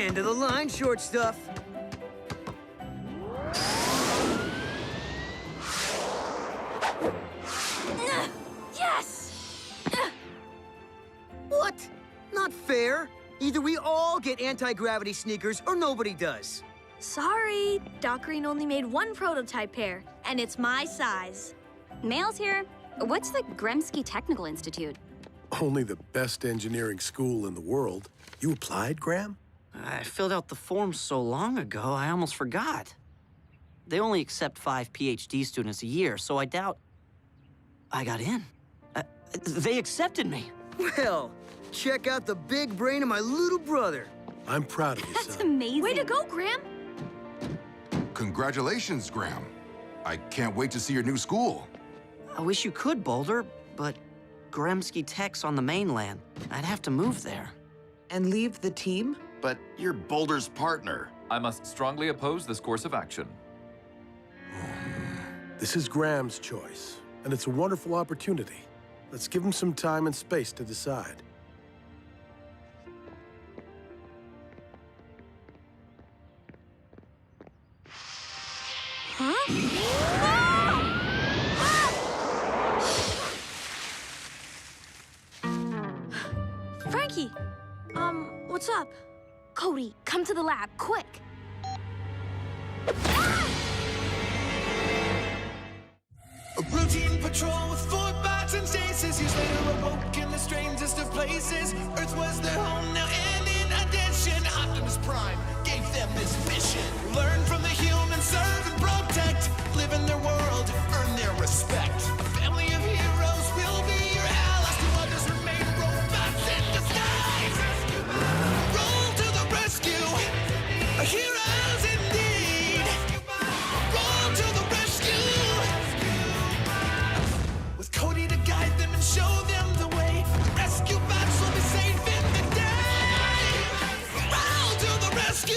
End of the line, short stuff. Yes! What? Not fair. Either we all get anti-gravity sneakers or nobody does. Sorry, Doc Green only made one prototype pair, and it's my size. Mail's here. What's the Gremsky Technical Institute? Only the best engineering school in the world. You applied, Graham? I filled out the form so long ago, I almost forgot. They only accept 5 PhD students a year, so I doubt I got in. They accepted me. Well, check out the big brain of my little brother. I'm proud of you, That's son. amazing. Way to go, Graham! Congratulations, Graham. I can't wait to see your new school. I wish you could, Boulder, but Gremsky Tech's on the mainland. I'd have to move there. And leave the team? But you're Boulder's partner. I must strongly oppose this course of action. This is Graham's choice, and it's a wonderful opportunity. Let's give him some time and space to decide. Frankie! What's up? Cody, come to the lab, quick. A routine patrol with 4 bots and stasis. Years later awoke in the strangest of places. Earth was their home now, and in addition, Optimus Prime gave them this mission. Learn from the humans, serve and protect. Live in their world, earn their respect. A family of heroes will be your allies. To others remain robots in disguise. Roll to the rescue. Heroes indeed. Roll to the rescue. With Cody to guide them and show them the way. Rescue bots will be safe in the day. Roll to the rescue.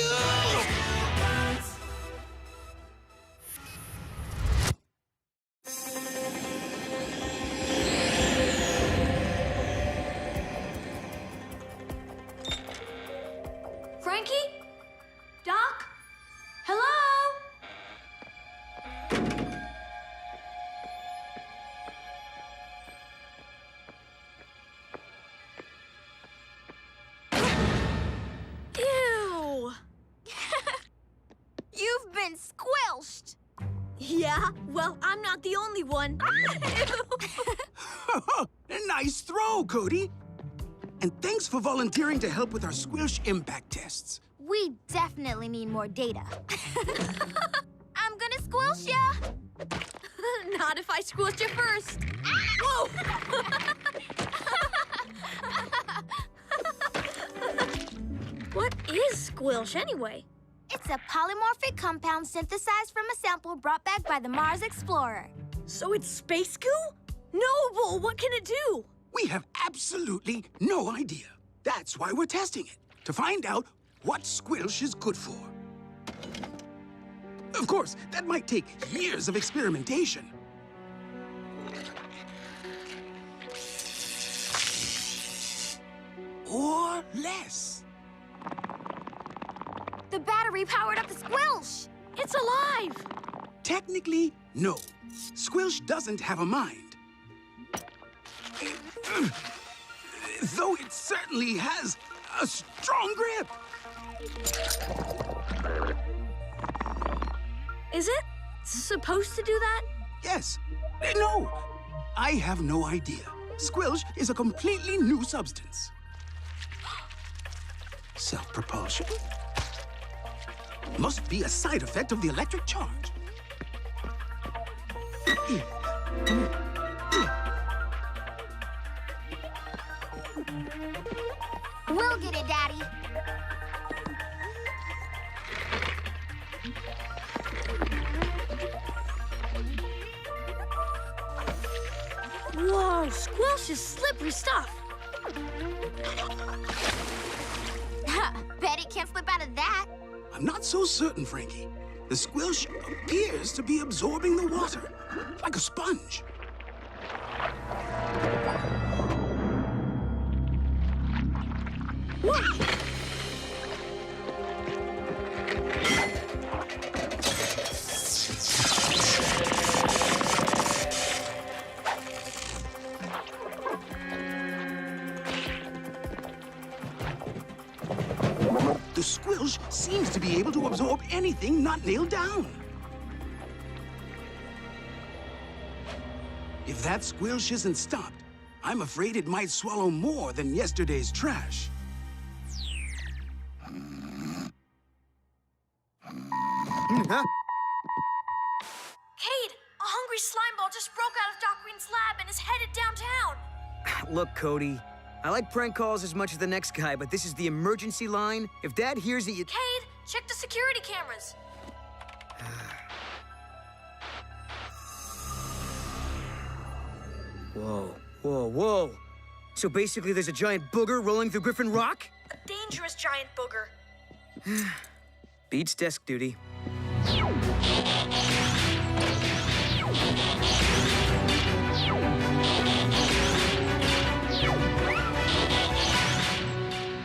Frankie? Doc? Hello? Ew! You've been squelched. Yeah? Well, I'm not the only one. Nice throw, Cody. And thanks for volunteering to help with our squilch impact tests. We definitely need more data. I'm gonna squelch ya. Not if I squished you first. Whoa! What is squilch anyway? It's a polymorphic compound synthesized from a sample brought back by the Mars Explorer. So it's space goo? Noble, what can it do? We have absolutely no idea. That's why we're testing it, to find out what squilch is good for. Of course, that might take years of experimentation. Or less. The battery powered up the squilch. It's alive! Technically, no. Squilch doesn't have a mind. Though it certainly has a strong grip. Is it supposed to do that? Yes. No. I have no idea. Squilch is a completely new substance. Self-propulsion? Must be a side effect of the electric charge. We'll get it, Daddy. Whoa, squilch is slippery stuff. Bet it can't slip out of that. I'm not so certain, Frankie. The squilch appears to be absorbing the water, like a sponge. drop anything not nailed down. If that squilch isn't stopped, I'm afraid it might swallow more than yesterday's trash. Huh? Cade, a hungry slime ball just broke out of Doc Green's lab and is headed downtown. Look, Cody, I like prank calls as much as the next guy, but this is the emergency line. If Dad hears that you... Cade, check the security cameras. Whoa, whoa, whoa. So basically there's a giant booger rolling through Griffin Rock? A dangerous giant booger. Beats desk duty.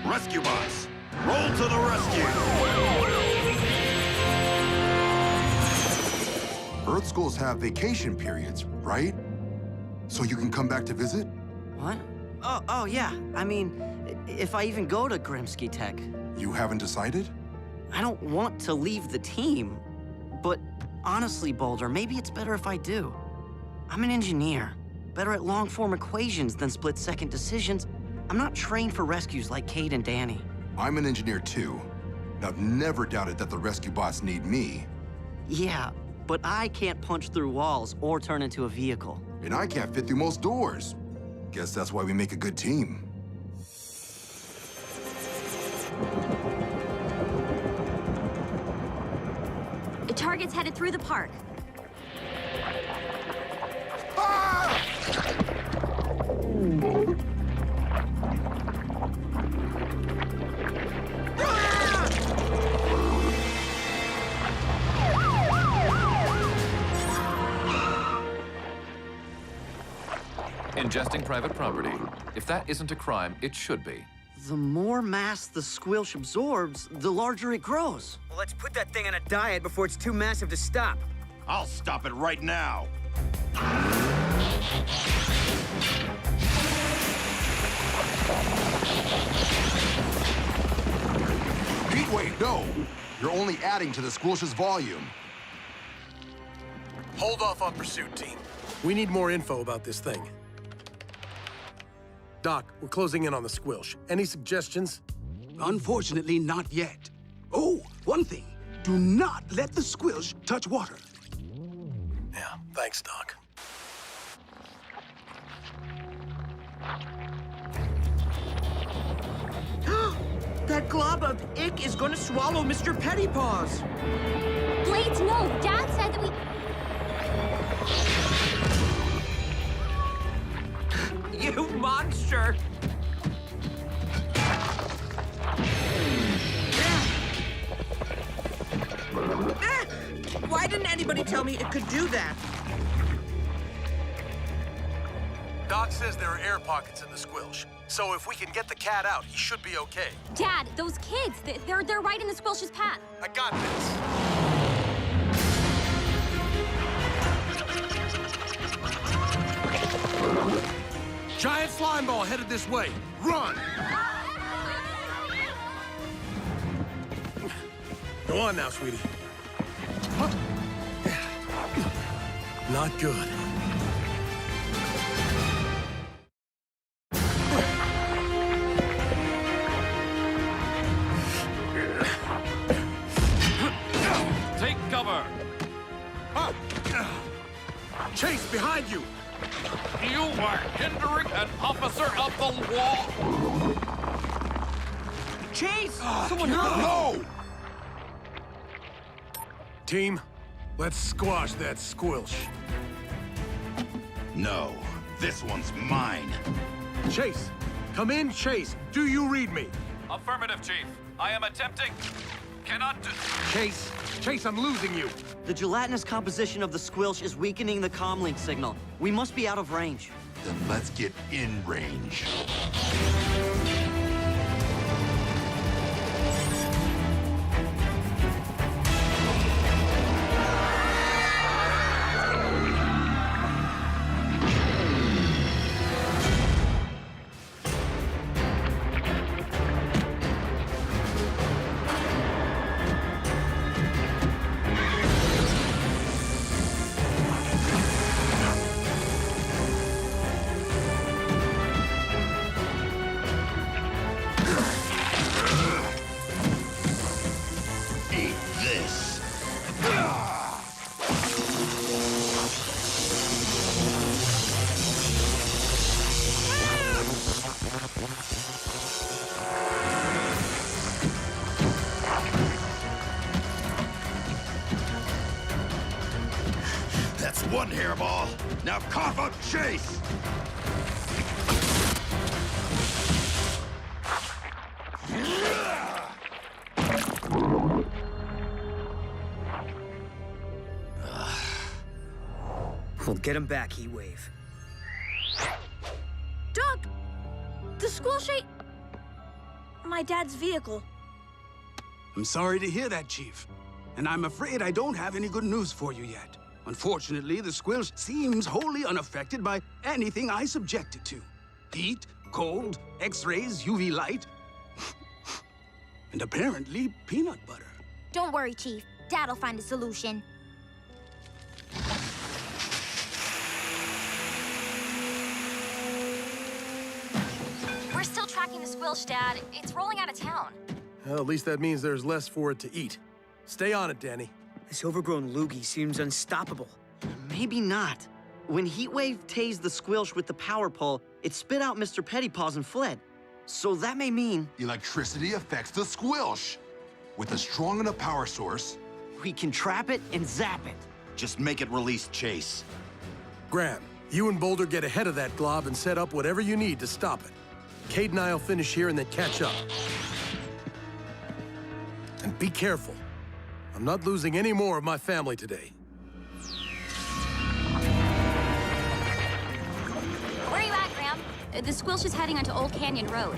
Rescue bots, roll to the rescue! Earth schools have vacation periods, right? So you can come back to visit? What? Oh, yeah. I mean, if I even go to Grimsky Tech. You haven't decided? I don't want to leave the team. But honestly, Boulder, maybe it's better if I do. I'm an engineer, better at long-form equations than split-second decisions. I'm not trained for rescues like Cade and Danny. I'm an engineer too. And I've never doubted that the rescue bots need me. Yeah, but I can't punch through walls or turn into a vehicle. And I can't fit through most doors. Guess that's why we make a good team. The target's headed through the park. Ingesting private property. If that isn't a crime, it should be. The more mass the squilch absorbs, the larger it grows. Well, let's put that thing on a diet before it's too massive to stop. I'll stop it right now. Heatwave, no! You're only adding to the squilch's volume. Hold off on pursuit, team. We need more info about this thing. Doc, we're closing in on the squilch. Any suggestions? Unfortunately, not yet. Oh, one thing. Do not let the squilch touch water. Yeah, thanks, Doc. That glob of ick is gonna swallow Mr. Pettypaws. Blades, no! Dad said that we... You monster! Why didn't anybody tell me it could do that? Doc says there are air pockets in the squilch. So if we can get the cat out, he should be okay. Dad, those kids, they're right in the squilch's path. I got this. Giant slime ball headed this way. Run! Go on now, sweetie. Not good. Take cover! Chase, behind you! You are hindering an officer of the law! Chase! Someone no! Team, let's squash that squilch. No, this one's mine. Chase, come in, Chase. Do you read me? Affirmative, Chief. I am attempting. Cannot do... Chase, I'm losing you. The gelatinous composition of the squilch is weakening the comlink signal. We must be out of range. Then let's get in range. one hairball. Now cough up Chase! We'll get him back, Heatwave. Doc! The squirrel shape... My dad's vehicle. I'm sorry to hear that, Chief. And I'm afraid I don't have any good news for you yet. Unfortunately, the squilch seems wholly unaffected by anything I subject it to. Heat, cold, X-rays, UV light, and apparently peanut butter. Don't worry, Chief. Dad'll find a solution. We're still tracking the squilch, Dad. It's rolling out of town. Well, at least that means there's less for it to eat. Stay on it, Danny. This overgrown loogie seems unstoppable. Maybe not. When Heatwave tased the squilch with the power pole, it spit out Mr. Pettypaws and fled. So that may mean... Electricity affects the squilch. With a strong enough power source... we can trap it and zap it. Just make it release Chase. Graham, you and Boulder get ahead of that glob and set up whatever you need to stop it. Cade and I'll finish here and then catch up. And be careful. I'm not losing any more of my family today. Where are you at, Graham? The squilch is heading onto Old Canyon Road.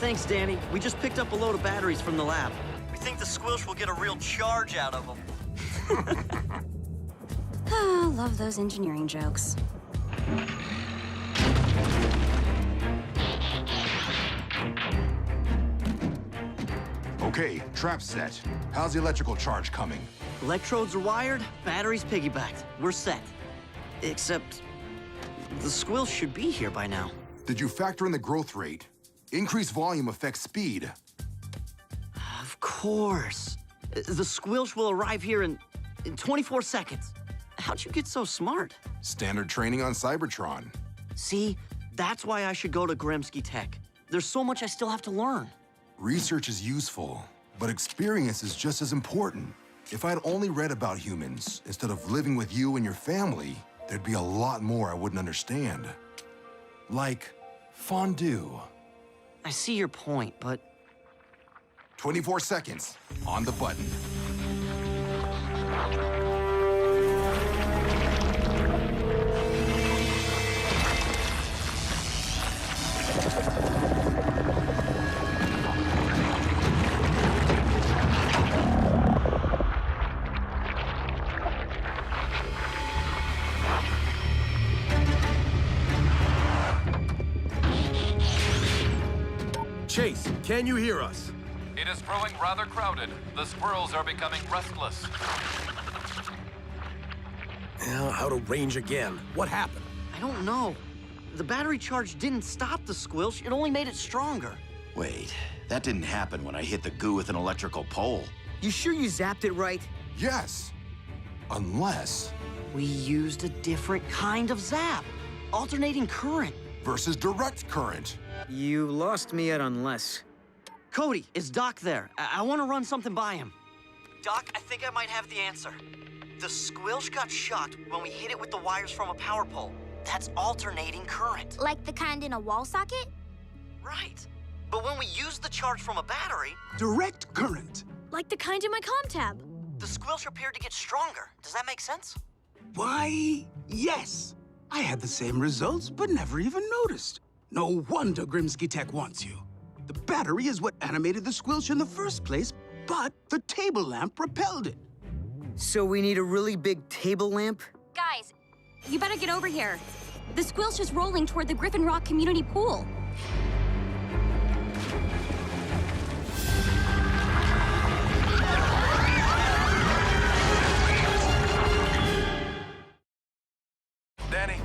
Thanks, Danny. We just picked up a load of batteries from the lab. We think the squilch will get a real charge out of them. Oh, love those engineering jokes. Okay, trap set. How's the electrical charge coming? Electrodes are wired, batteries piggybacked. We're set. Except, the squilch should be here by now. Did you factor in the growth rate? Increased volume affects speed. Of course. The squilch will arrive here in 24 seconds. How'd you get so smart? Standard training on Cybertron. See, that's why I should go to Gremsky Tech. There's so much I still have to learn. Research is useful, but experience is just as important. If I'd only read about humans instead of living with you and your family, there'd be a lot more I wouldn't understand. Like fondue. I see your point, but... 24 seconds on the button. Chase, can you hear us? It is growing rather crowded. The squirrels are becoming restless. Now, out of range again. What happened? I don't know. The battery charge didn't stop the squilch, it only made it stronger. Wait, that didn't happen when I hit the goo with an electrical pole. You sure you zapped it right? Yes. Unless... We used a different kind of zap. Alternating current. versus direct current. You lost me at unless. Cody, is Doc there? I want to run something by him. Doc, I think I might have the answer. The squilch got shocked when we hit it with the wires from a power pole. That's alternating current. Like the kind in a wall socket? Right. But when we use the charge from a battery... Direct current. Like the kind in my comm tab. The squilch appeared to get stronger. Does that make sense? Why, yes. I had the same results, but never even noticed. No wonder Grimsky Tech wants you. The battery is what animated the squilch in the first place, but the table lamp repelled it. So we need a really big table lamp? Guys, you better get over here. The squilch is rolling toward the Griffin Rock Community Pool. Danny,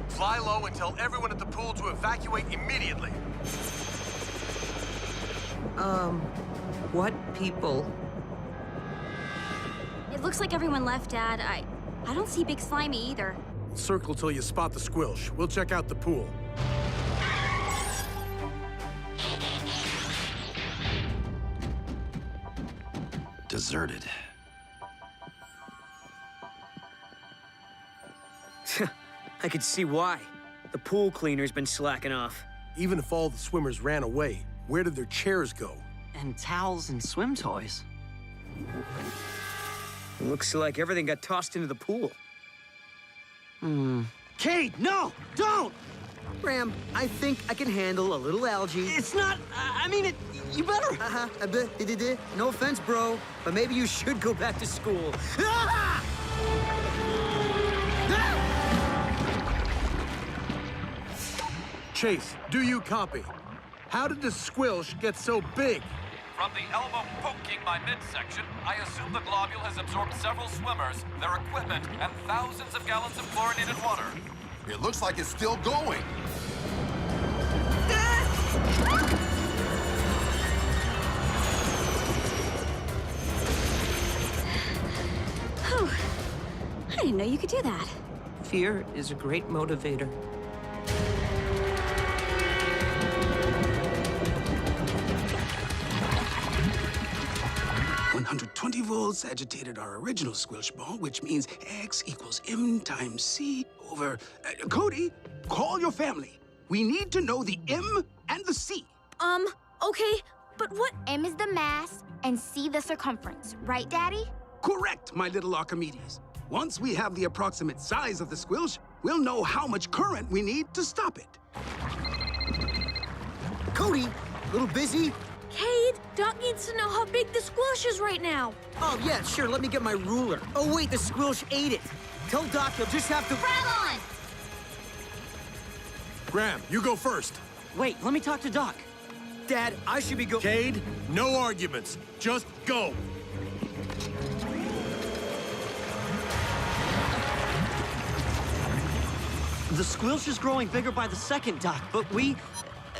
fly low and tell everyone at the pool to evacuate immediately. What people? It looks like everyone left, Dad. I don't see Big Slimy either. Circle till you spot the squilch. We'll check out the pool. Deserted. I could see why. The pool cleaner's been slacking off. Even if all the swimmers ran away, where did their chairs go? And towels and swim toys. Looks like everything got tossed into the pool. Cade, no! Don't! Graham, I think I can handle a little algae. It's not... I mean, you better... No offense, bro, but maybe you should go back to school. Ah! Chase, do you copy? How did the squilch get so big? From the elbow poking my midsection, I assume the globule has absorbed several swimmers, their equipment, and thousands of gallons of chlorinated water. It looks like it's still going. Whew. I didn't know you could do that. Fear is a great motivator. 120 volts agitated our original squelch ball, which means X equals M times C over... Cody, call your family. We need to know the M and the C. Okay, but what... M is the mass and C the circumference, right, Daddy? Correct, my little Archimedes. Once we have the approximate size of the squelch, we'll know how much current we need to stop it. Cody, little busy? Cade, Doc needs to know how big the squelch is right now. Oh, yeah, sure, let me get my ruler. Oh, wait, the squilch ate it. Tell Doc he'll just have to... Grab on! Graham, you go first. Wait, let me talk to Doc. Dad, I should be Cade, no arguments. Just go. The squilch is growing bigger by the second, Doc, but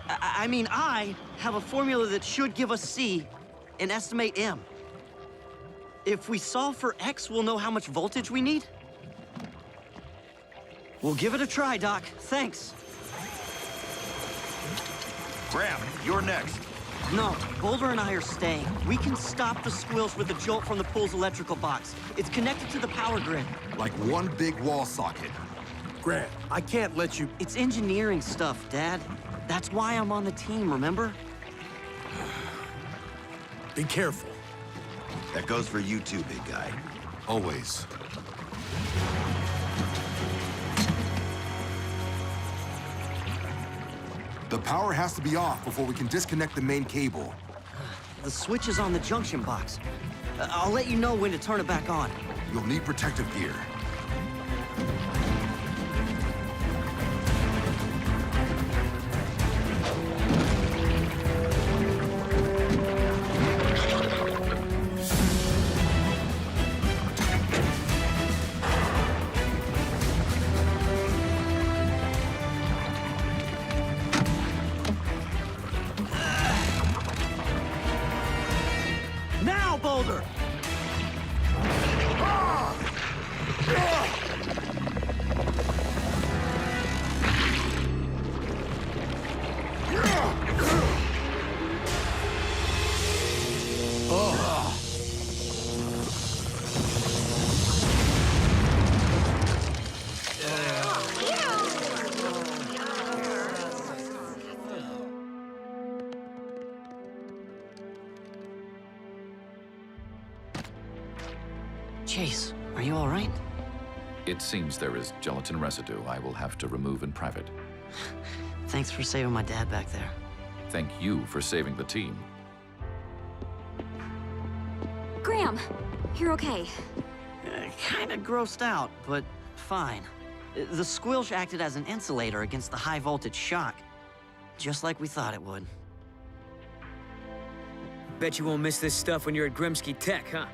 I have a formula that should give us C and estimate M. If we solve for X, we'll know how much voltage we need. We'll give it a try, Doc. Thanks. Graham, you're next. No, Boulder and I are staying. We can stop the squilch with a jolt from the pool's electrical box. It's connected to the power grid. Like one big wall socket. Graham, I can't let you... It's engineering stuff, Dad. That's why I'm on the team, remember? Be careful. That goes for you too, big guy. Always. The power has to be off before we can disconnect the main cable. The switch is on the junction box. I'll let you know when to turn it back on. You'll need protective gear. Now, Boulder! Chase, are you all right? It seems there is gelatin residue I will have to remove in private. Thanks for saving my dad back there. Thank you for saving the team. Graham, you're okay. Kinda grossed out, but fine. The squilch acted as an insulator against the high voltage shock. Just like we thought it would. Bet you won't miss this stuff when you're at Grimsky Tech, huh?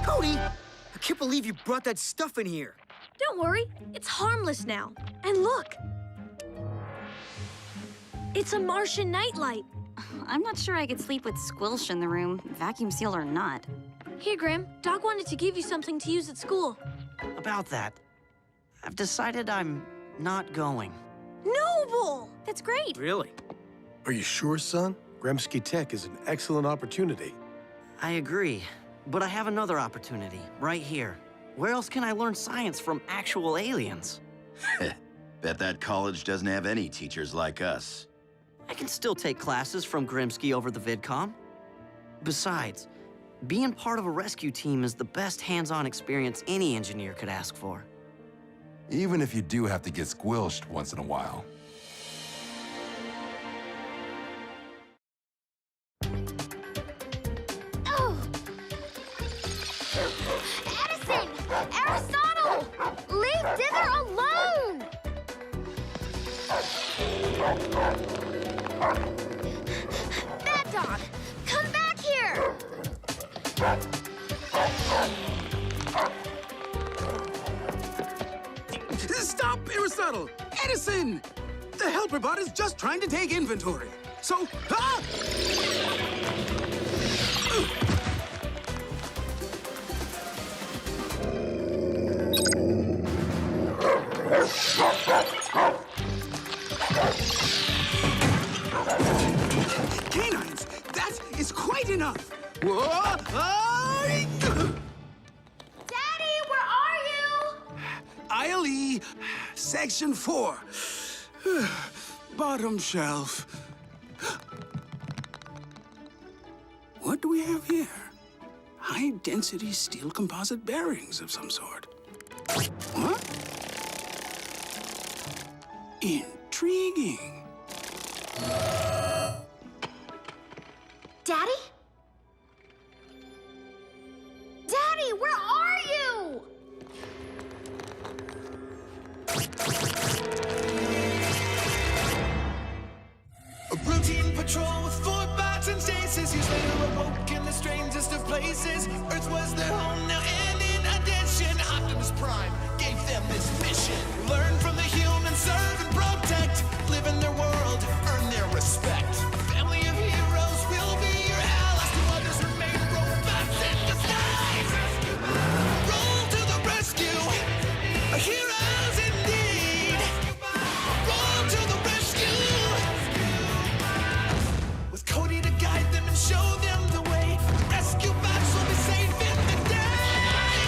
Cody! I can't believe you brought that stuff in here. Don't worry, it's harmless now. And look! It's a Martian nightlight. I'm not sure I could sleep with squilch in the room, vacuum sealed or not. Here, Grim. Doc wanted to give you something to use at school. About that, I've decided I'm not going. Noble! That's great. Really? Are you sure, son? Gremsky Tech is an excellent opportunity. I agree, but I have another opportunity right here. Where else can I learn science from actual aliens? Bet that college doesn't have any teachers like us. I can still take classes from Grimsky over the VidCom. Besides, being part of a rescue team is the best hands-on experience any engineer could ask for. Even if you do have to get squilched once in a while. Oh! Edison! Aristotle! Leave Dither alone! Bad dog! Come back here! Stop, Aristotle! Edison! The helper bot is just trying to take inventory. So, Canines, that is quite enough. Whoa! Daddy, where are you? Aisle E, Section 4. Bottom shelf. What do we have here? High-density steel composite bearings of some sort. What? Intriguing. Daddy? Daddy, where are you? A routine patrol with 4 bots and stasis. Years later awoke in the strangest of places. Earth was their home now, and in addition, Optimus Prime gave them this mission. Learn from the humans, serve and protect. Live in their world, earn their respect. Family of heroes will be your allies. To others remain robots in disguise. Roll to the rescue, heroes indeed. Roll to the rescue. With Cody to guide them and show them the way. Rescue bots will be safe in the day.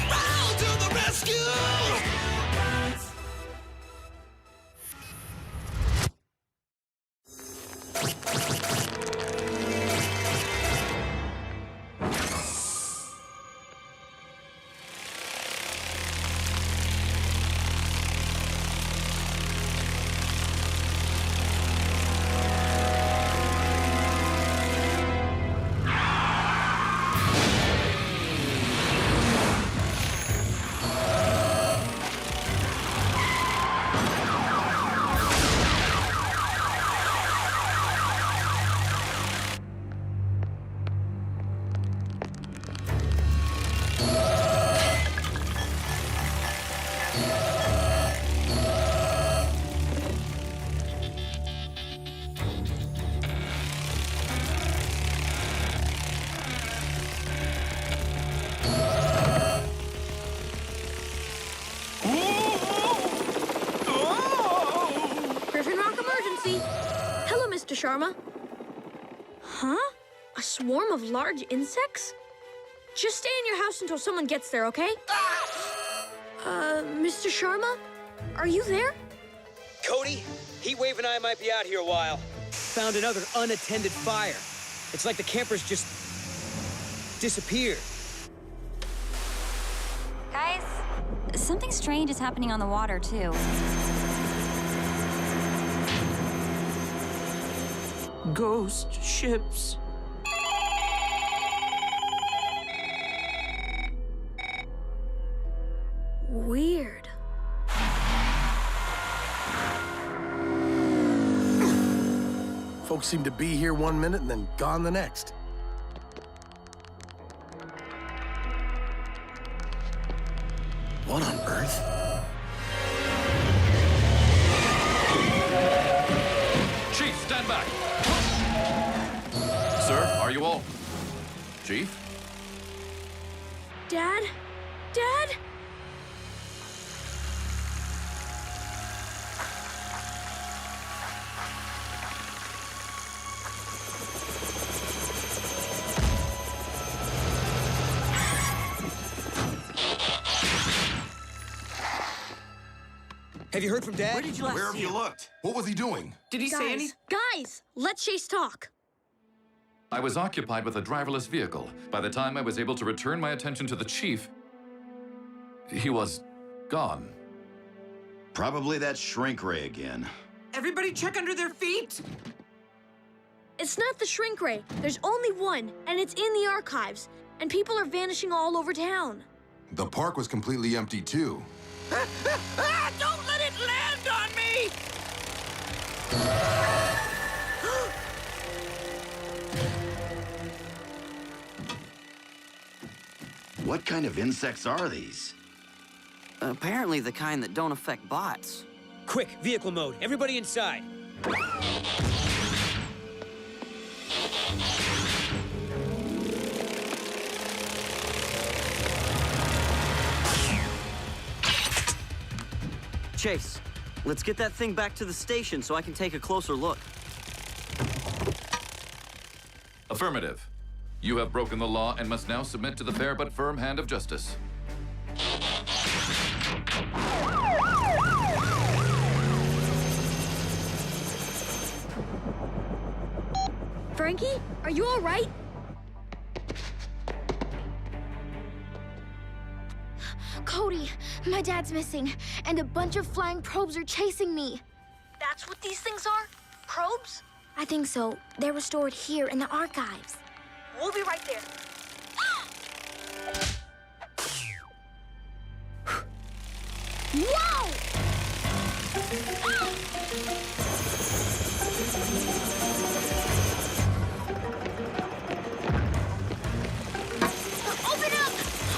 Roll to the rescue. Griffin Rock emergency. Hello, Mr. Sharma. Huh? A swarm of large insects? Just stay in your house until someone gets there, okay? Mr. Sharma? Are you there? Cody, Heatwave and I might be out here a while. Found another unattended fire. It's like the campers just disappeared. Guys, something strange is happening on the water, too. Ghost ships. Weird. Folks seem to be here one minute and then gone the next. What on earth? Chief, stand back. Sir, are you all? Chief? Dad? Dad? Have you heard from Dad? Where did you last Where have see you him? looked? What was he doing? Did he say any? Guys, let Chase talk. I was occupied with a driverless vehicle. By the time I was able to return my attention to the chief, he was gone. Probably that shrink ray again. Everybody check under their feet! It's not the shrink ray. There's only one, and it's in the archives. And people are vanishing all over town. The park was completely empty, too. Don't let it land on me! What kind of insects are these? Apparently the kind that don't affect bots. Quick, vehicle mode. Everybody inside. Chase, let's get that thing back to the station so I can take a closer look. Affirmative. You have broken the law and must now submit to the fair but firm hand of justice. Frankie, are you all right? Cody, my dad's missing, and a bunch of flying probes are chasing me. That's what these things are? Probes? I think so. They were stored here in the archives. We'll be right there. Whoa! Open up!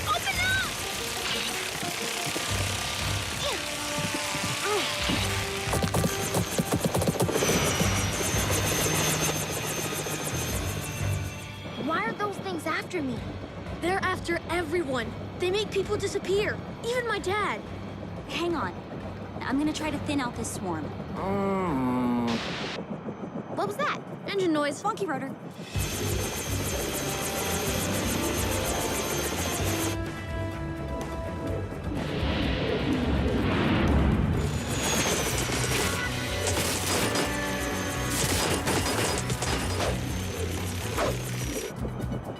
Open up! Why are those things after me? They're after everyone. They make people disappear. Even my dad. Hang on. I'm gonna try to thin out this swarm. What was that? Engine noise. Funky rotor.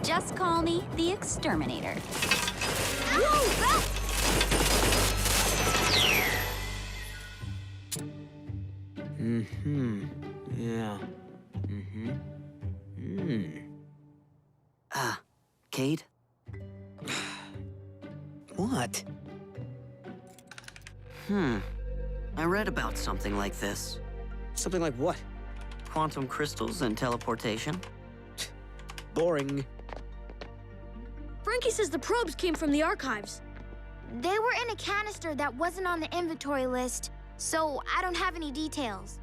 Just call me the Exterminator. Yeah. Cade? What? I read about something like this. Something like what? Quantum crystals and teleportation. Boring. Frankie says the probes came from the archives. They were in a canister that wasn't on the inventory list, so I don't have any details.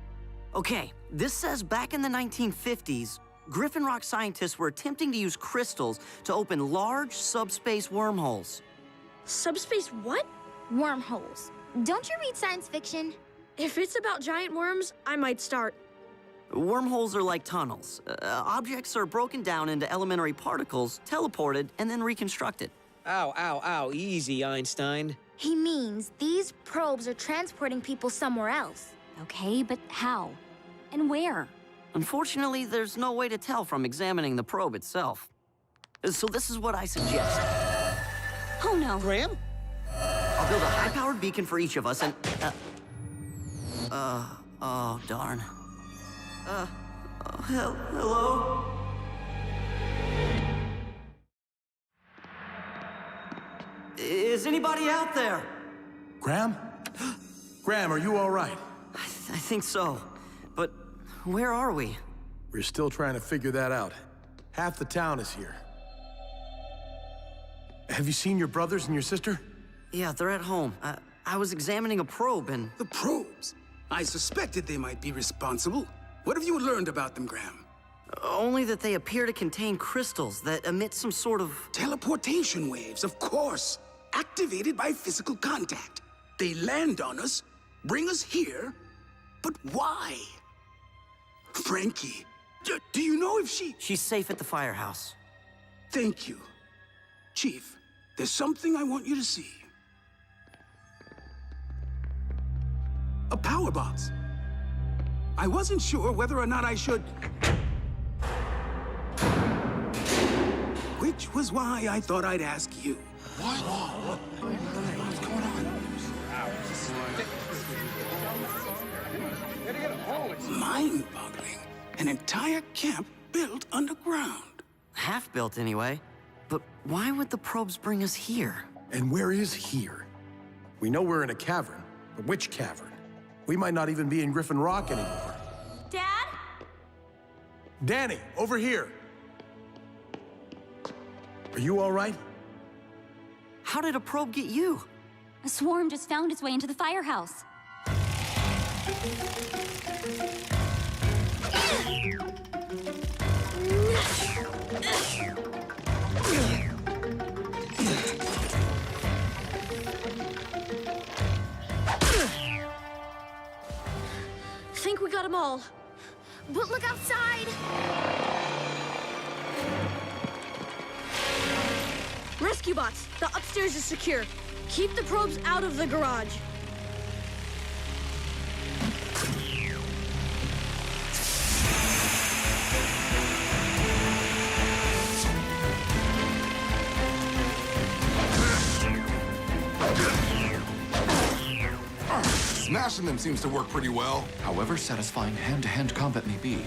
Okay, this says back in the 1950s, Griffin Rock scientists were attempting to use crystals to open large subspace wormholes. Subspace what? Wormholes. Don't you read science fiction? If it's about giant worms, I might start. Wormholes are like tunnels. Objects are broken down into elementary particles, teleported, and then reconstructed. Ow, ow, ow. Easy, Einstein. He means these probes are transporting people somewhere else. Okay, but how? And where? Unfortunately, there's no way to tell from examining the probe itself. So this is what I suggest. Oh no. Graham? I'll build a high-powered beacon for each of us and... oh, darn. Hello? Is anybody out there? Graham? Graham, are you all right? I think so. But where are we? We're still trying to figure that out. Half the town is here. Have you seen your brothers and your sister? Yeah, they're at home. I was examining a probe and... The probes? I suspected they might be responsible. What have you learned about them, Graham? Only that they appear to contain crystals that emit some sort of... Teleportation waves, of course. Activated by physical contact. They land on us, bring us here, but why? Frankie, do you know if she... She's safe at the firehouse. Thank you. Chief, there's something I want you to see. of Powerbots. I wasn't sure whether or not I should... Which was why I thought I'd ask you. What? What's going on? Mind-boggling. An entire camp built underground. Half built anyway. But why would the probes bring us here? And where is here? We know we're in a cavern, but which cavern? We might not even be in Griffin Rock anymore. Dad? Danny, over here. Are you all right? How did a probe get you? A swarm just found its way into the firehouse. Think we got them all. But look outside! Rescue bots, the upstairs is secure. Keep the probes out of the garage. Smashing them seems to work pretty well. However satisfying hand-to-hand combat may be,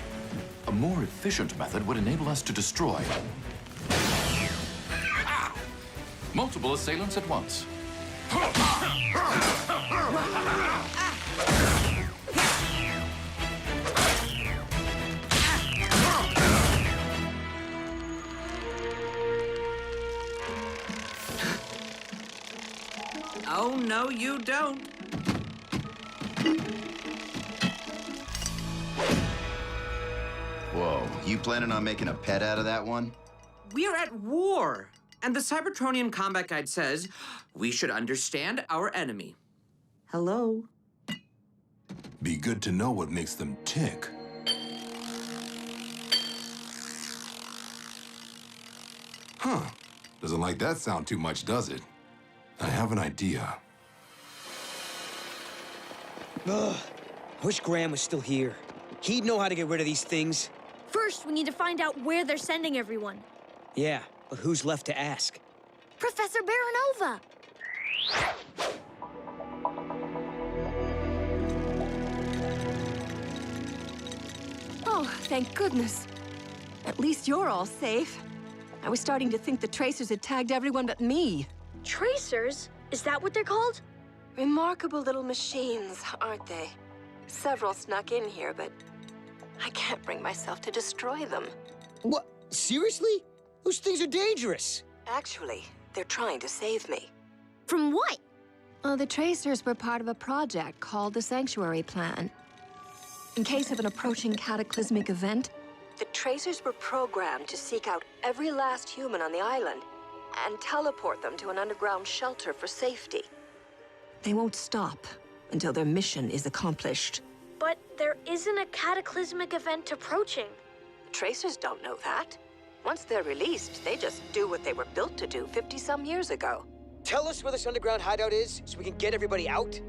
a more efficient method would enable us to destroy multiple assailants at once. Oh, no, you don't. Whoa, you planning on making a pet out of that one? We're at war. And the Cybertronian combat guide says we should understand our enemy. Hello? Be good to know what makes them tick. Huh. Doesn't like that sound too much, does it? I have an idea. Ugh. I wish Graham was still here. He'd know how to get rid of these things. First, we need to find out where they're sending everyone. Yeah, but who's left to ask? Professor Baronova! Oh, thank goodness. At least you're all safe. I was starting to think the tracers had tagged everyone but me. Tracers? Is that what they're called? Remarkable little machines, aren't they? Several snuck in here, but I can't bring myself to destroy them. What? Seriously? Those things are dangerous. Actually, they're trying to save me. From what? The tracers were part of a project called the Sanctuary Plan. In case of an approaching cataclysmic event, the tracers were programmed to seek out every last human on the island and teleport them to an underground shelter for safety. They won't stop until their mission is accomplished. But there isn't a cataclysmic event approaching. The tracers don't know that. Once they're released, they just do what they were built to do 50-some years ago. Tell us where this underground hideout is so we can get everybody out?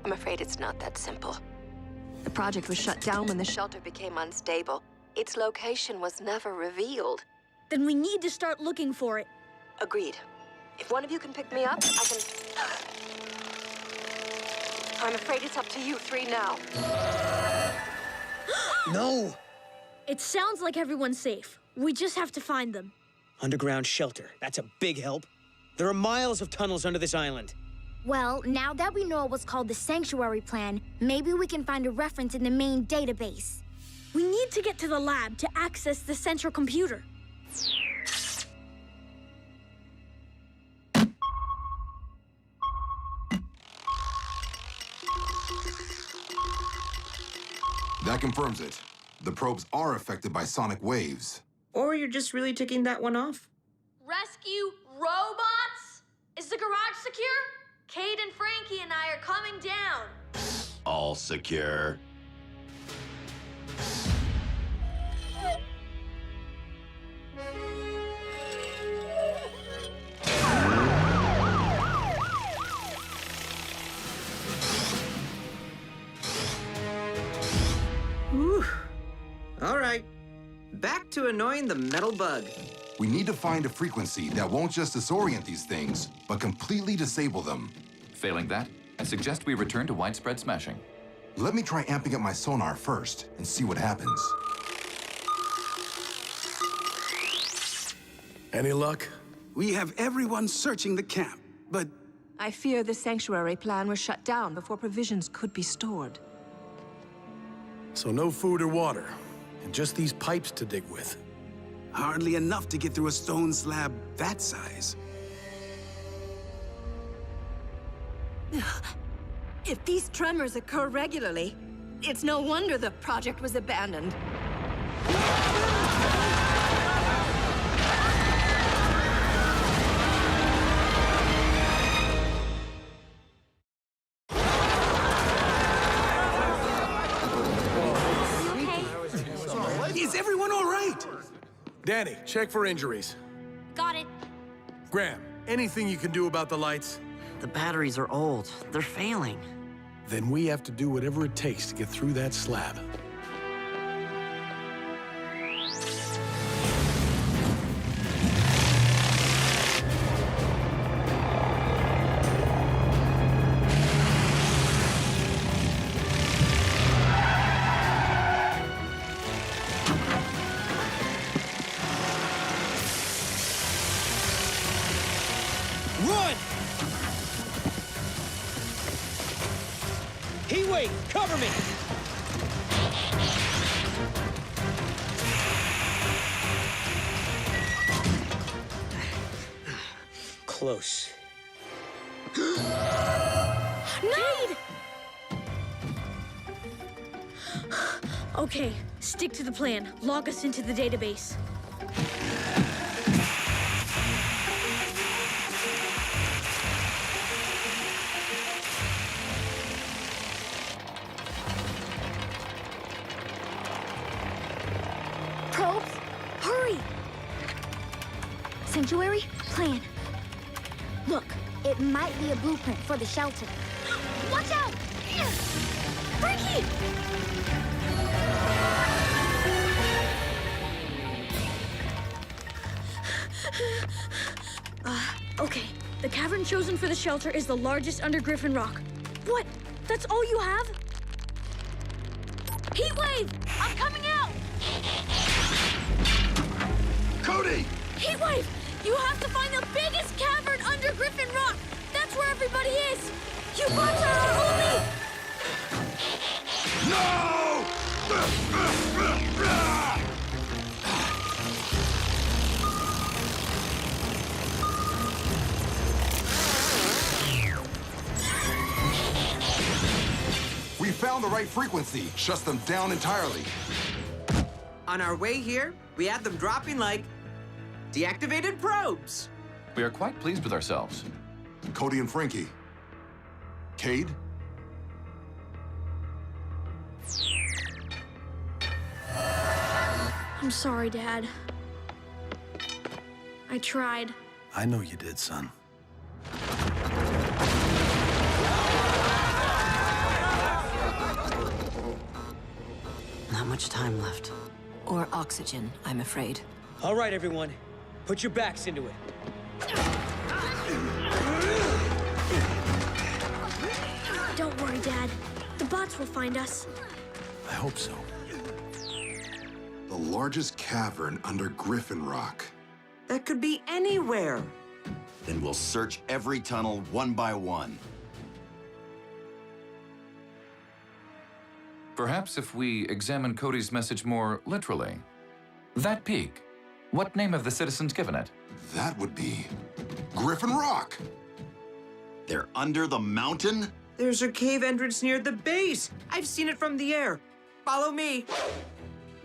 I'm afraid it's not that simple. The project was shut down when the shelter became unstable. Its location was never revealed. Then we need to start looking for it. Agreed. If one of you can pick me up, I can... I'm afraid it's up to you three now. No! It sounds like everyone's safe. We just have to find them. Underground shelter. That's a big help. There are miles of tunnels under this island. Well, now that we know what's called the Sanctuary Plan, maybe we can find a reference in the main database. We need to get to the lab to access the central computer. That confirms it. The probes are affected by sonic waves. Or you're just really ticking that one off. Rescue robots? Is the garage secure? Cade and Frankie and I are coming down. All secure. back to annoying the metal bug. We need to find a frequency that won't just disorient these things, but completely disable them. Failing that, I suggest we return to widespread smashing. Let me try amping up my sonar first and see what happens. Any luck? We have everyone searching the camp, but... I fear the sanctuary plan was shut down before provisions could be stored. So no food or water, and just these pipes to dig with. Hardly enough to get through a stone slab that size. If these tremors occur regularly, it's no wonder the project was abandoned. Is everyone all right? Danny, check for injuries. Got it. Graham, anything you can do about the lights? The batteries are old. They're failing. Then we have to do whatever it takes to get through that slab. Run! Heatwave, cover me! Close. Nade! Okay, stick to the plan. Log us into the database. Probes, hurry! Sanctuary plan. Look, it might be a blueprint for the shelter. Watch out! Frankie! Okay. The cavern chosen for the shelter is the largest under Griffin Rock. What? That's all you have? Heatwave! I'm coming out! Cody! Heatwave! You have to find the biggest cavern under Griffin Rock! That's where everybody is! You bots are our only... No! We found the right frequency. Shuts them down entirely. On our way here, we had them dropping like deactivated probes. We are quite pleased with ourselves. Cody and Frankie. Cade? I'm sorry, Dad. I tried. I know you did, son. Not much time left. Or oxygen, I'm afraid. All right, everyone. Put your backs into it. Don't worry, Dad. The bots will find us. I hope so. The largest cavern under Griffin Rock. That could be anywhere. Then we'll search every tunnel one by one. Perhaps if we examine Cody's message more literally. That peak, what name have the citizens given it? That would be Griffin Rock. They're under the mountain? There's a cave entrance near the base. I've seen it from the air. Follow me.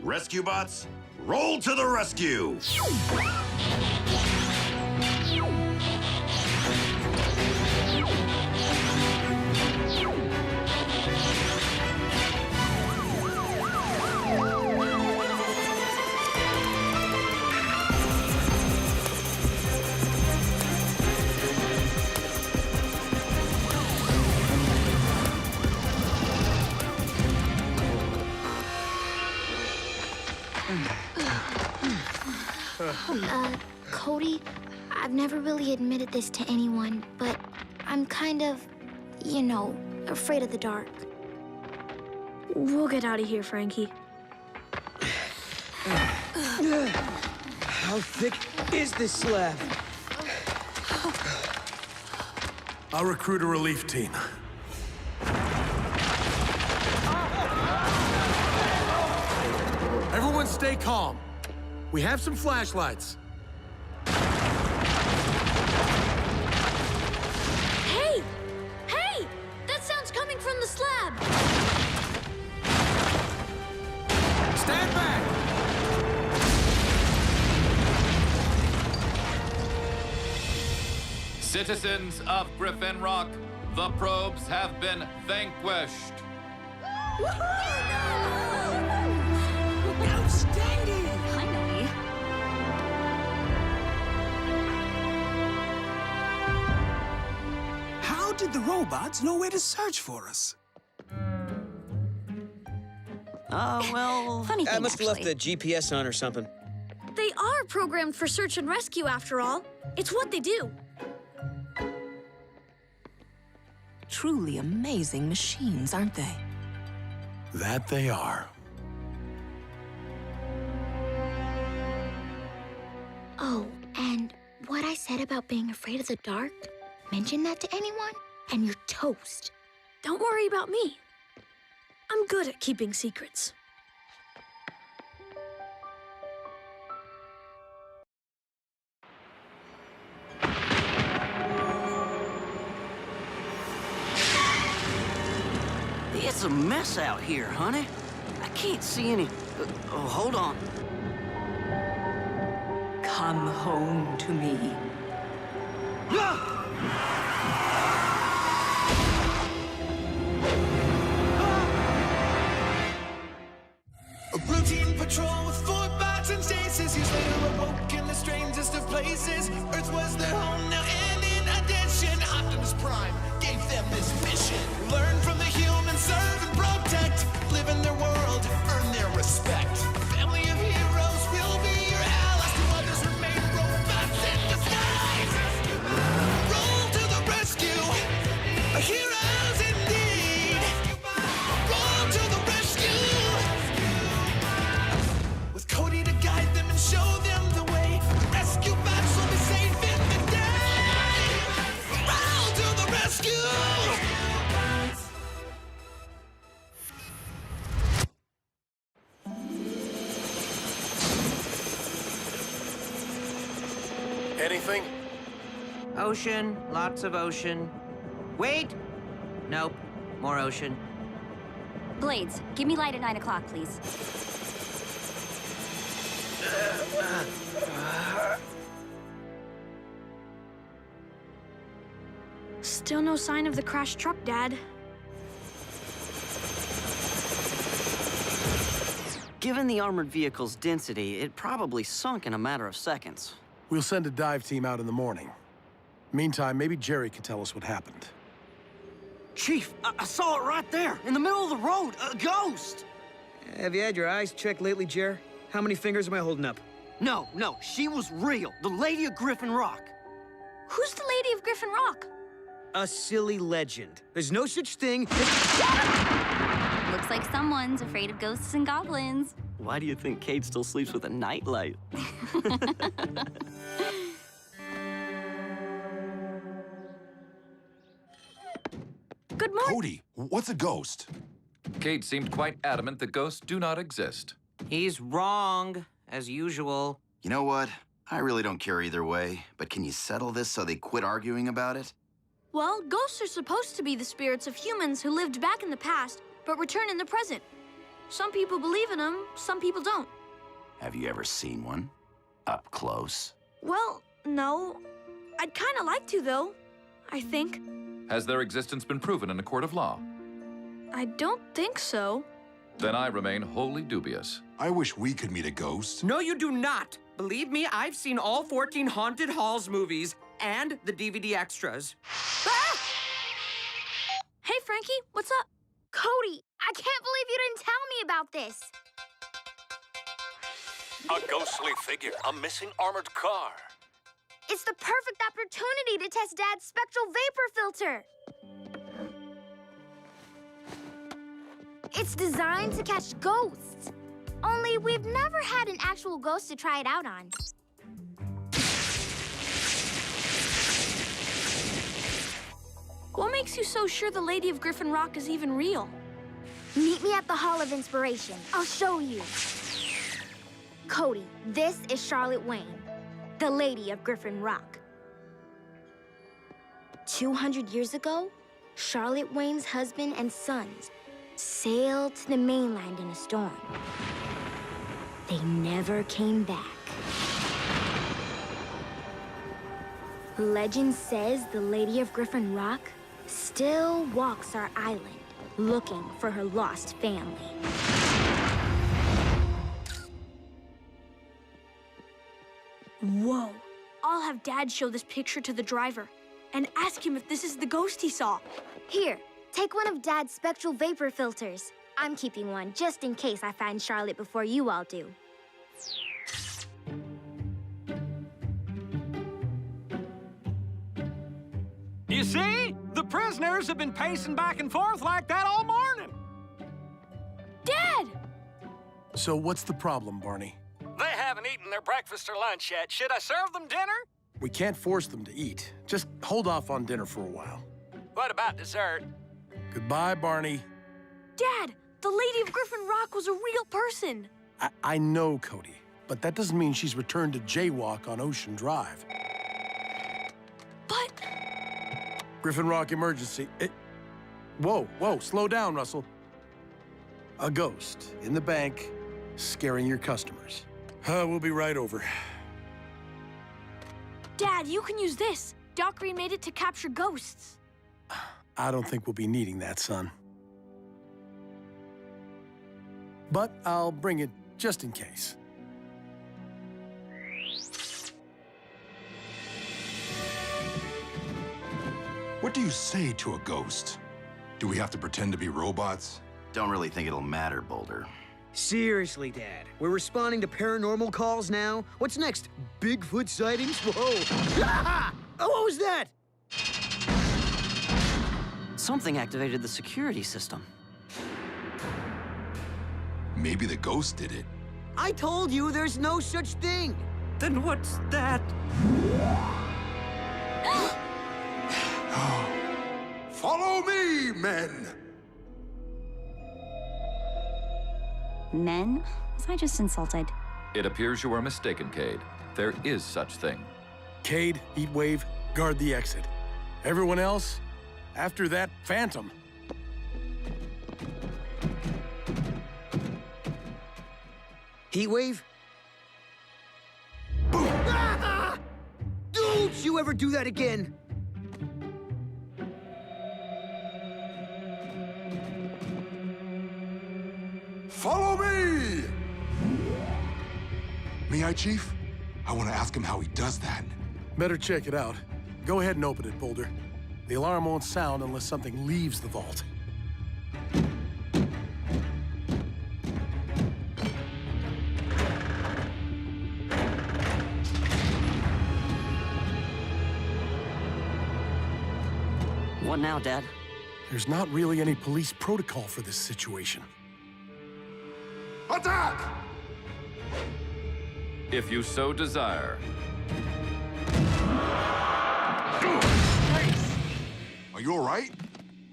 Rescue bots, roll to the rescue! Cody, I've never really admitted this to anyone, but I'm kind of, you know, afraid of the dark. We'll get out of here, Frankie. How thick is this slab? I'll recruit a relief team. Everyone stay calm. We have some flashlights. Hey! Hey! That sound's coming from the slab! Stand back! Citizens of Griffin Rock, the probes have been vanquished. Outstanding! Finally. How did the robots know where to search for us? Well... Funny thing, I must have left actually. the GPS on or something. They are programmed for search and rescue, after all. It's what they do. Truly amazing machines, aren't they? That they are. Oh, and what I said about being afraid of the dark, mention that to anyone, and you're toast. Don't worry about me. I'm good at keeping secrets. It's a mess out here, honey. I can't see any... oh, hold on. Come home to me. A routine patrol with 4 bots and stasis. Years later awoke in the strangest of places. Earth was their home now, and in addition, Optimus Prime gave them this mission. Learn from the humans, serve and protect. Live in their world, earn their respect. Family of heroes will be your allies. To others remain robots in disguise. Roll to the rescue. Heroes indeed. Roll to the rescue. With Cody to guide them and show them the way. Rescue bots will be safe in the day. Roll to the rescue. Anything? Ocean, lots of ocean. Wait! Nope, more ocean. Blades, give me light at 9 o'clock, please. Still no sign of the crashed truck, Dad. Given the armored vehicle's density, it probably sunk in a matter of seconds. We'll send a dive team out in the morning. Meantime, maybe Jerry can tell us what happened. Chief, I saw it right there, in the middle of the road, a ghost! Have you had your eyes checked lately, Jer? How many fingers am I holding up? No, she was real. The Lady of Griffin Rock. Who's the Lady of Griffin Rock? A silly legend. There's no such thing. Looks like someone's afraid of ghosts and goblins. Why do you think Kate still sleeps with a nightlight? Good morning. Cody, what's a ghost? Kate seemed quite adamant that ghosts do not exist. He's wrong, as usual. You know what? I really don't care either way, but can you settle this so they quit arguing about it? Well, ghosts are supposed to be the spirits of humans who lived back in the past, but return in the present. Some people believe in them, some people don't. Have you ever seen one? Up close? Well, no. I'd kind of like to, though. I think. Has their existence been proven in a court of law? I don't think so. Then I remain wholly dubious. I wish we could meet a ghost. No, you do not. Believe me, I've seen all 14 Haunted Halls movies and the DVD extras. Ah! Hey, Frankie, what's up? Cody, I can't believe you didn't tell me about this. A ghostly figure, a missing armored car. It's the perfect opportunity to test Dad's spectral vapor filter. It's designed to catch ghosts. Only we've never had an actual ghost to try it out on. What makes you so sure the Lady of Griffin Rock is even real? Meet me at the Hall of Inspiration. I'll show you. Cody, this is Charlotte Wayne, the Lady of Griffin Rock. 200 years ago, Charlotte Wayne's husband and sons sailed to the mainland in a storm. They never came back. Legend says the Lady of Griffin Rock still walks our island looking for her lost family. Whoa. I'll have Dad show this picture to the driver and ask him if this is the ghost he saw. Here, take one of Dad's spectral vapor filters. I'm keeping one just in case I find Charlotte before you all do. You see? The prisoners have been pacing back and forth like that all morning. Dad! So what's the problem, Barney? They haven't eaten their breakfast or lunch yet. Should I serve them dinner? We can't force them to eat. Just hold off on dinner for a while. What about dessert? Goodbye, Barney. Dad, the Lady of Griffin Rock was a real person. I know, Cody, but that doesn't mean she's returned to jaywalk on Ocean Drive. But... Griffin Rock emergency. Whoa, slow down, Russell. A ghost in the bank scaring your customers. We'll be right over. Dad, you can use this. Doc remade it to capture ghosts. I don't think we'll be needing that, son. But I'll bring it just in case. What do you say to a ghost? Do we have to pretend to be robots? Don't really think it'll matter, Boulder. Seriously, Dad. We're responding to paranormal calls now? What's next? Bigfoot sightings? Whoa! Ah! Oh, what was that? Something activated the security system. Maybe the ghost did it. I told you there's no such thing. Then what's that? Follow me, men! Men? Was I just insulted? It appears you are mistaken, Cade. There is such thing. Cade, Heatwave, guard the exit. Everyone else, after that phantom. Heatwave? Ah! Don't you ever do that again! Follow me! May I, Chief? I want to ask him how he does that. Better check it out. Go ahead and open it, Boulder. The alarm won't sound unless something leaves the vault. What now, Dad? There's not really any police protocol for this situation. Attack! If you so desire. Are you all right?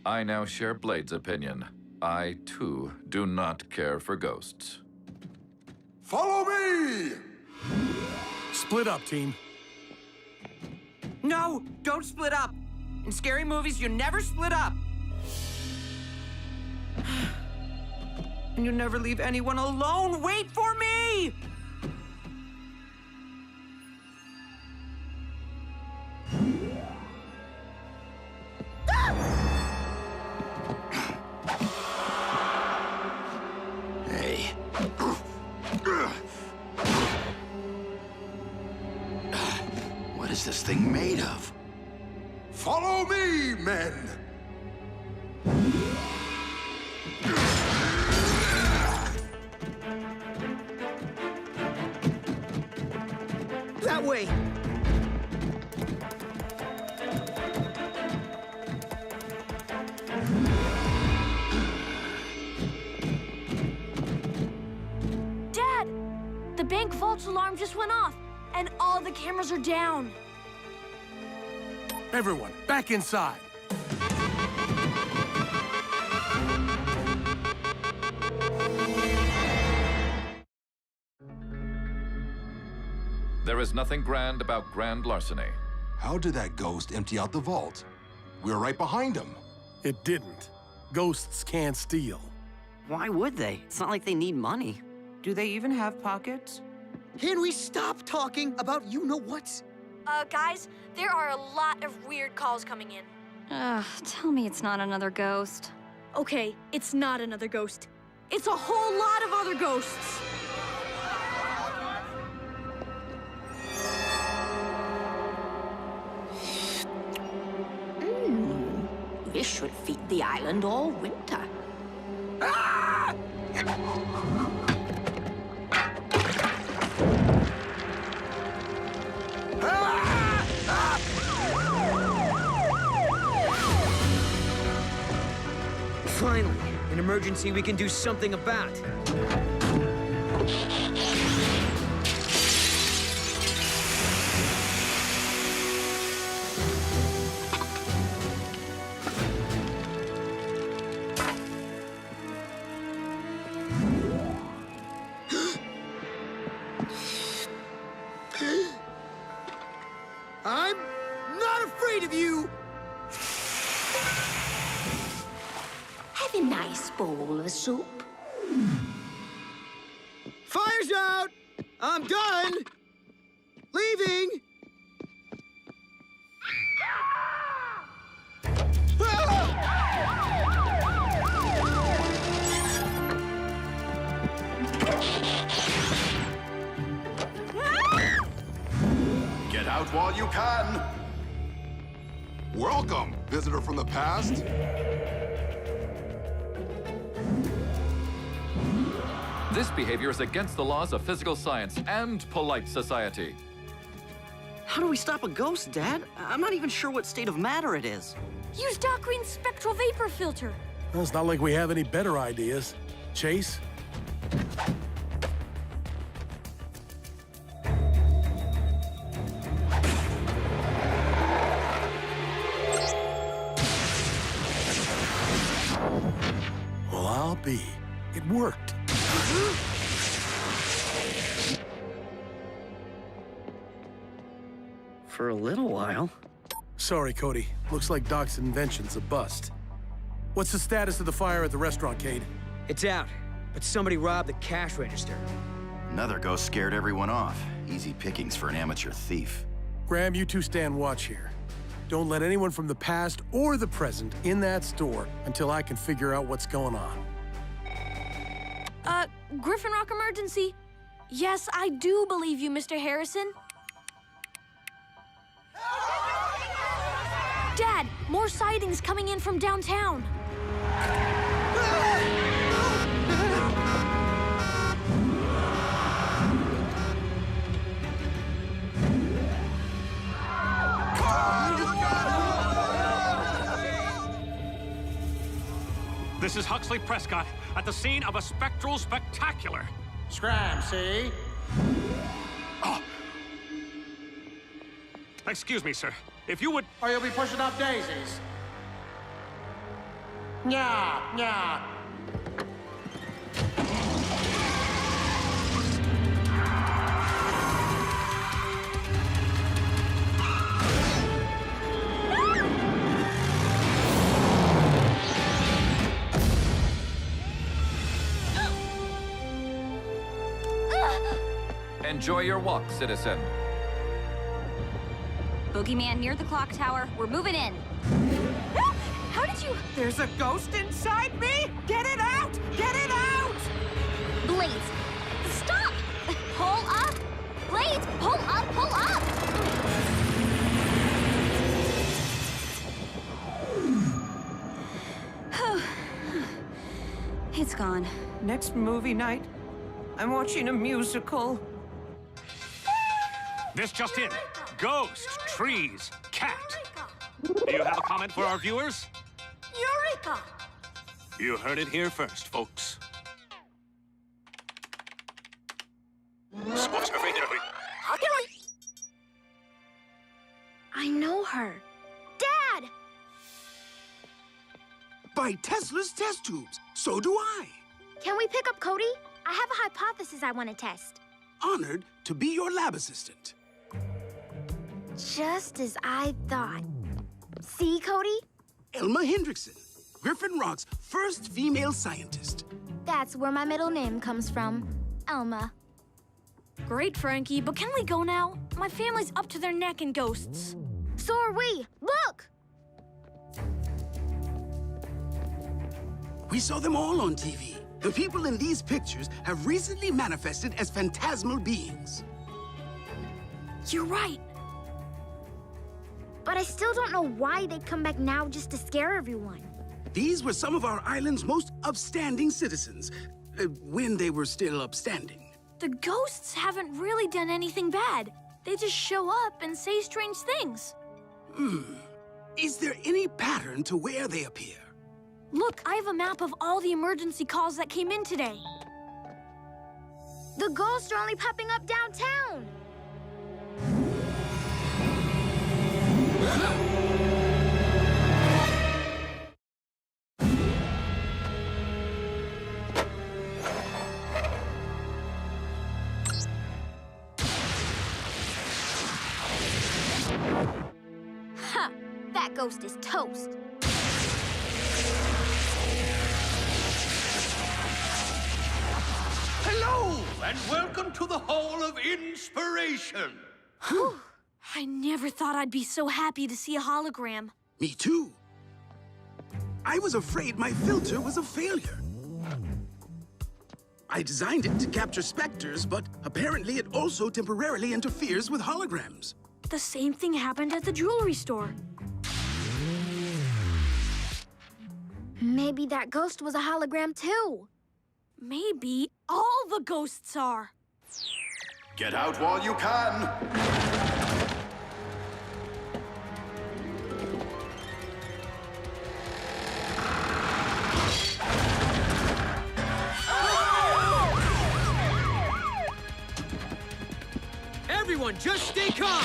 I now share Blade's opinion. I, too, do not care for ghosts. Follow me! Split up, team. No, don't split up. In scary movies, you never split up. And you never leave anyone alone. Wait for me! Hey. What is this thing made of? Follow me, men! That way! Dad! The bank vault's alarm just went off, and all the cameras are down. Everyone, back inside. There is nothing grand about grand larceny. How did that ghost empty out the vault? We were right behind him. It didn't. Ghosts can't steal. Why would they? It's not like they need money. Do they even have pockets? Can we stop talking about you-know-what? Guys, there are a lot of weird calls coming in. Tell me it's not another ghost. Okay, it's not another ghost. It's a whole lot of other ghosts. This should feed the island all winter. Finally, an emergency we can do something about. I'm not afraid of you! Have a nice bowl of soup. Fire's out! I'm done! Leaving! Get out while you can. Welcome, visitor from the past. This behavior is against the laws of physical science and polite society. How do we stop a ghost, Dad? I'm not even sure what state of matter it is. Use Doc Green's spectral vapor filter. Well, it's not like we have any better ideas. Chase? Well, I'll be. It worked. For a little while. Sorry, Cody. Looks like Doc's invention's a bust. What's the status of the fire at the restaurant, Cade? It's out, but somebody robbed the cash register. Another ghost scared everyone off. Easy pickings for an amateur thief. Graham, you two stand watch here. Don't let anyone from the past or the present in that store until I can figure out what's going on. Griffin Rock emergency. Yes, I do believe you, Mr. Harrison. Dad, more sightings coming in from downtown. This is Huxley Prescott at the scene of a spectral spectacular. Scram, see? Excuse me, sir. If you would... Or you'll be pushing up daisies. Nya, nya. Enjoy your walk, citizen. Boogeyman near the clock tower. We're moving in. How did you... There's a ghost inside me? Get it out! Get it out! Blades, stop! Pull up! Blades, pull up, pull up! It's gone. Next movie night, I'm watching a musical. This just in. Ghost, trees, cat. Do you have a comment for our viewers? Eureka! You heard it here first, folks. I know her. Dad! By Tesla's test tubes. So do I. Can we pick up Cody? I have a hypothesis I want to test. Honored to be your lab assistant. Just as I thought. See, Cody? Elma Hendrickson, Griffin Rock's first female scientist. That's where my middle name comes from. Elma. Great, Frankie, but can we go now? My family's up to their neck in ghosts. So are we. Look! We saw them all on TV. The people in these pictures have recently manifested as phantasmal beings. You're right. But I still don't know why they'd come back now just to scare everyone. These were some of our island's most upstanding citizens, when they were still upstanding. The ghosts haven't really done anything bad. They just show up and say strange things. Is there any pattern to where they appear? Look, I have a map of all the emergency calls that came in today. The ghosts are only popping up downtown. Ha! That ghost is toast. Hello, and welcome to the Hall of Inspiration. Whew. I never thought I'd be so happy to see a hologram. Me too. I was afraid my filter was a failure. I designed it to capture specters, but apparently it also temporarily interferes with holograms. The same thing happened at the jewelry store. Maybe that ghost was a hologram too. Maybe all the ghosts are. Get out while you can! Everyone, just stay calm!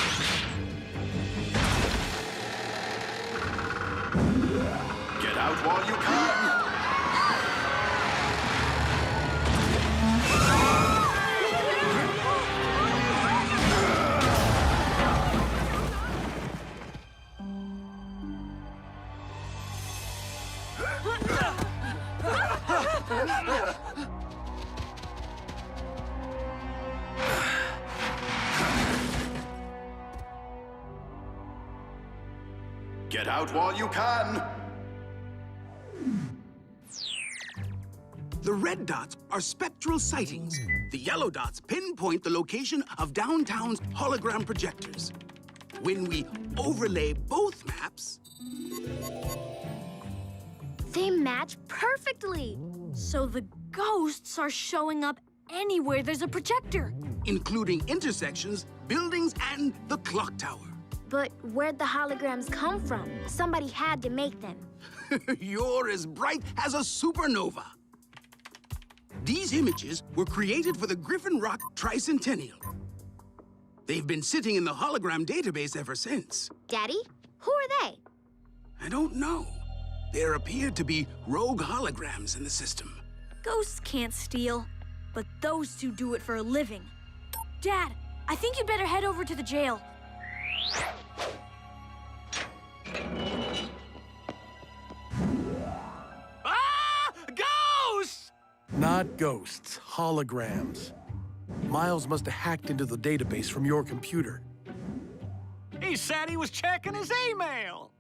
Get out while you can! Get out while you can! The red dots are spectral sightings. The yellow dots pinpoint the location of downtown's hologram projectors. When we overlay both maps, they match perfectly. So the ghosts are showing up anywhere there's a projector. Including intersections, buildings, and the clock tower. But where'd the holograms come from? Somebody had to make them. You're as bright as a supernova. These images were created for the Griffin Rock Tricentennial. They've been sitting in the hologram database ever since. Daddy, who are they? I don't know. There appear to be rogue holograms in the system. Ghosts can't steal, but those two do it for a living. Dad, I think you'd better head over to the jail. Ah! Ghosts! Not ghosts, holograms. Miles must have hacked into the database from your computer. He said he was checking his email.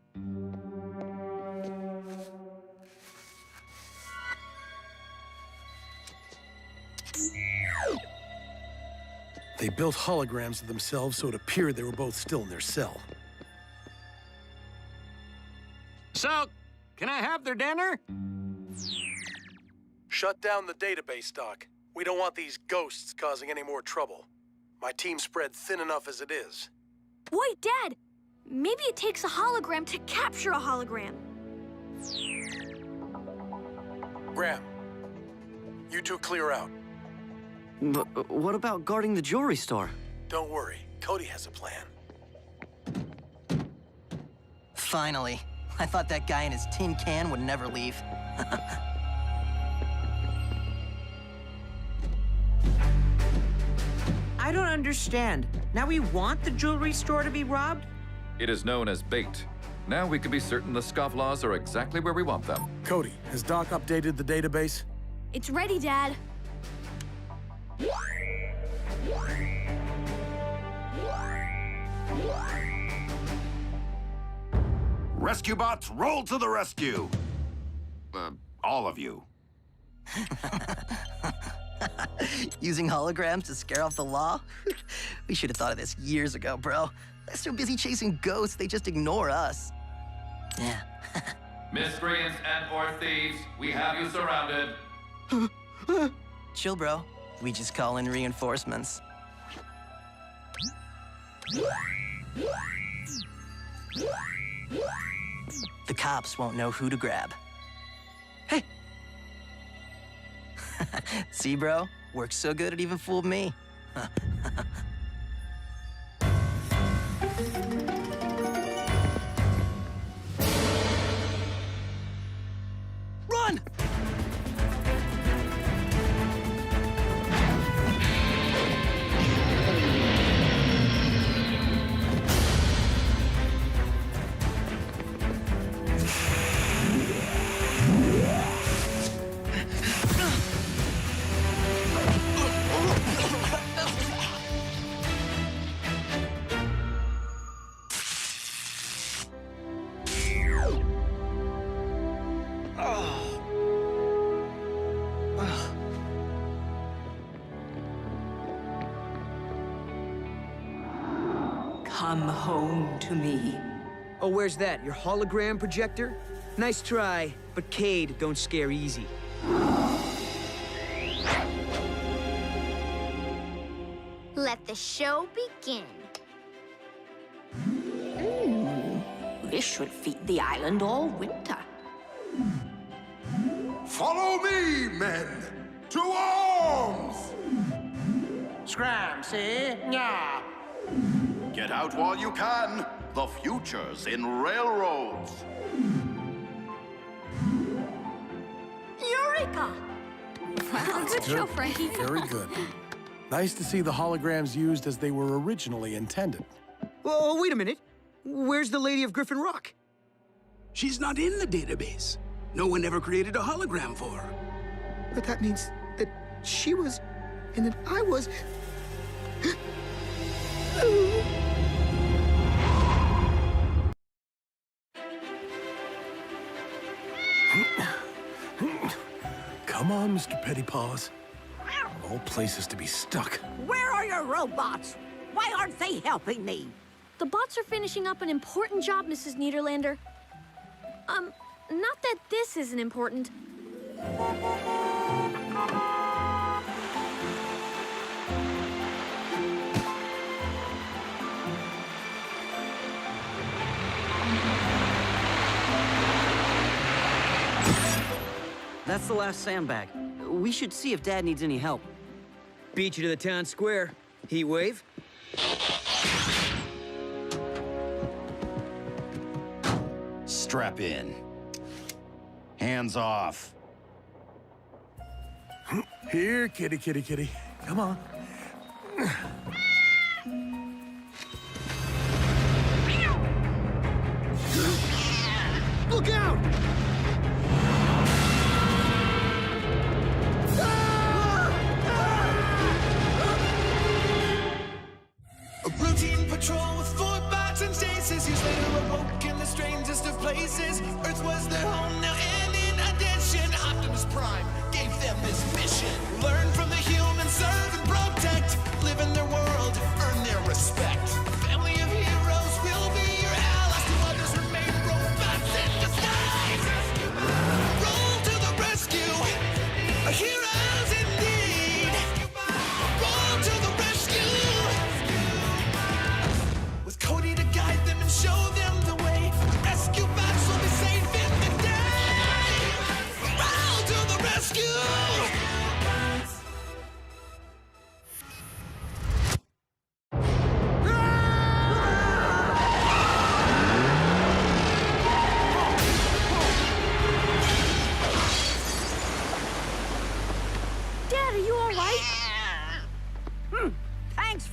They built holograms of themselves so it appeared they were both still in their cell. So, can I have their dinner? Shut down the database, Doc. We don't want these ghosts causing any more trouble. My team's spread thin enough as it is. Wait, Dad! Maybe it takes a hologram to capture a hologram. Graham, you two clear out. But what about guarding the jewelry store? Don't worry, Cody has a plan. Finally. I thought that guy in his tin can would never leave. I don't understand. Now we want the jewelry store to be robbed? It is known as bait. Now we can be certain the scofflaws are exactly where we want them. Cody, has Doc updated the database? It's ready, Dad. Rescue bots, roll to the rescue! All of you. Using holograms to scare off the law? We should have thought of this years ago, bro. They're so busy chasing ghosts, they just ignore us. Yeah. Miscreants and/or thieves, we have you surrounded. Chill, bro. We just call in reinforcements. The cops won't know who to grab. Hey! See, bro? Works so good it even fooled me. Run! Come home to me. Oh, where's that? Your hologram projector? Nice try, but Cade don't scare easy. Let the show begin. This should feed the island all winter. Follow me, men! To arms! Scram, see? Nya. Get out while you can. The future's in railroads. Eureka! Wow, good show, Frankie. Very good. Nice to see the holograms used as they were originally intended. Oh, wait a minute. Where's the Lady of Griffin Rock? She's not in the database. No one ever created a hologram for her. But that means that she was, and that I was... Come on, Mr. Pettypaws. All places to be stuck. Where are your robots? Why aren't they helping me? The bots are finishing up an important job, Mrs. Niederlander. Not that this isn't important. That's the last sandbag. We should see if Dad needs any help. Beat you to the town square. Heatwave. Strap in. Hands off. Here, kitty, kitty, kitty. Come on. Look out! A routine patrol with 4 bots and stasis. Years later awoke in the strangest of places. Earth was their home now, and in addition, Optimus Prime gave them this mission. Learn from the humans, serve and protect. Live in their world, earn their respect. Family of heroes will be your allies. To others remain robots in disguise. Roll to the rescue. Heroes indeed. Roll to the rescue.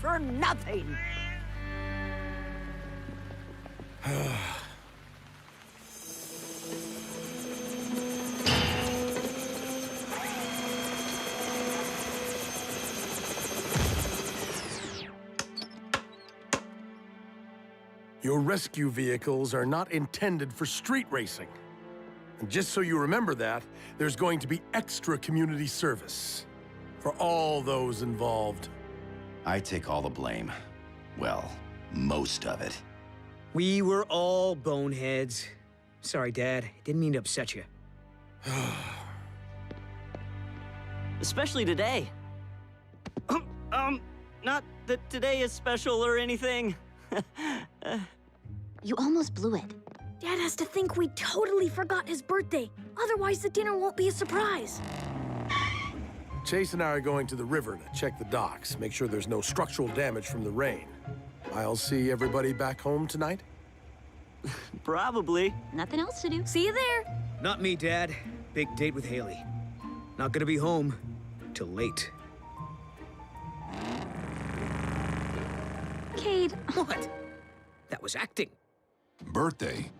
for nothing. Your rescue vehicles are not intended for street racing. And just so you remember that, there's going to be extra community service for all those involved. I take all the blame. Well, most of it. We were all boneheads. Sorry, Dad. Didn't mean to upset you. Especially today. Not that today is special or anything. You almost blew it. Dad has to think we totally forgot his birthday. Otherwise, the dinner won't be a surprise. Chase and I are going to the river to check the docks, make sure there's no structural damage from the rain. I'll see everybody back home tonight? Probably. Nothing else to do. See you there. Not me, Dad. Big date with Haley. Not gonna be home till late. Cade. What? That was acting. Birthday?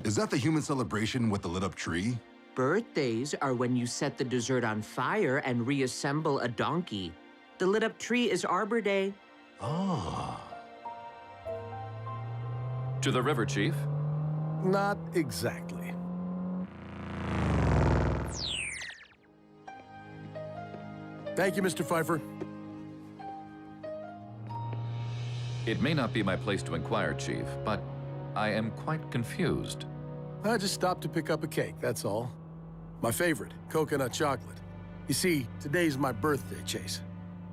Is that the human celebration with the lit-up tree? Birthdays are when you set the dessert on fire and reassemble a donkey. The lit-up tree is Arbor Day. Ah. To the river, Chief. Not exactly. Thank you, Mr. Pfeiffer. It may not be my place to inquire, Chief, but I am quite confused. I just stopped to pick up a cake, that's all. My favorite, coconut chocolate. You see, today's my birthday, Chase.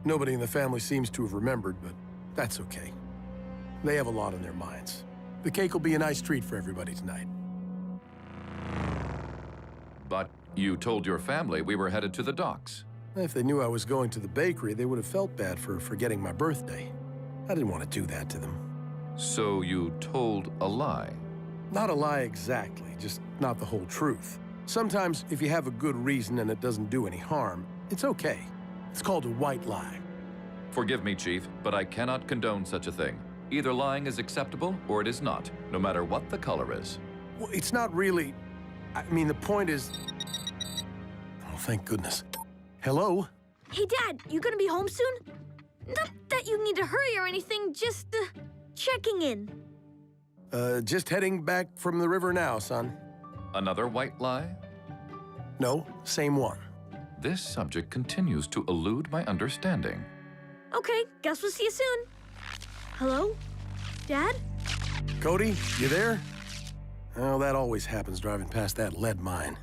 Nobody in the family seems to have remembered, but that's okay. They have a lot on their minds. The cake will be a nice treat for everybody tonight. But you told your family we were headed to the docks. If they knew I was going to the bakery, they would have felt bad for forgetting my birthday. I didn't want to do that to them. So you told a lie? Not a lie exactly, just not the whole truth. Sometimes, if you have a good reason and it doesn't do any harm, it's okay. It's called a white lie. Forgive me, Chief, but I cannot condone such a thing. Either lying is acceptable or it is not, no matter what the color is. Well, it's not really... I mean, the point is... Oh, thank goodness. Hello? Hey, Dad, you gonna be home soon? Not that you need to hurry or anything, just checking in. Just heading back from the river now, son. Another white lie? No, same one. This subject continues to elude my understanding. Okay, guess we'll see you soon. Hello? Dad? Cody, you there? Oh, that always happens driving past that lead mine.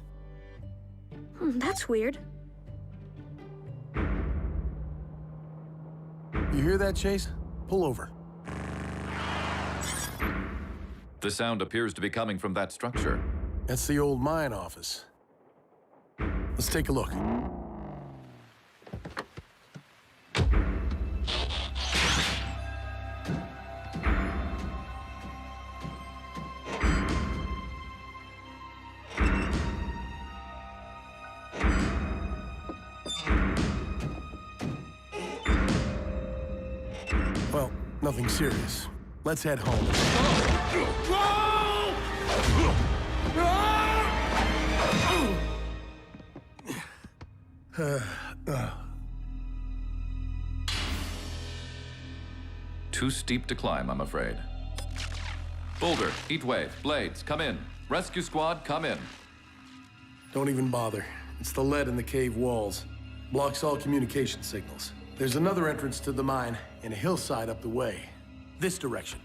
That's weird. You hear that, Chase? Pull over. The sound appears to be coming from that structure. That's the old mine office. Let's take a look. Well, nothing serious. Let's head home. Too steep to climb, I'm afraid. Boulder, Heatwave, Blades, come in. Rescue squad, come in. Don't even bother. It's the lead in the cave walls. Blocks all communication signals. There's another entrance to the mine in a hillside up the way. This direction.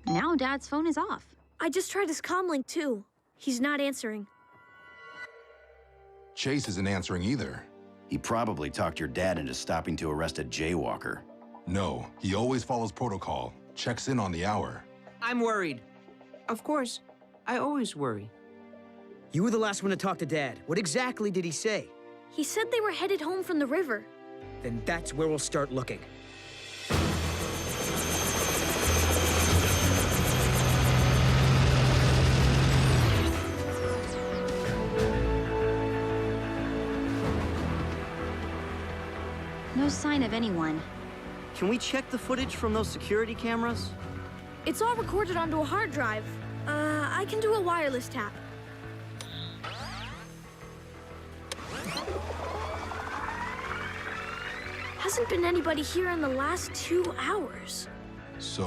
Now Dad's phone is off. I just tried his comlink too. He's not answering. Chase isn't answering either. He probably talked your dad into stopping to arrest a jaywalker. No, he always follows protocol. Checks in on the hour. I'm worried. Of course, I always worry. You were the last one to talk to Dad. What exactly did he say? He said they were headed home from the river. Then that's where we'll start looking. no sign of anyone. Can we check the footage from those security cameras? It's all recorded onto a hard drive. I can do a wireless tap. Hasn't been anybody here in the last 2 hours. So,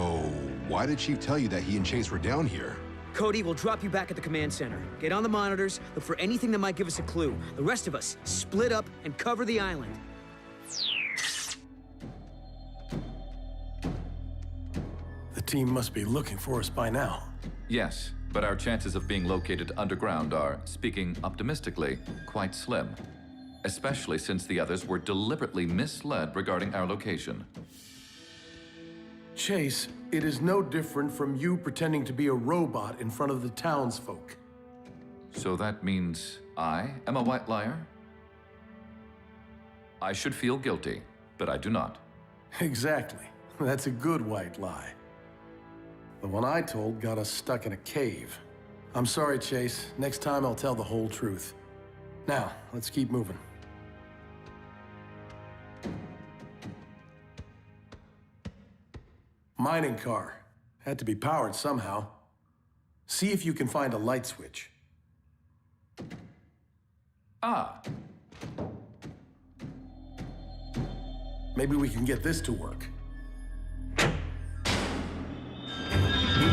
why did Chief tell you that he and Chase were down here? Cody, we'll drop you back at the command center. Get on the monitors, look for anything that might give us a clue. The rest of us, split up and cover the island. The team must be looking for us by now. Yes, but our chances of being located underground are, speaking optimistically, quite slim. Especially since the others were deliberately misled regarding our location. Chase, it is no different from you pretending to be a robot in front of the townsfolk. So that means I am a white liar? I should feel guilty, but I do not. Exactly. That's a good white lie. The one I told got us stuck in a cave. I'm sorry, Chase. Next time I'll tell the whole truth. Now, let's keep moving. Mining car. Had to be powered somehow. See if you can find a light switch. Ah. Maybe we can get this to work.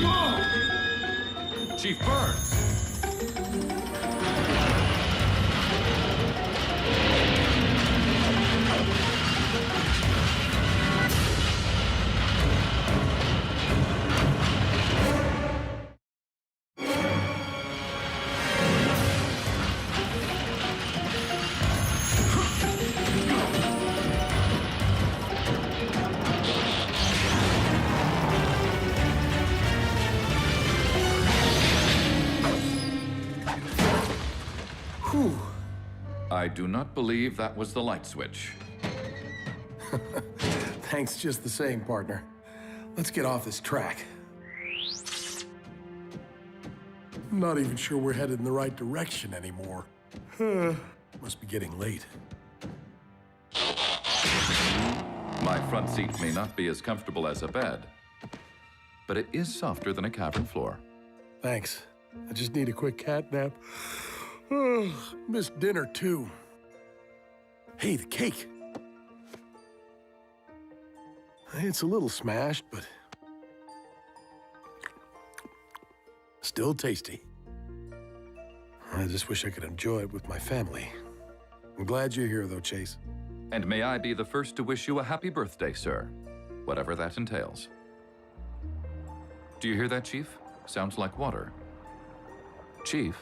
Whoa! Chief Burns! I do not believe that was the light switch. Thanks just the same, partner. Let's get off this track. I'm not even sure we're headed in the right direction anymore. Must be getting late. My front seat may not be as comfortable as a bed, but it is softer than a cavern floor. Thanks. I just need a quick cat nap. Missed dinner, too. Hey, the cake. It's a little smashed, but still tasty. I just wish I could enjoy it with my family. I'm glad you're here, though, Chase. And may I be the first to wish you a happy birthday, sir, whatever that entails. Do you hear that, Chief? Sounds like water. Chief?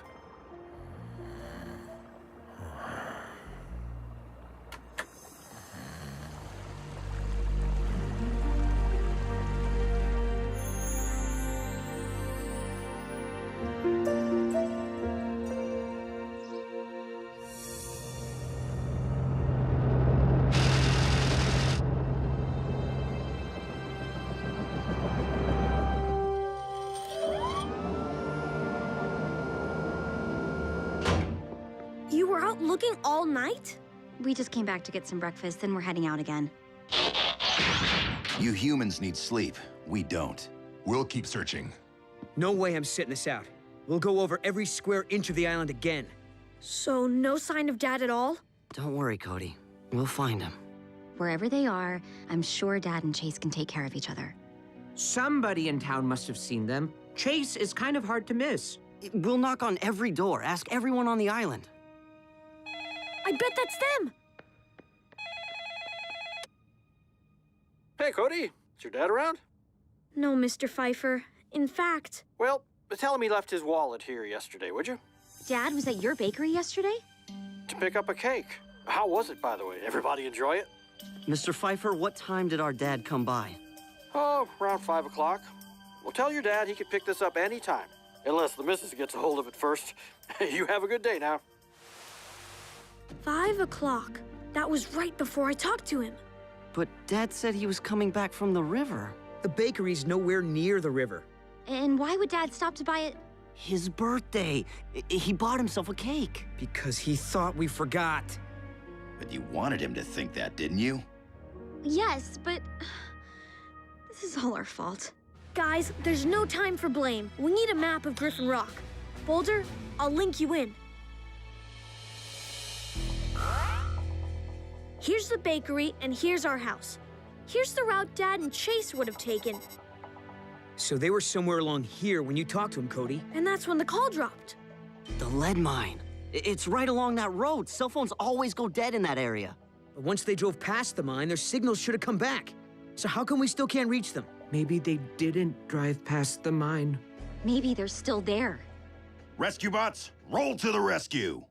You were out looking all night? We just came back to get some breakfast, then we're heading out again. You humans need sleep. We don't. We'll keep searching. No way I'm sitting this out. We'll go over every square inch of the island again. So no sign of Dad at all? Don't worry, Cody. We'll find him. Wherever they are, I'm sure Dad and Chase can take care of each other. Somebody in town must have seen them. Chase is kind of hard to miss. We'll knock on every door. Ask everyone on the island. I bet that's them! Hey, Cody. Is your dad around? No, Mr. Pfeiffer. In fact... Well, tell him he left his wallet here yesterday, would you? Dad was at your bakery yesterday? To pick up a cake. How was it, by the way? Everybody enjoy it? Mr. Pfeiffer, what time did our dad come by? Oh, around 5 o'clock. Well, tell your dad he can pick this up anytime. Unless the missus gets a hold of it first. You have a good day now. 5 o'clock. That was right before I talked to him. But Dad said he was coming back from the river. The bakery's nowhere near the river. And why would Dad stop to buy it? His birthday. He bought himself a cake. Because he thought we forgot. But you wanted him to think that, didn't you? Yes, but this is all our fault. Guys, there's no time for blame. We need a map of Griffin Rock. Boulder, I'll link you in. Here's the bakery, and here's our house. Here's the route Dad and Chase would have taken. So they were somewhere along here when you talked to him, Cody. And that's when the call dropped. The lead mine. It's right along that road. Cell phones always go dead in that area. But once they drove past the mine, their signals should have come back. So how come we still can't reach them? Maybe they didn't drive past the mine. Maybe they're still there. Rescue bots, roll to the rescue!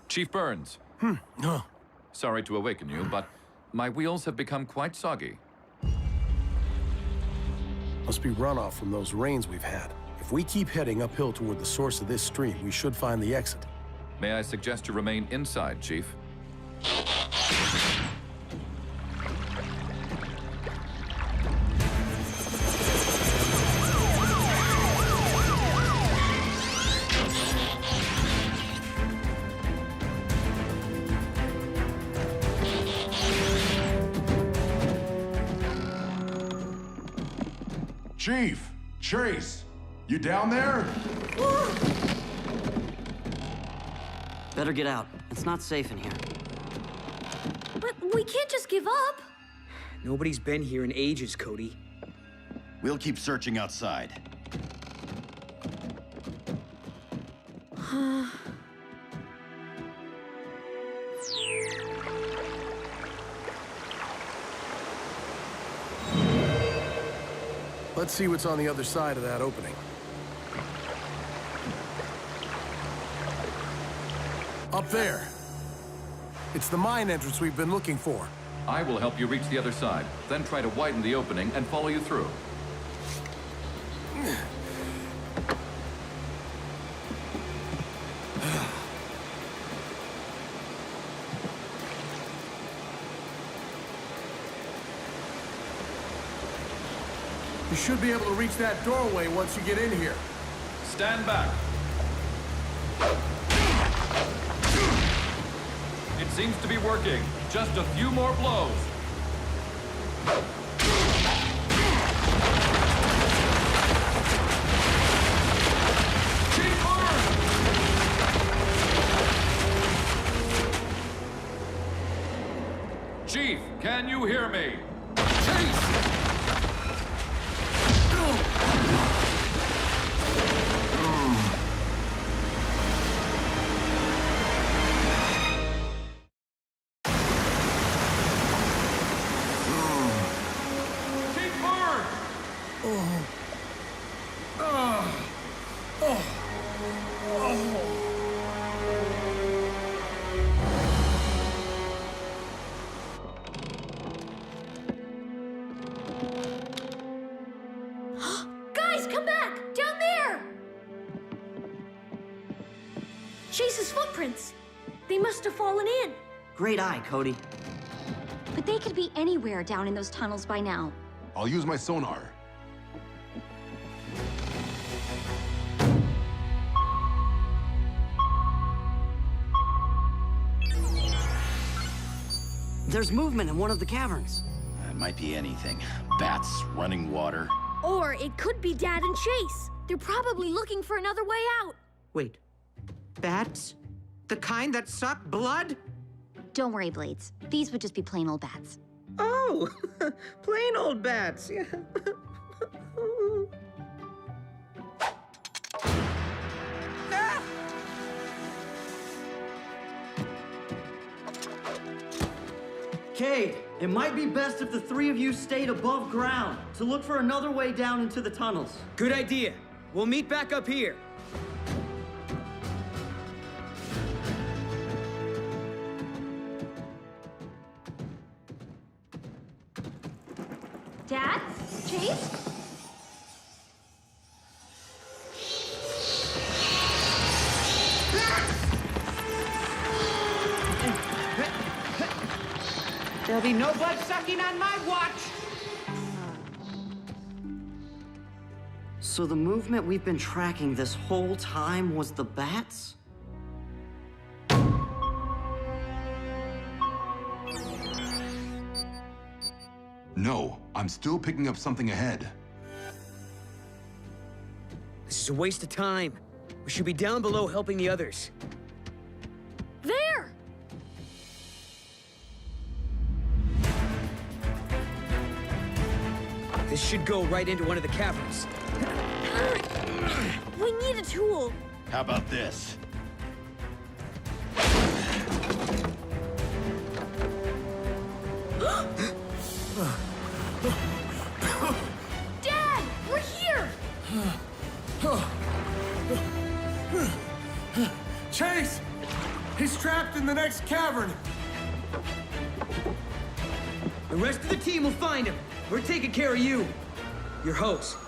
Chief Burns. No. Sorry to awaken you, but my wheels have become quite soggy. Must be runoff from those rains we've had. If we keep heading uphill toward the source of this stream, we should find the exit. May I suggest you remain inside, Chief? Chief! Chase! You down there? Better get out. It's not safe in here. But we can't just give up. Nobody's been here in ages, Cody. We'll keep searching outside. Let's see what's on the other side of that opening. Up there. It's the mine entrance we've been looking for. I will help you reach the other side, then try to widen the opening and follow you through. You should be able to reach that doorway once you get in here. Stand back. It seems to be working. Just a few more blows. Keep on! Chief, can you hear me? Chase! Guys, come back! Down there! Chase's footprints. They must have fallen in. Great eye, Cody. But they could be anywhere down in those tunnels by now. I'll use my sonar. There's movement in one of the caverns. It might be anything. Bats, running water. Or it could be Dad and Chase. They're probably looking for another way out. Wait, bats? The kind that suck blood? Don't worry, Blades. These would just be plain old bats. Oh, plain old bats. Yeah. Ah! Cade, it might be best if the three of you stayed above ground to look for another way down into the tunnels. Good idea. We'll meet back up here. Dad? Chase? There'll be no blood sucking on my watch. So the movement we've been tracking this whole time was the bats? No, I'm still picking up something ahead. This is a waste of time. We should be down below helping the others. There! This should go right into one of the caverns. We need a tool. How about this? Dad, we're here! Chase! He's trapped in the next cavern! The rest of the team will find him. We're taking care of you. Your host.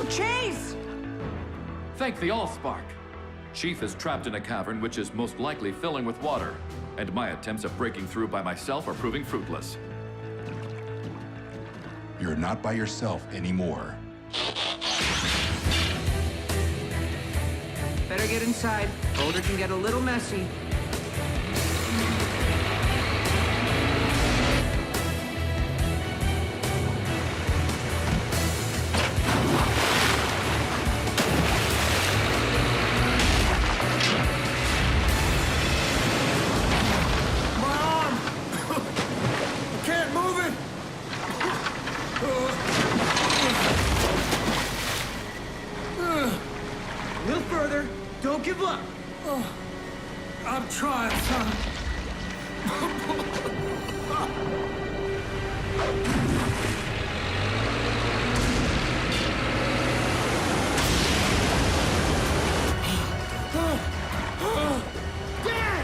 Chase! Thank the Allspark. Chief is trapped in a cavern which is most likely filling with water, and my attempts at breaking through by myself are proving fruitless. You're not by yourself anymore. Better get inside. Boulder can get a little messy. A little further. Don't give up. Oh, I'm trying, son. Dad!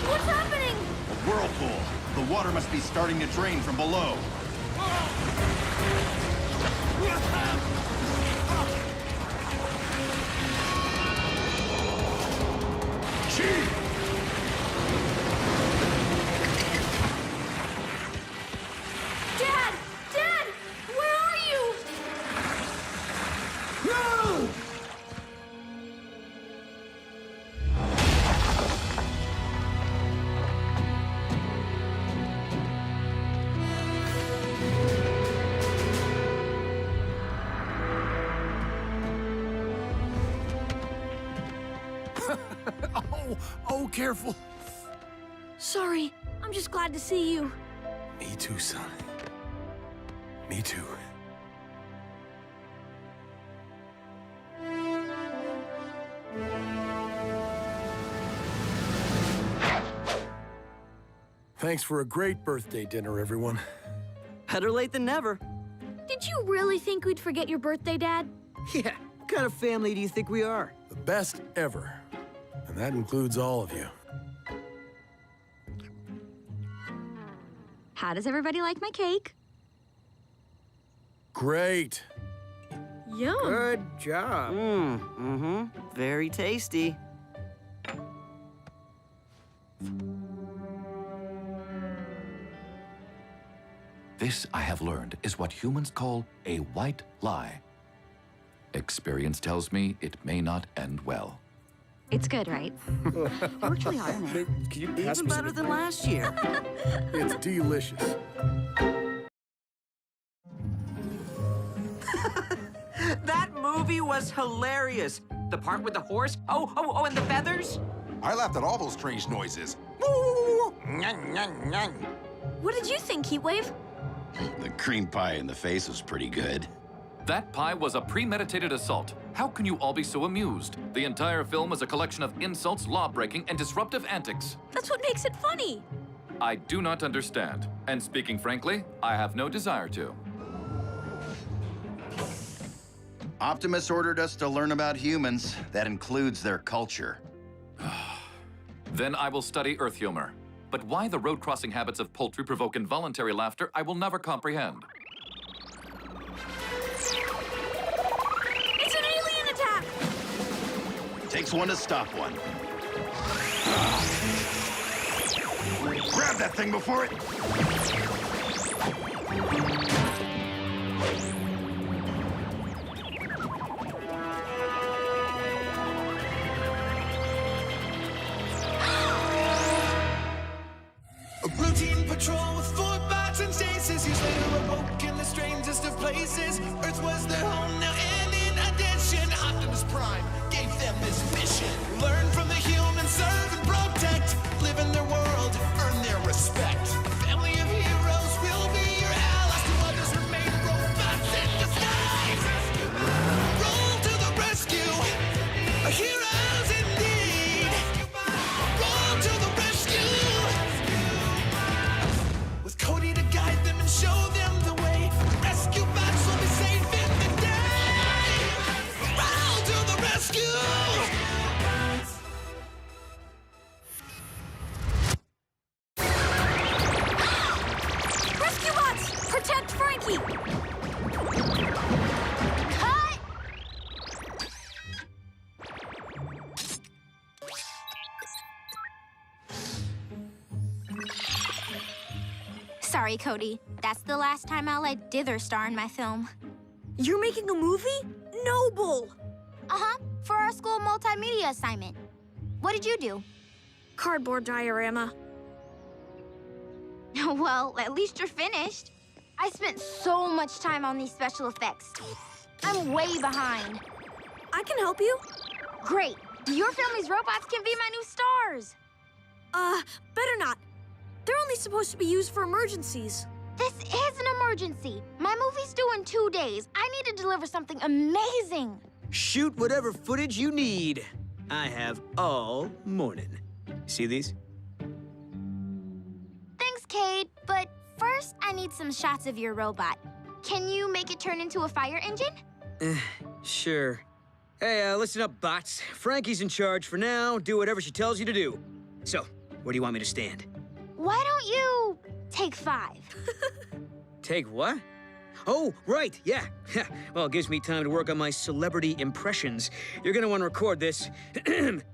What's happening? A whirlpool. The water must be starting to drain from below. Dad! Dad! Where are you? No! Oh, careful. Sorry. I'm just glad to see you. Me too, son. Me too. Thanks for a great birthday dinner, everyone. Better late than never. Did you really think we'd forget your birthday, Dad? Yeah, what kind of family do you think we are? The best ever. And that includes all of you. How does everybody like my cake? Great. Yum. Good job. Very tasty. This, I have learned, is what humans call a white lie. Experience tells me it may not end well. It's good, right? Worked really hard on it. Even better than last year. It's delicious. That movie was hilarious. The part with the horse. Oh, and the feathers. I laughed at all those strange noises. What did you think, Heatwave? The cream pie in the face was pretty good. That pie was a premeditated assault. How can you all be so amused? The entire film is a collection of insults, law-breaking, and disruptive antics. That's what makes it funny. I do not understand. And speaking frankly, I have no desire to. Optimus ordered us to learn about humans. That includes their culture. Then I will study Earth humor. But why the road-crossing habits of poultry provoke involuntary laughter, I will never comprehend. Takes one to stop one. Grab that thing before it... A routine patrol with 4 bots and stasis. Years later, awoke in the strangest of places. Earth was their home now, and in addition, Optimus Prime gave them this mission. Learn from the humans, serve and protect. Live in their world, earn their respect. A family of heroes will be your allies. To others remain robots in disguise. Roll to the rescue, heroes indeed. Roll to the rescue. With Cody to guide them and show them the way. Rescue bots will be safe in the day. Roll to the rescue. Rescue bots! Protect Frankie! Cut! Sorry, Cody. That's the last time I'll let Dither star in my film. You're making a movie? Noble! Uh-huh, for our school multimedia assignment. What did you do? Cardboard diorama. Well, at least you're finished. I spent so much time on these special effects. I'm way behind. I can help you. Great. Your family's robots can be my new stars. Better not. They're only supposed to be used for emergencies. This is an emergency. My movie's due in 2 days. I need to deliver something amazing. Shoot whatever footage you need. I have all morning. See these? Thanks, Cade. But first, I need some shots of your robot. Can you make it turn into a fire engine? Sure. Hey, listen up, bots. Frankie's in charge for now. Do whatever she tells you to do. So, where do you want me to stand? Why don't you take 5? Take what? Oh, right, yeah. Well, it gives me time to work on my celebrity impressions. You're gonna want to record this.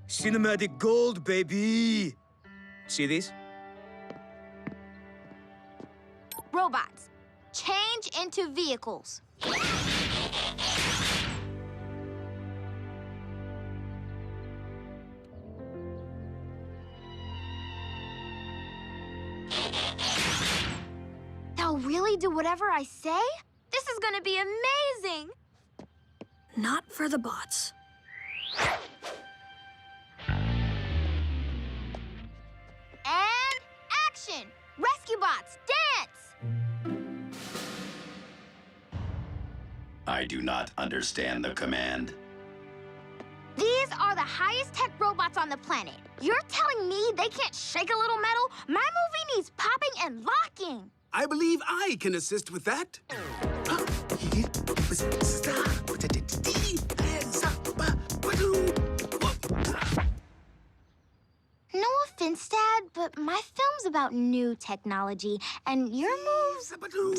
Cinematic gold, baby. See these? Robots, change into vehicles. They'll really do whatever I say? This is gonna be amazing! Not for the bots. And action! Rescue bots, dance! I do not understand the command. These are the highest tech robots on the planet. You're telling me they can't shake a little metal? My movie needs popping and locking. I believe I can assist with that. No offense, Dad, but my film's about new technology, and your move's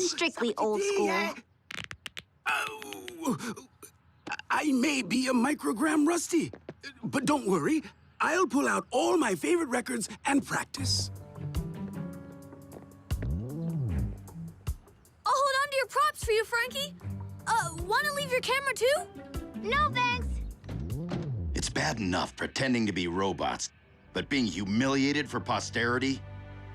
strictly old school. Oh, I may be a microgram rusty, but don't worry. I'll pull out all my favorite records and practice. I'll hold on to your props for you, Frankie. Wanna leave your camera too? No, thanks. It's bad enough pretending to be robots, but being humiliated for posterity?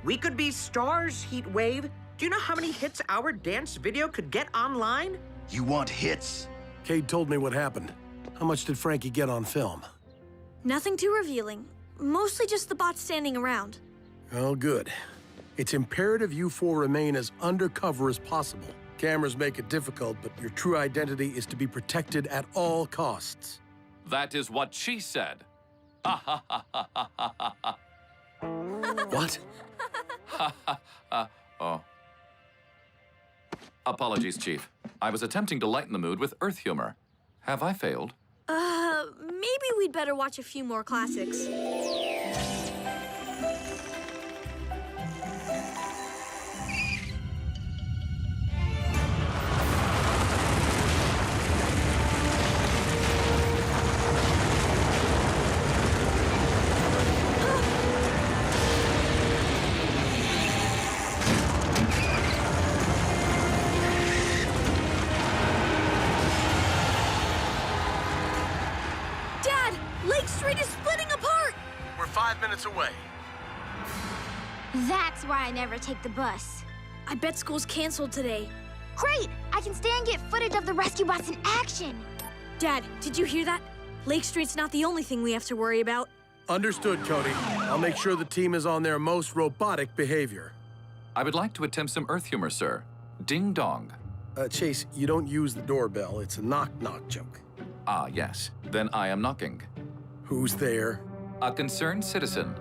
We could be stars, Heatwave. Do you know how many hits our dance video could get online? You want hits? Cade told me what happened. How much did Frankie get on film? Nothing too revealing. Mostly just the bots standing around. Oh, good. It's imperative you four remain as undercover as possible. Cameras make it difficult, but your true identity is to be protected at all costs. That is what she said. What? Oh. Apologies, Chief. I was attempting to lighten the mood with Earth humor. Have I failed? Maybe we'd better watch a few more classics. Lake Street is splitting apart! We're 5 minutes away. That's why I never take the bus. I bet school's canceled today. Great! I can stay and get footage of the rescue bots in action. Dad, did you hear that? Lake Street's not the only thing we have to worry about. Understood, Cody. I'll make sure the team is on their most robotic behavior. I would like to attempt some Earth humor, sir. Ding dong. Chase, you don't use the doorbell. It's a knock-knock joke. Ah, yes. Then I am knocking. Who's there? A concerned citizen.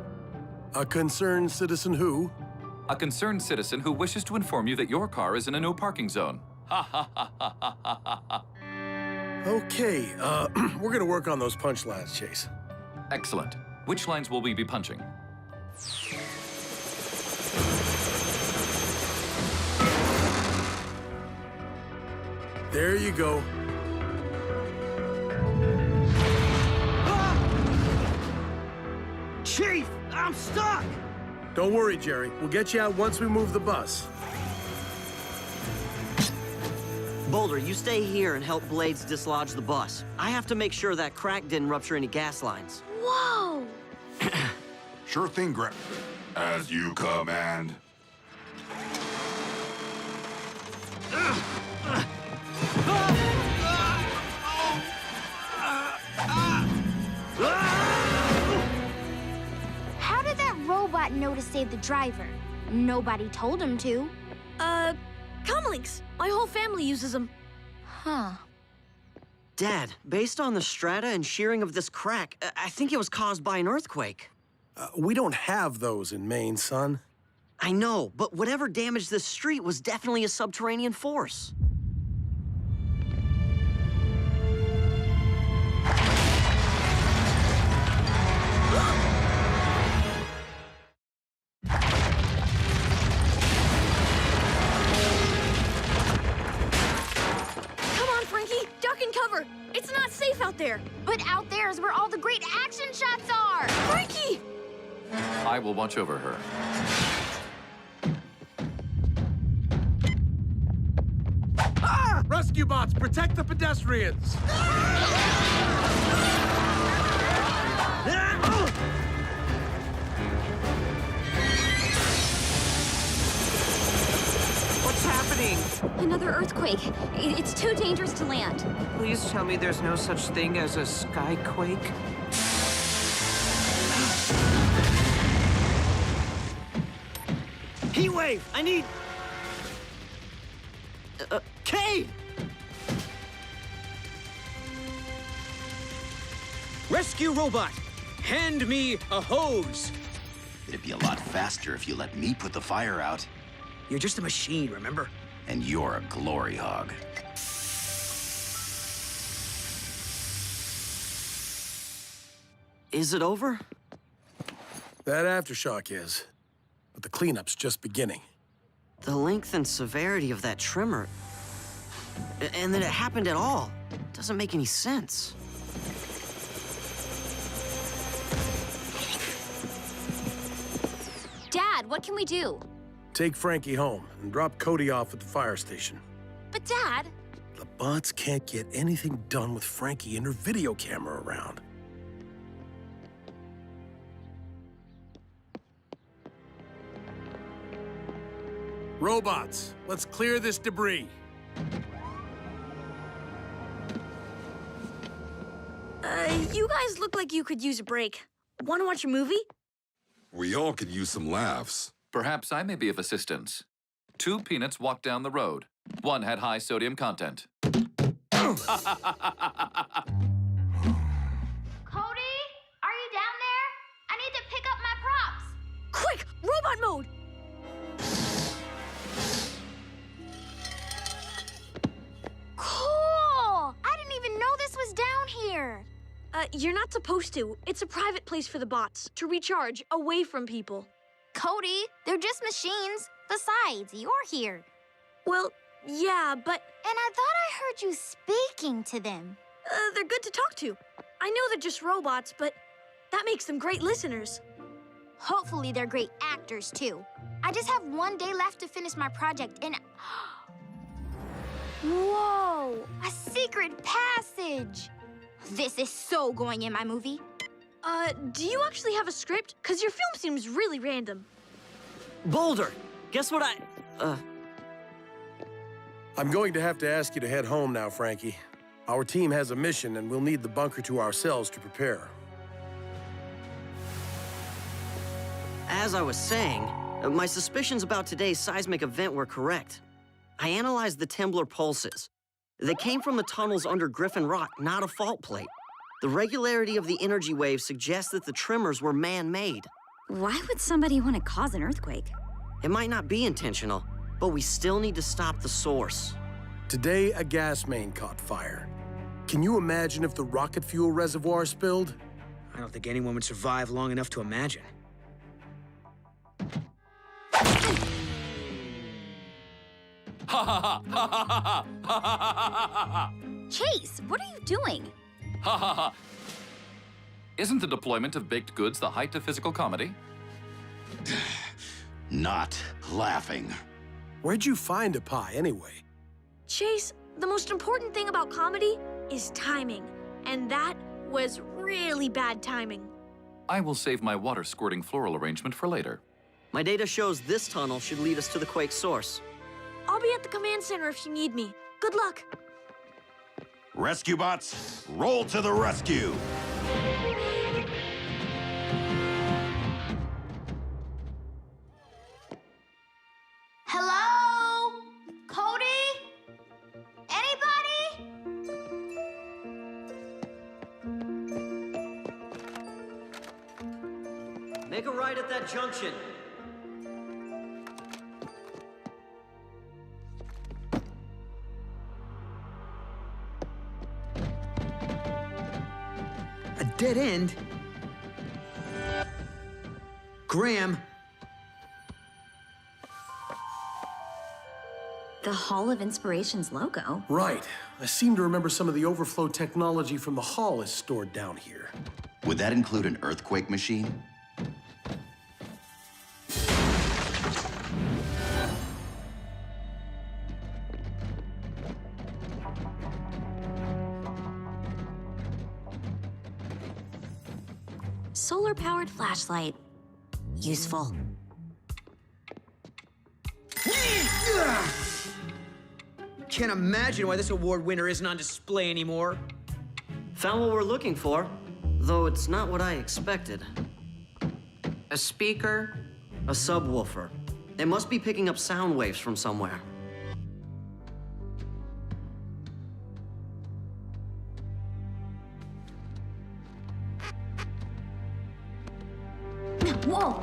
A concerned citizen who? A concerned citizen who wishes to inform you that your car is in a no parking zone. Ha ha ha ha ha ha ha. Okay, we're gonna work on those punch lines, Chase. Excellent. Which lines will we be punching? There you go. Chief, I'm stuck! Don't worry, Jerry. We'll get you out once we move the bus. Boulder, you stay here and help Blades dislodge the bus. I have to make sure that crack didn't rupture any gas lines. Whoa! Sure thing, Grant. As you command. How did that robot know to save the driver? Nobody told him to. Comlinks. My whole family uses them. Huh. Dad, based on the strata and shearing of this crack, I think it was caused by an earthquake. We don't have those in Maine, son. I know, but whatever damaged this street was definitely a subterranean force. Cover! It's not safe out there! But out there is where all the great action shots are! Frankie! I will watch over her. Ah! Rescue bots, protect the pedestrians! What's happening? Another earthquake. It's too dangerous to land. Please tell me there's no such thing as a skyquake. Heatwave! I need... Cade! Rescue robot, hand me a hose. It'd be a lot faster if you let me put the fire out. You're just a machine, remember? And you're a glory hog. Is it over? That aftershock is. But the cleanup's just beginning. The length and severity of that tremor, and that it happened at all, doesn't make any sense. Dad, what can we do? Take Frankie home and drop Cody off at the fire station. But Dad... The bots can't get anything done with Frankie and her video camera around. Robots, let's clear this debris. You guys look like you could use a break. Want to watch a movie? We all could use some laughs. Perhaps I may be of assistance. 2 peanuts walked down the road. One had high sodium content. Cody, are you down there? I need to pick up my props. Quick, robot mode! Cool! I didn't even know this was down here. You're not supposed to. It's a private place for the bots, to recharge away from people. Cody, they're just machines. Besides, you're here. Well, yeah, but... And I thought I heard you speaking to them. They're good to talk to. I know they're just robots, but that makes them great listeners. Hopefully they're great actors, too. I just have 1 day left to finish my project, and... Whoa! A secret passage! This is so going in my movie. Do you actually have a script? Because your film seems really random. Boulder, guess what I'm going to have to ask you to head home now, Frankie. Our team has a mission, and we'll need the bunker to ourselves to prepare. As I was saying, my suspicions about today's seismic event were correct. I analyzed the Temblor pulses. They came from the tunnels under Griffin Rock, not a fault plate. The regularity of the energy waves suggests that the tremors were man-made. Why would somebody want to cause an earthquake? It might not be intentional, but we still need to stop the source. Today, a gas main caught fire. Can you imagine if the rocket fuel reservoir spilled? I don't think anyone would survive long enough to imagine. Chase, what are you doing? Ha ha ha! Isn't the deployment of baked goods the height of physical comedy? Not laughing. Where'd you find a pie, anyway? Chase, the most important thing about comedy is timing. And that was really bad timing. I will save my water-squirting floral arrangement for later. My data shows this tunnel should lead us to the quake source. I'll be at the command center if you need me. Good luck. Rescue bots, roll to the rescue! Hello? Cody? Anybody? Make a right at that junction. A dead end? Graham! The Hall of Inspiration's logo. Right. I seem to remember some of the overflow technology from the hall is stored down here. Would that include an earthquake machine? Solar-powered flashlight. Useful. Can't imagine why this award winner isn't on display anymore. Found what we're looking for, though it's not what I expected. A speaker? A subwoofer. It must be picking up sound waves from somewhere. Whoa!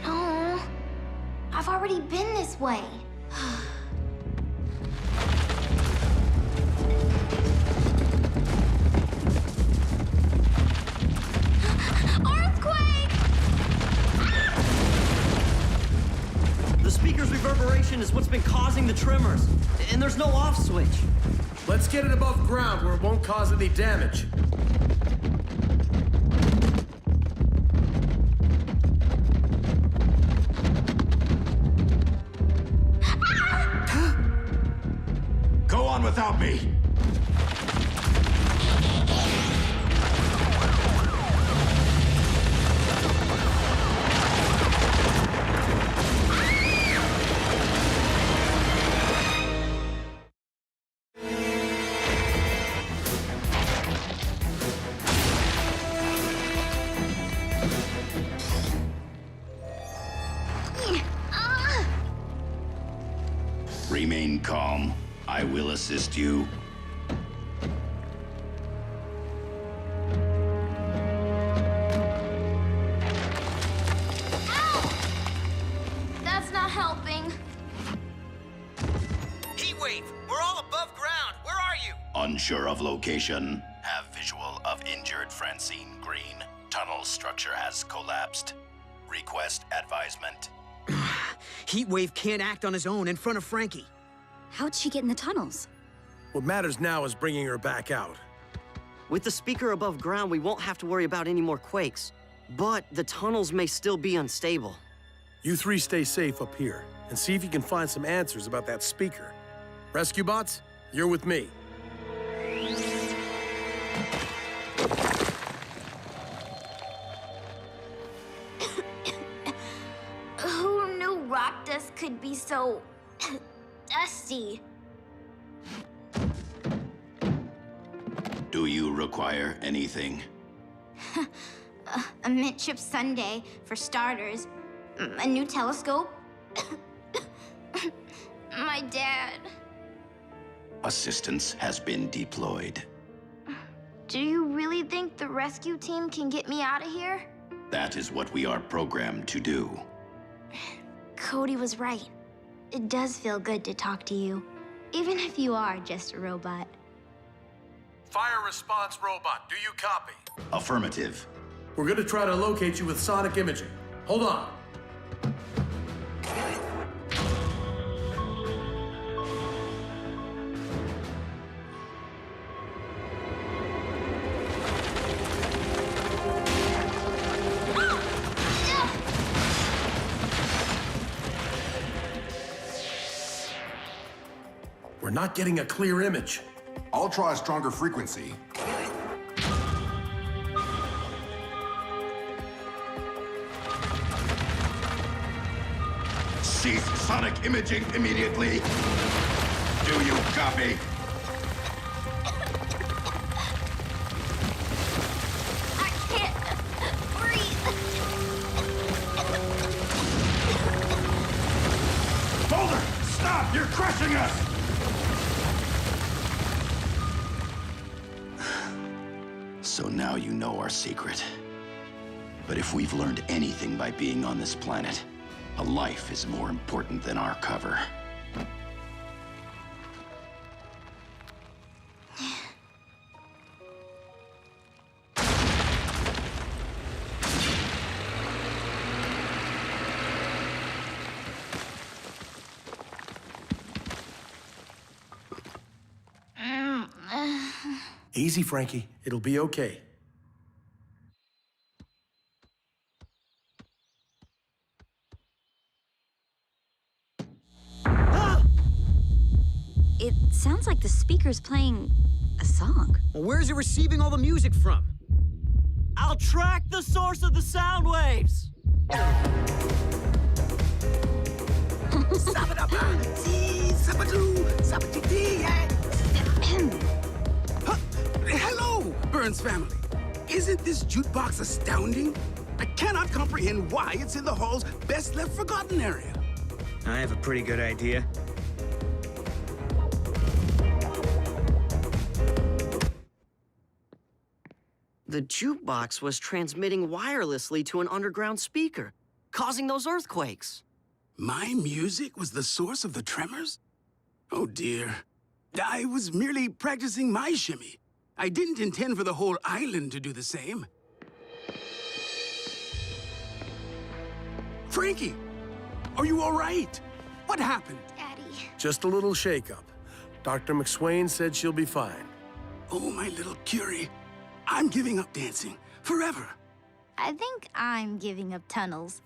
No, I've already been this way. Earthquake! The speaker's reverberation is what's been causing the tremors, and there's no off switch. Let's get it above ground where it won't cause any damage. Go on without me! Remain calm. I will assist you. That's not helping. Heatwave, we're all above ground. Where are you? Unsure of location. Have visual of injured Francine Green. Tunnel structure has collapsed. Request advisement. Heatwave can't act on his own in front of Frankie. How'd she get in the tunnels? What matters now is bringing her back out. With the speaker above ground, we won't have to worry about any more quakes. But the tunnels may still be unstable. You three stay safe up here, and see if you can find some answers about that speaker. Rescue bots, you're with me. so dusty. Do you require anything? A midship sundae, for starters. A new telescope. My dad. Assistance has been deployed. Do you really think the rescue team can get me out of here? That is what we are programmed to do. Cody was right. It does feel good to talk to you, even if you are just a robot. Fire response robot, do you copy? Affirmative. We're gonna try to locate you with sonic imaging. Hold on. We're not getting a clear image. I'll try a stronger frequency. Cease sonic imaging immediately. Do you copy? I can't breathe. Boulder, stop! You're crushing us! So now you know our secret. But if we've learned anything by being on this planet, a life is more important than our cover. Easy, Frankie. It'll be okay. It sounds like the speaker's playing a song. Well, where's it receiving all the music from? I'll track the source of the sound waves. Hello, Burns family. Isn't this jukebox astounding? I cannot comprehend why it's in the hall's best left forgotten area. I have a pretty good idea. The jukebox was transmitting wirelessly to an underground speaker, causing those earthquakes. My music was the source of the tremors? Oh dear. I was merely practicing my shimmy. I didn't intend for the whole island to do the same. Frankie, are you all right? What happened? Daddy. Just a little shakeup. Dr. McSwain said she'll be fine. Oh, my little Curie. I'm giving up dancing. Forever. I think I'm giving up tunnels.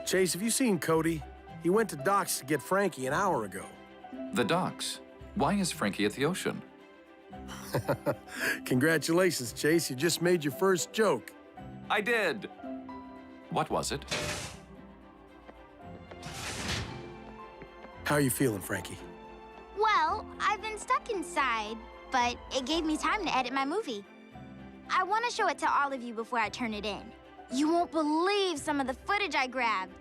Chase, have you seen Cody? He went to docks to get Frankie an hour ago. The docks? Why is Frankie at the ocean? Congratulations, Chase. You just made your first joke. I did. What was it? How are you feeling, Frankie? Well, I've been stuck inside, but it gave me time to edit my movie. I want to show it to all of you before I turn it in. You won't believe some of the footage I grabbed.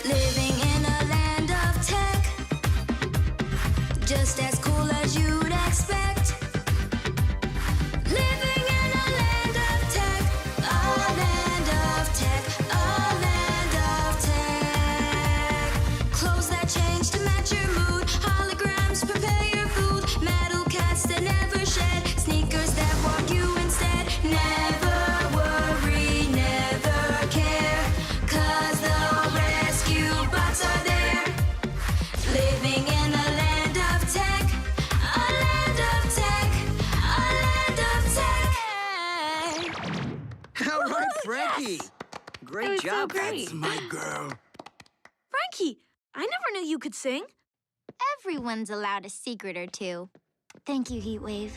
Living in a land of tech, just as cool as you'd expect. Living in a land of tech, a land of tech, a land of tech. Clothes that change to match your mood, holograms prepare your food, metal cats that never shed, sneakers that walk you instead. Never worry, never care, 'cause the rescue bots are there. Living in a land of tech, a land of tech, a land of tech. All right, Frankie. great job. So great. That's my girl. Frankie, I never knew you could sing. Everyone's allowed a secret or two. Thank you, Heatwave.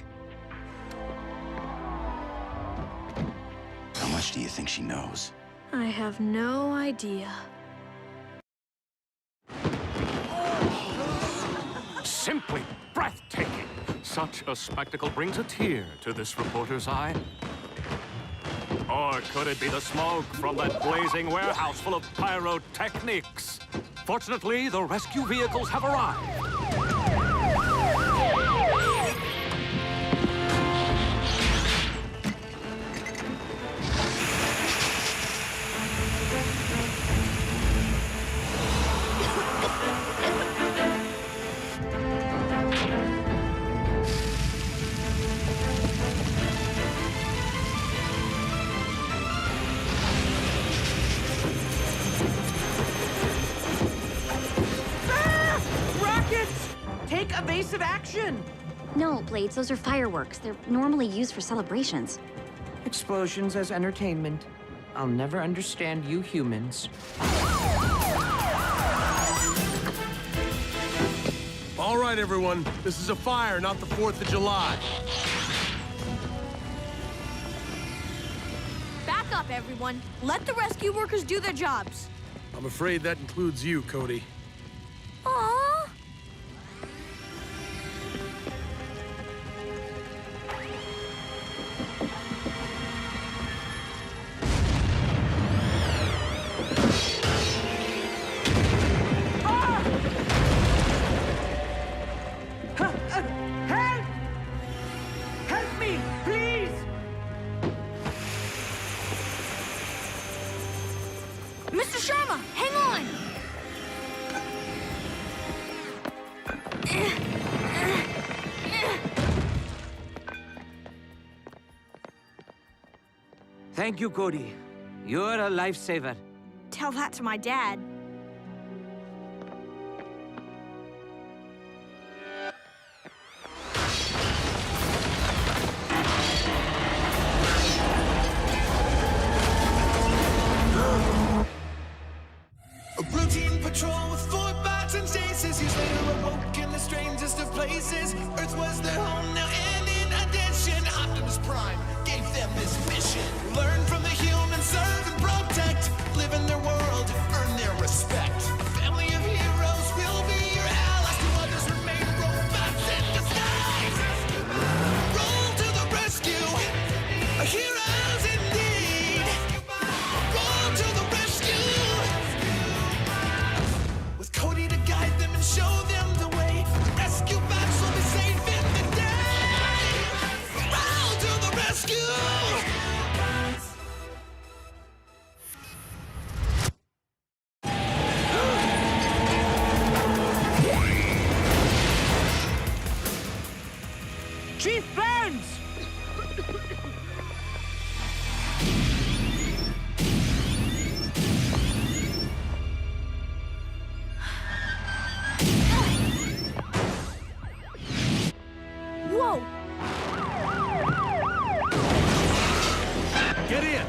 How much do you think she knows? I have no idea. Simply breathtaking. Such a spectacle brings a tear to this reporter's eye. Or could it be the smoke from that blazing warehouse full of pyrotechnics? Fortunately, the rescue vehicles have arrived. Take evasive action! No, Blades, those are fireworks. They're normally used for celebrations. Explosions as entertainment. I'll never understand you humans. All right, everyone. This is a fire, not the 4th of July. Back up, everyone. Let the rescue workers do their jobs. I'm afraid that includes you, Cody. Aww. Help me, please! Mr. Sharma, hang on! Thank you, Cody. You're a lifesaver. Tell that to my dad. A routine patrol with 4 bots and stasis. Years later awoke in the strangest of places. Earth was their home now, and in addition, Optimus Prime gave them this mission. Learn from the humans, serve and protect. Live in their world, earn their respect. A family of heroes will be your allies. To others remain robots in disguise. Roll to the rescue. Heroes indeed. Roll to the rescue. With Cody to guide them and show them the way. Rescue bots will be safe in the day. Roll to the rescue. Chief Burns! Whoa! Get in!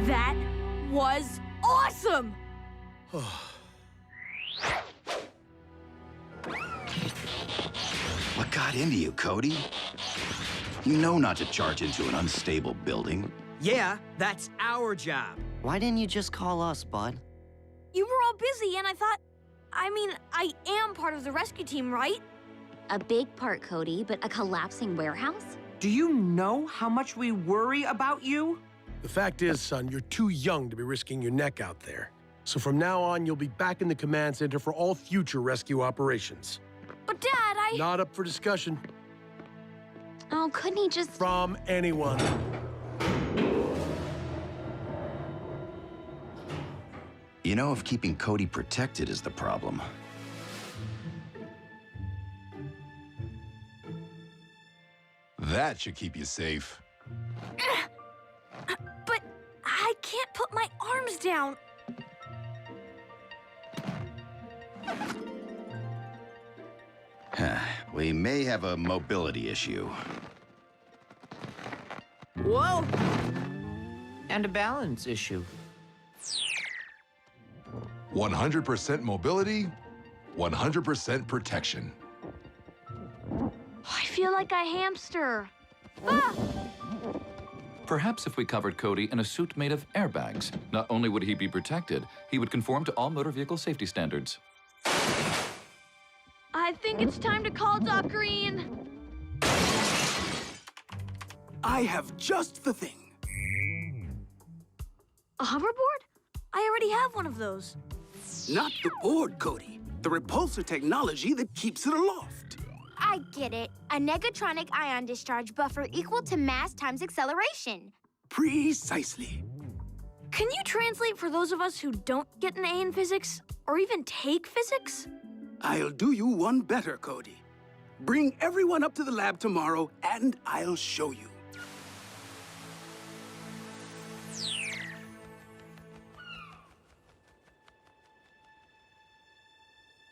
That was awesome! What got into you, Cody? You know not to charge into an unstable building. Yeah, that's our job. Why didn't you just call us, bud? You were all busy, and I thought... I mean, I am part of the rescue team, right? A big part, Cody, but a collapsing warehouse? Do you know how much we worry about you? The fact is, son, you're too young to be risking your neck out there. So from now on, you'll be back in the command center for all future rescue operations. But Dad, I... Not up for discussion. Oh, couldn't he just... From anyone. You know if keeping Cody protected is the problem. That should keep you safe. But I can't put my arms down. We may have a mobility issue. Whoa! And a balance issue. 100% mobility, 100% protection. I feel like a hamster. Perhaps if we covered Cody in a suit made of airbags, not only would he be protected, he would conform to all motor vehicle safety standards. I think it's time to call Doc Green. I have just the thing. A hoverboard? I already have one of those. Not the board, Cody. The repulsor technology that keeps it aloft. I get it. A negatronic ion discharge buffer equal to mass times acceleration. Precisely. Can you translate for those of us who don't get an A in physics, or even take physics? I'll do you one better, Cody. Bring everyone up to the lab tomorrow, and I'll show you.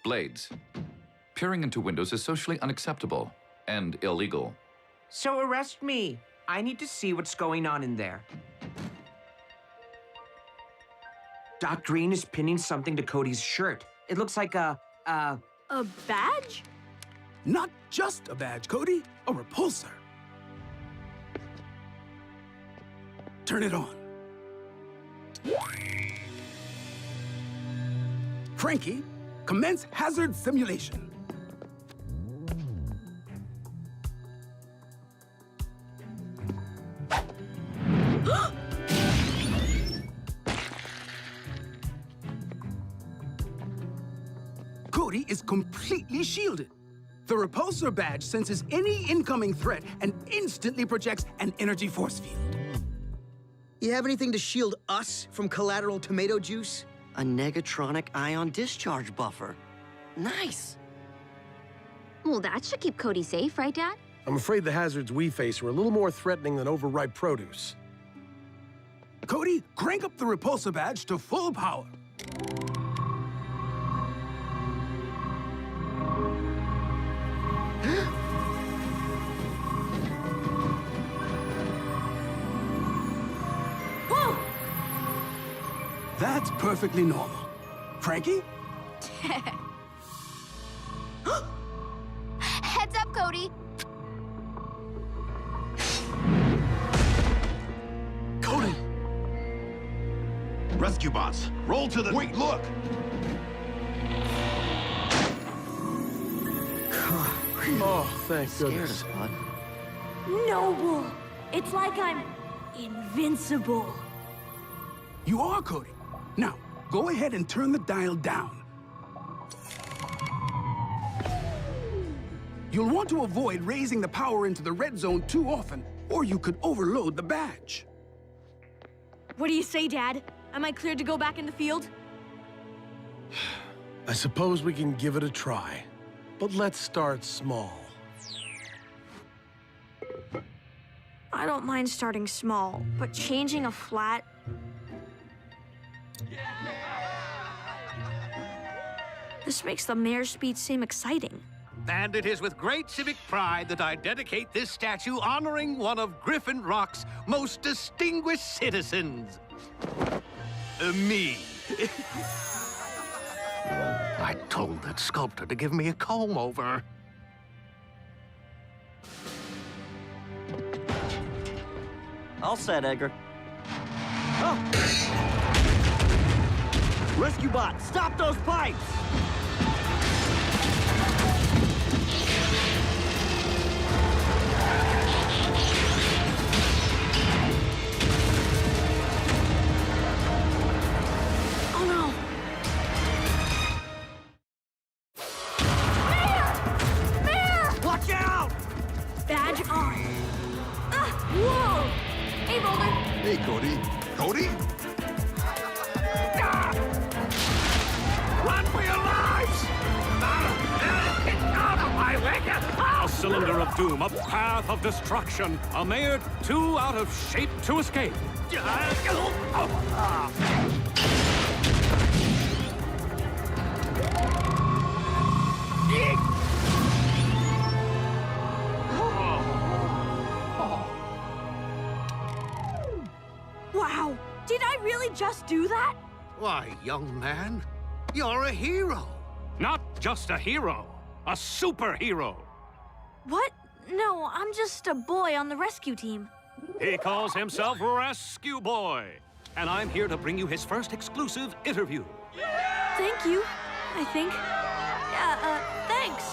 Blades. Peering into windows is socially unacceptable and illegal. So arrest me. I need to see what's going on in there. Doc Green is pinning something to Cody's shirt. It looks like a badge? Not just a badge, Cody. A repulsor. Turn it on. Frankie, commence hazard simulation. Cody is completely shielded. The repulsor badge senses any incoming threat and instantly projects an energy force field. You have anything to shield us from collateral tomato juice? A negatronic ion discharge buffer. Nice. Well, that should keep Cody safe, right, Dad? I'm afraid the hazards we face are a little more threatening than overripe produce. Cody, crank up the repulsor badge to full power. Whoa! That's perfectly normal. Frankie? Heads up, Cody. Cody! Rescue bots, roll to the... Wait, look! Oh, thank Scared goodness. us, bud. Noble! It's like I'm invincible. You are, Cody. Now, go ahead and turn the dial down. You'll want to avoid raising the power into the red zone too often, or you could overload the badge. What do you say, Dad? Am I cleared to go back in the field? I suppose we can give it a try. But let's start small. I don't mind starting small, but changing a flat... This makes the mayor's speech seem exciting. And it is with great civic pride that I dedicate this statue honoring one of Griffin Rock's most distinguished citizens. Me. I told that sculptor to give me a comb-over. All set, Edgar. Oh! Rescue bot, stop those pipes! Oh no! Mayor! Watch out! Badge on. Whoa! Hey, Boulder. Hey, Cody. Cody? Run for your lives! Get out of my way! A cylinder of doom, a path of destruction. A mere too out of shape to escape. Wow, did I really just do that? Why, young man, you're a hero. Not just a hero, a superhero. What? No, I'm just a boy on the rescue team. He calls himself Rescue Boy, and I'm here to bring you his first exclusive interview. Thank you, I think. Yeah, thanks.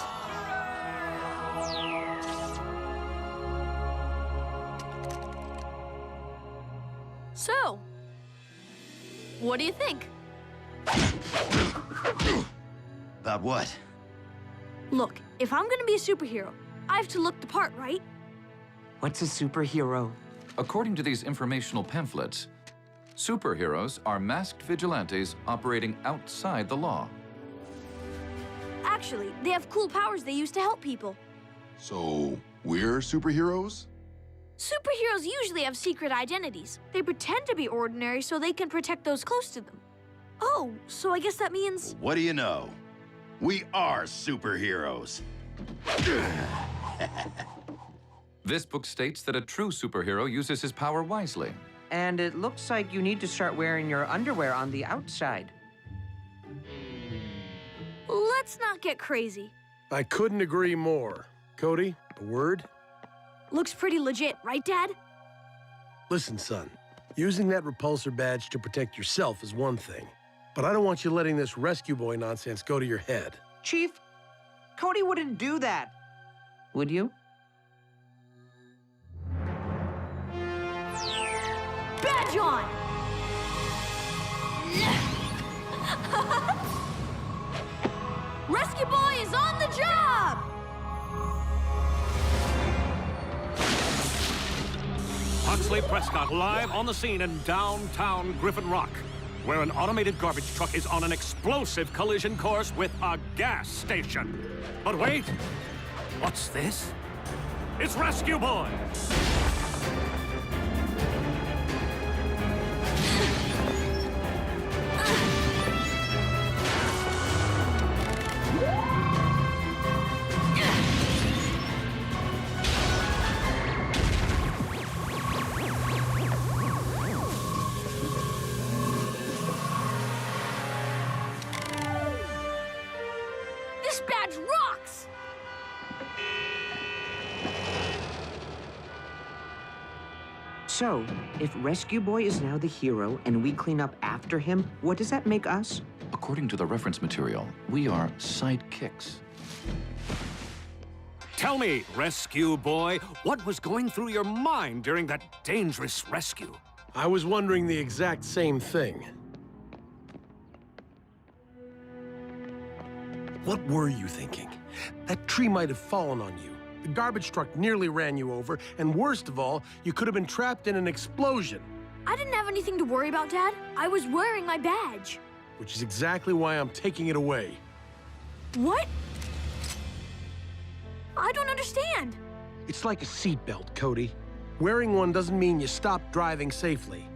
So, what do you think? About what? Look, if I'm gonna be a superhero, I have to look the part, right? What's a superhero? According to these informational pamphlets, superheroes are masked vigilantes operating outside the law. Actually, they have cool powers they use to help people. So, we're superheroes? Superheroes usually have secret identities. They pretend to be ordinary so they can protect those close to them. Oh, so I guess that means... What do you know? We are superheroes. This book states that a true superhero uses his power wisely. And it looks like you need to start wearing your underwear on the outside. Let's not get crazy. I couldn't agree more. Cody, a word? Looks pretty legit, right, Dad? Listen, son. Using that repulsor badge to protect yourself is one thing. But I don't want you letting this rescue boy nonsense go to your head. Chief, Cody wouldn't do that. Would you? Badge on! Rescue Boy is on the job! Huxley Prescott live on the scene in downtown Griffin Rock, where an automated garbage truck is on an explosive collision course with a gas station. But wait, what's this? It's Rescue Boy! This badge rocks! So, if Rescue Boy is now the hero and we clean up after him, what does that make us? According to the reference material, we are sidekicks. Tell me, Rescue Boy, what was going through your mind during that dangerous rescue? I was wondering the exact same thing. What were you thinking? That tree might have fallen on you. The garbage truck nearly ran you over, and worst of all, you could have been trapped in an explosion. I didn't have anything to worry about, Dad. I was wearing my badge. Which is exactly why I'm taking it away. What? I don't understand. It's like a seatbelt, Cody. Wearing one doesn't mean you stop driving safely.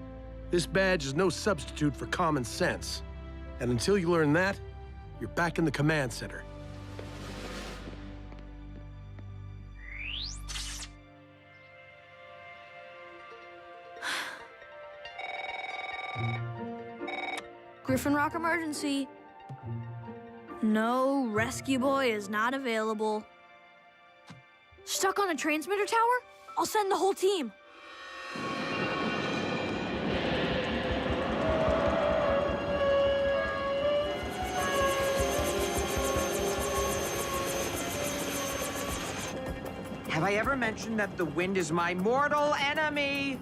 This badge is no substitute for common sense. And until you learn that, you're back in the command center. Griffin Rock emergency. No, Rescue Boy is not available. Stuck on a transmitter tower? I'll send the whole team. Have I ever mentioned that the wind is my mortal enemy?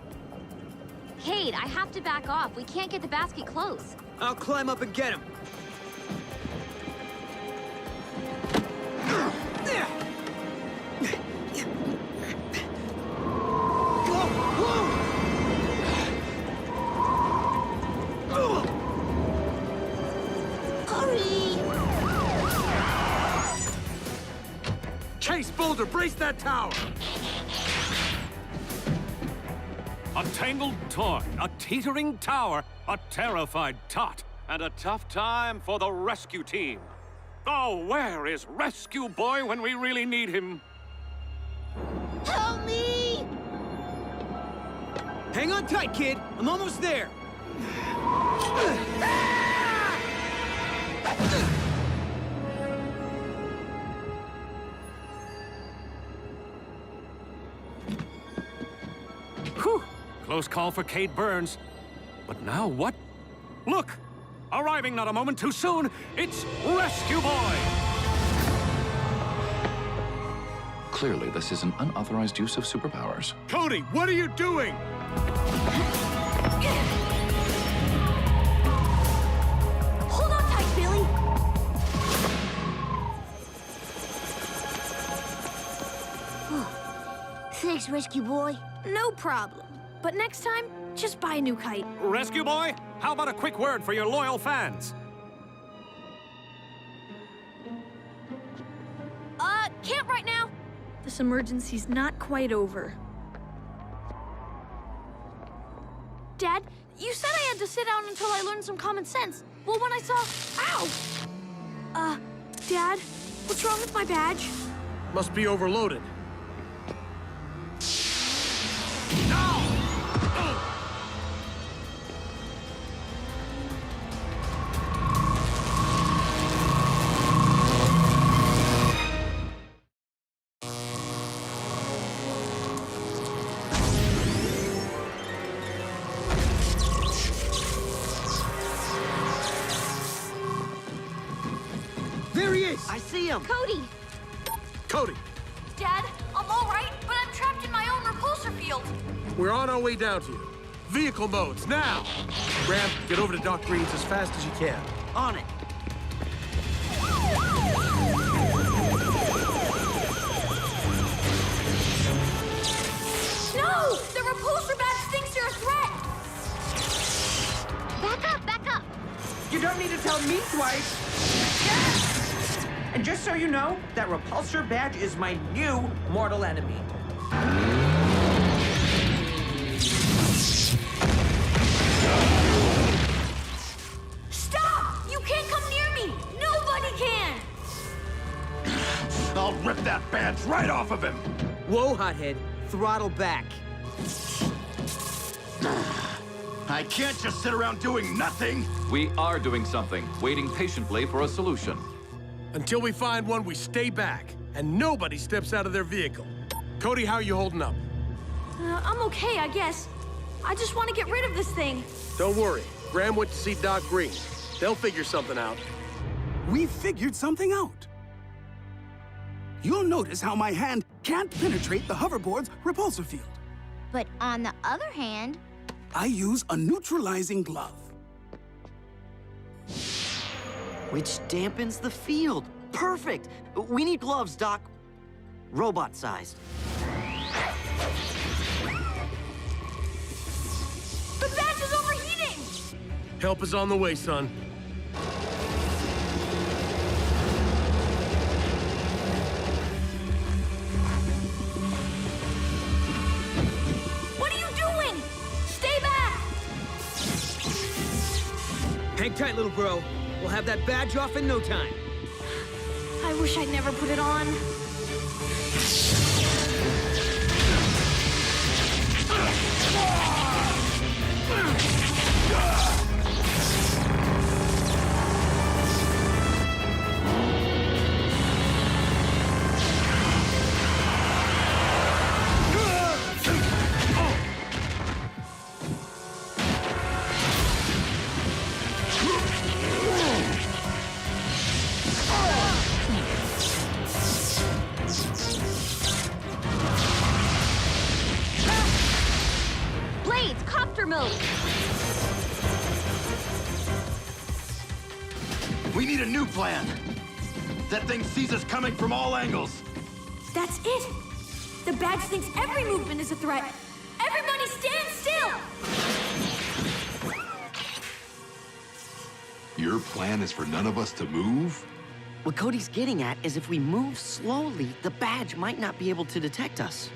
Kate, I have to back off. We can't get the basket close. I'll climb up and get him. Chase, Boulder, brace that tower! A tangled toy, a teetering tower, a terrified tot, and a tough time for the rescue team. Oh, where is Rescue Boy when we really need him? Help me! Hang on tight, kid. I'm almost there. Whew! Close call for Kate Burns. But now what? Look! Arriving not a moment too soon, it's Rescue Boy! Clearly, this is an unauthorized use of superpowers. Cody, what are you doing? Hold on tight, Billy. Thanks, Rescue Boy. No problem. But next time, just buy a new kite. Rescue Boy, how about a quick word for your loyal fans? Can't right now. This emergency's not quite over. Dad, you said I had to sit down until I learned some common sense. Well, when I saw... Ow! Dad, what's wrong with my badge? Must be overloaded. There he is! I see him! Cody! Cody, Dad, I'm all right, but I'm trapped in my own repulsor field. we're on our way down to you. Vehicle modes, now! Graham, get over to Doc Green's as fast as you can. On it! No! The repulsor badge thinks you're a threat! Back up, back up! You don't need to tell me twice. Yes! And just so you know, that repulsor badge is my new mortal enemy. Stop! You can't come near me! Nobody can! I'll rip that badge right off of him! Whoa, hothead. Throttle back. I can't just sit around doing nothing! We are doing something, waiting patiently for a solution. Until we find one, we stay back, and nobody steps out of their vehicle. Cody, how are you holding up? I'm okay, I guess. I just want to get rid of this thing. Don't worry. Graham went to see Doc Green. They'll figure something out. We figured something out. You'll notice how my hand can't penetrate the hoverboard's repulsor field. But on the other hand... I use a neutralizing glove. Which dampens the field. Perfect! We need gloves, Doc. Robot-sized. The badge is overheating! Help is on the way, son. What are you doing? Stay back! Hang tight, little bro. We'll have that badge off in no time. I wish I'd never put it on. Blades, copter mode! We need a new plan. That thing sees us coming from all angles. That's it! The badge thinks every movement is a threat. Everybody stand still! Your plan is for none of us to move? What Cody's getting at is if we move slowly, the badge might not be able to detect us.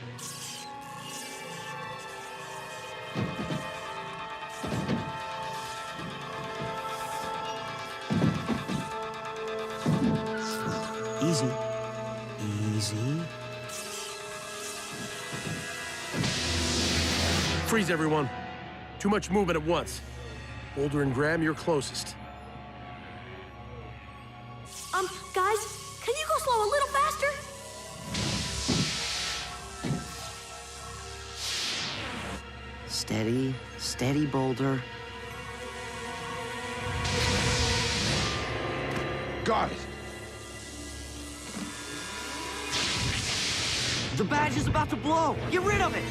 Easy. Easy. Freeze, everyone. Too much movement at once. Boulder and Graham, you're closest. Guys, can you go slow a little faster? Steady, steady, Boulder. Got it. The badge is about to blow. Get rid of it.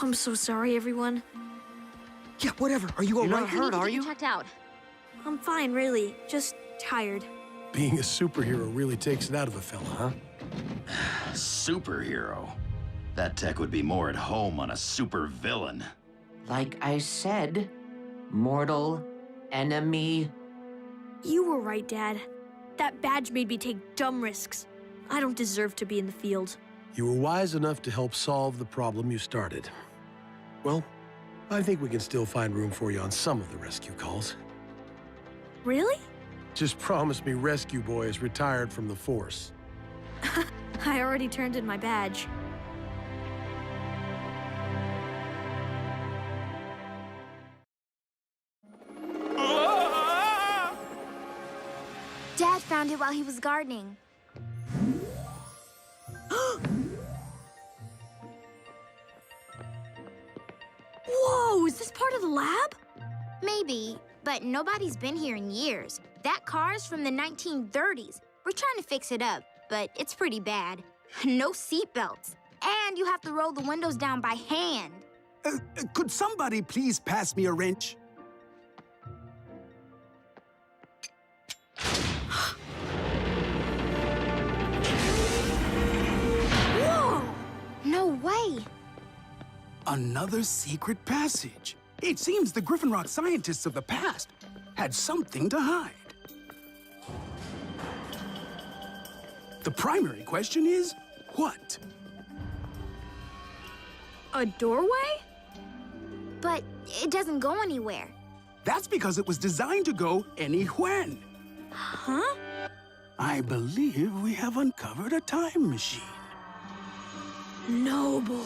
I'm so sorry, everyone. Yeah, whatever. Are you all You're right? not hurt, are you? Checked out. I'm fine, really. Just tired. Being a superhero really takes it out of a fella, huh? Superhero? That tech would be more at home on a super villain. Like I said, mortal enemy. You were right, Dad. That badge made me take dumb risks. I don't deserve to be in the field. You were wise enough to help solve the problem you started. Well, I think we can still find room for you on some of the rescue calls. Really? Just promise me Rescue Boy is retired from the force. I already turned in my badge. Dad found it while he was gardening. Whoa, is this part of the lab? Maybe, but nobody's been here in years. That car's from the 1930s. We're trying to fix it up, but it's pretty bad. No seatbelts. And you have to roll the windows down by hand. Could somebody please pass me a wrench? Whoa! No way. Another secret passage. It seems the Griffin Rock scientists of the past had something to hide. The primary question is, what? A doorway? But it doesn't go anywhere. That's because it was designed to go anywhen. Huh? I believe we have uncovered a time machine. Noble.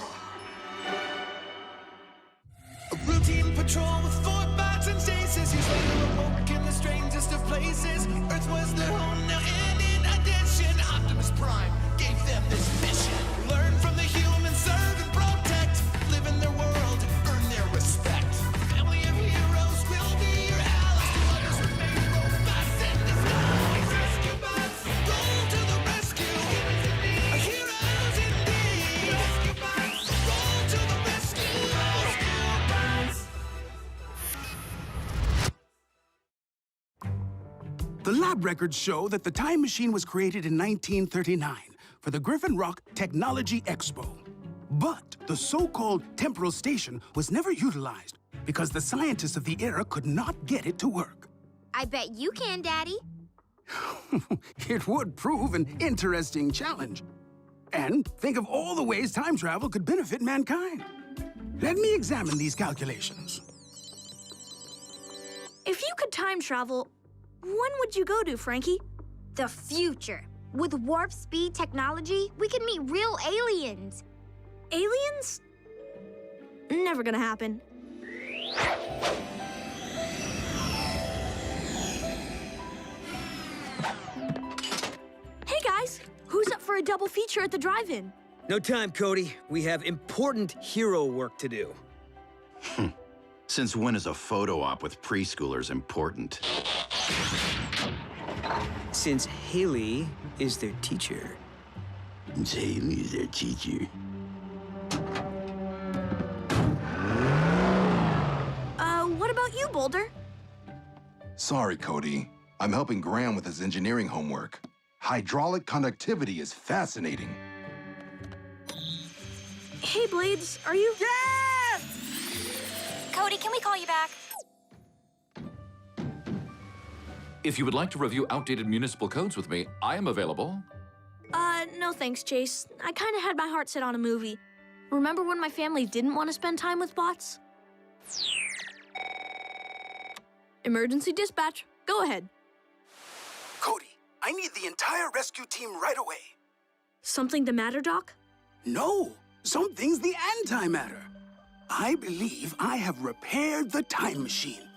A routine patrol with 4 bots and stasis. Years later, awoke in the strangest of places. Earth was their home now, and in addition, Optimus Prime gave them this mission. Learn from the humans, serve and protect. Live in their world, earn their respect. Family of heroes will be your allies. To others remain robots in disguise. Rescue bots, go to the rescue. Heroes indeed. Rescue bots, roll to the rescue. Rescue bots. The lab records show that the time machine was created in 1939 for the Griffin Rock Technology Expo. But the so-called temporal station was never utilized because the scientists of the era could not get it to work. I bet you can, Daddy. It would prove an interesting challenge. And think of all the ways time travel could benefit mankind. Let me examine these calculations. If you could time travel, when would you go to, Frankie? The future. With warp speed technology, we can meet real aliens. Aliens? Never gonna happen. Hey guys, who's up for a double feature at the drive-in? No time, Cody. We have important hero work to do. Since when is a photo op with preschoolers important? Since Haley is their teacher. Since Haley is their teacher. What about you, Boulder? Sorry, Cody. I'm helping Graham with his engineering homework. Hydraulic conductivity is fascinating. Hey, Blades, are you... Cody, can we call you back? If you would like to review outdated municipal codes with me, I am available. No thanks, Chase. I kind of had my heart set on a movie. Remember when my family didn't want to spend time with bots? Emergency dispatch. Go ahead. Cody, I need the entire rescue team right away. Something the matter, Doc? No, something's the antimatter. I believe I have repaired the time machine.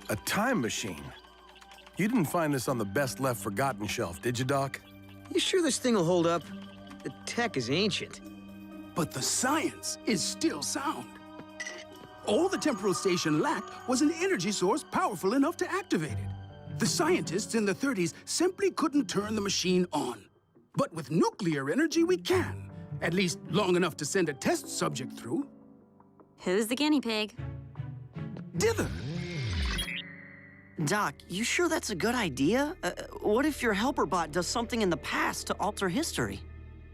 A time machine? You didn't find this on the best left forgotten shelf, did you, Doc? You sure this thing will hold up? The tech is ancient. But the science is still sound. All the temporal station lacked was an energy source powerful enough to activate it. The scientists in the 30s simply couldn't turn the machine on. But with nuclear energy, we can. At least long enough to send a test subject through. Who's the guinea pig? Dither! Doc, you sure that's a good idea? What if your helper bot does something in the past to alter history?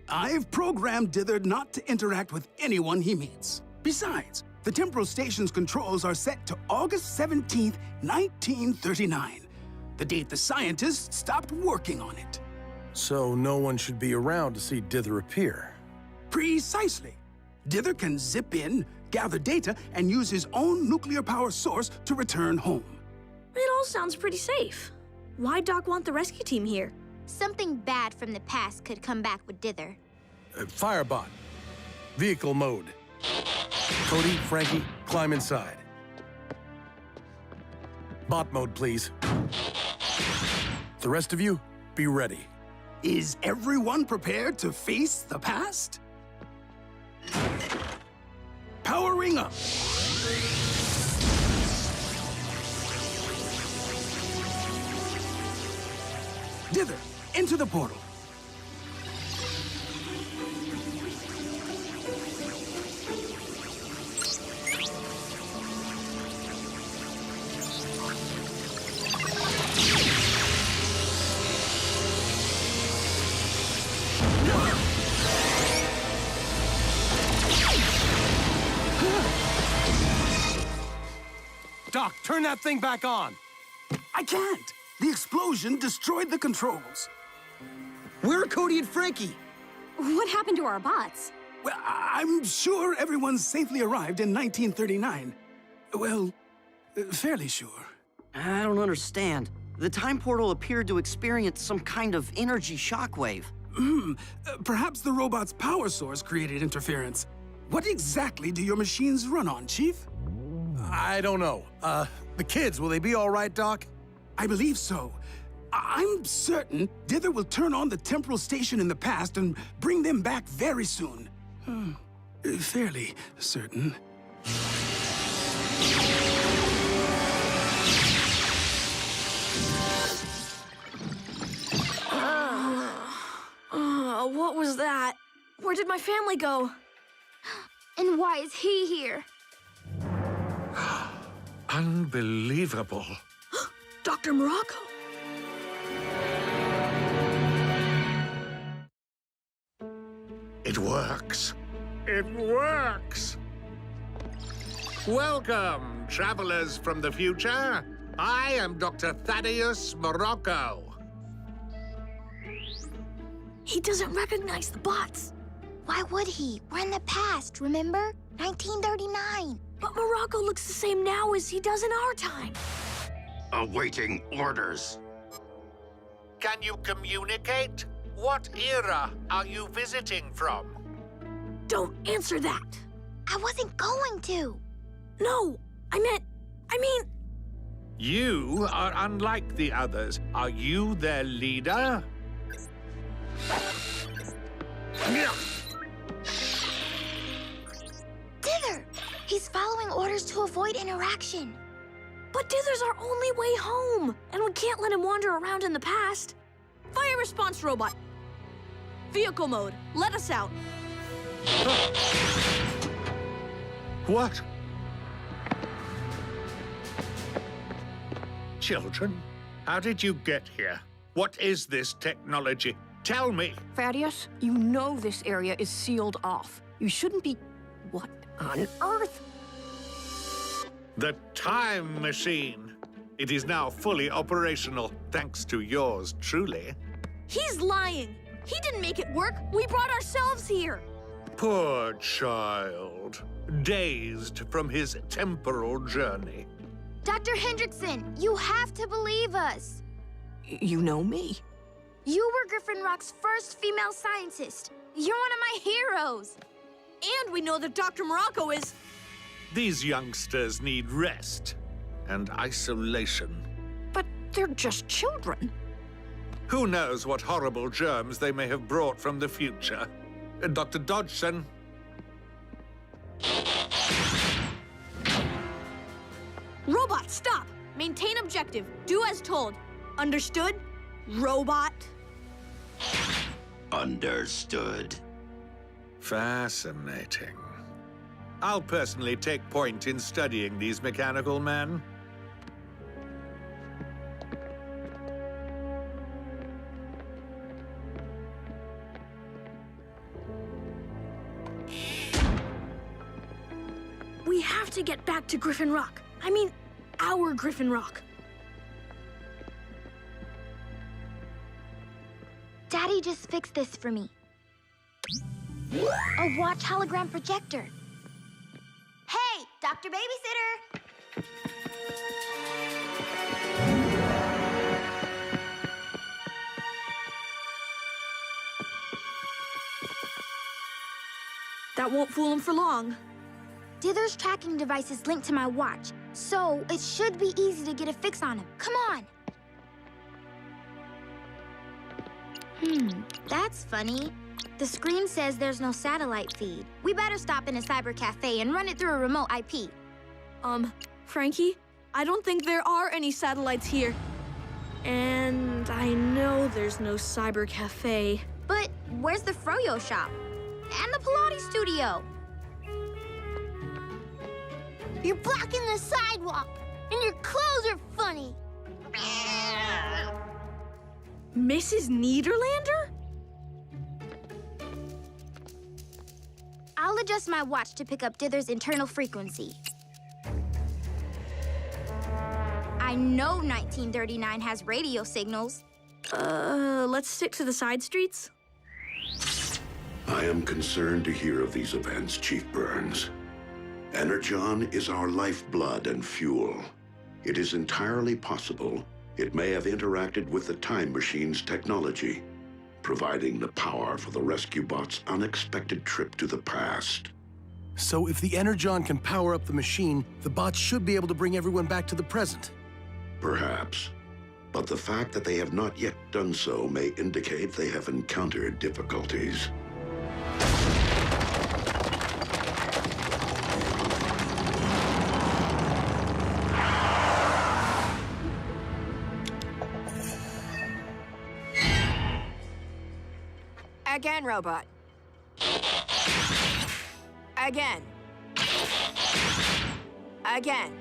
I've programmed Dither not to interact with anyone he meets. Besides, the temporal station's controls are set to August 17th, 1939, the date the scientists stopped working on it. So no one should be around to see Dither appear. Precisely. Dither can zip in, gather data, and use his own nuclear power source to return home. It all sounds pretty safe. Why'd Doc want the rescue team here? Something bad from the past could come back with Dither. Firebot. Vehicle mode. Cody, Frankie, climb inside. Bot mode, please. The rest of you, be ready. Is everyone prepared to face the past? Powering up. Dither, into the portal. Doc, turn that thing back on. I can't. The explosion destroyed the controls. Where are Cody and Frankie? What happened to our bots? Well, I'm sure everyone's safely arrived in 1939. Well, fairly sure. I don't understand. The time portal appeared to experience some kind of energy shockwave. Perhaps the robot's power source created interference. What exactly do your machines run on, Chief? I don't know. The kids, will they be all right, Doc? I believe so. I'm certain Dither will turn on the temporal station in the past and bring them back very soon. Fairly certain. What was that? Where did my family go? And why is he here? Unbelievable. Dr. Morocco. It works. It works! Welcome, travelers from the future. I am Dr. Thaddeus Morocco. He doesn't recognize the bots. Why would he? We're in the past, remember? 1939. But Morocco looks the same now as he does in our time. Awaiting orders. Can you communicate? What era are you visiting from? Don't answer that. I wasn't going to. No, I mean... You are unlike the others. Are you their leader? Dither! He's following orders to avoid interaction. But Dither's our only way home, and we can't let him wander around in the past. Fire response robot. Vehicle mode, let us out. What? Children, how did you get here? What is this technology? Tell me. Thaddeus, you know this area is sealed off. You shouldn't be... What on earth? The time machine. It is now fully operational, thanks to yours truly. He's lying. He didn't make it work. We brought ourselves here. Poor child, dazed from his temporal journey. Dr. Hendrickson, you have to believe us. You know me. You were Griffin Rock's first female scientist. You're one of my heroes. And we know that Dr. Morocco is... These youngsters need rest and isolation. But they're just children. Who knows what horrible germs they may have brought from the future? Dr. Dodgson? Robot, stop! Maintain objective. Do as told. Understood? Robot? Understood. Fascinating. I'll personally take point in studying these mechanical men. We have to get back to Griffin Rock. I mean, our Griffin Rock. Daddy just fixed this for me. A watch hologram projector. Hey, Dr. Babysitter! That won't fool him for long. Dither's tracking device is linked to my watch, so it should be easy to get a fix on him. Come on! That's funny. The screen says there's no satellite feed. We better stop in a cyber cafe and run it through a remote IP. Frankie, I don't think there are any satellites here. And I know there's no cyber cafe. But where's the Froyo shop? And the Pilates studio? You're blocking the sidewalk, and your clothes are funny. Mrs. Niederlander? I'll adjust my watch to pick up Dither's internal frequency. I know 1939 has radio signals. Let's stick to the side streets. I am concerned to hear of these events, Chief Burns. Energon is our lifeblood and fuel. It is entirely possible it may have interacted with the time machine's technology, providing the power for the rescue bot's unexpected trip to the past. So if the Energon can power up the machine, the bots should be able to bring everyone back to the present. Perhaps. But the fact that they have not yet done so may indicate they have encountered difficulties. Again, robot. Again. Again.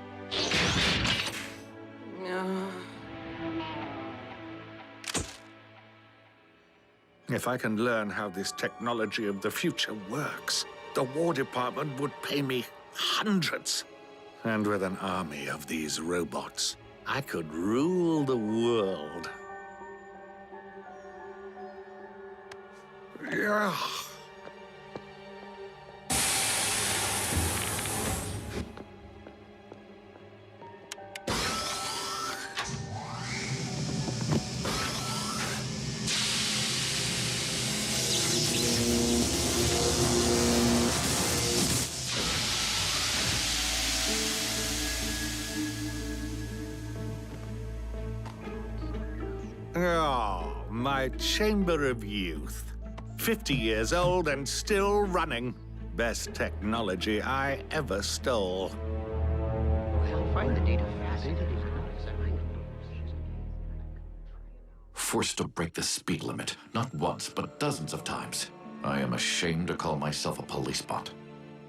If I can learn how this technology of the future works, the War Department would pay me hundreds. And with an army of these robots, I could rule the world. Yeah. Oh, my chamber of youth. 50 years old and still running. Best technology I ever stole. Find the data fast. Forced to break the speed limit, not once, but dozens of times. I am ashamed to call myself a police bot.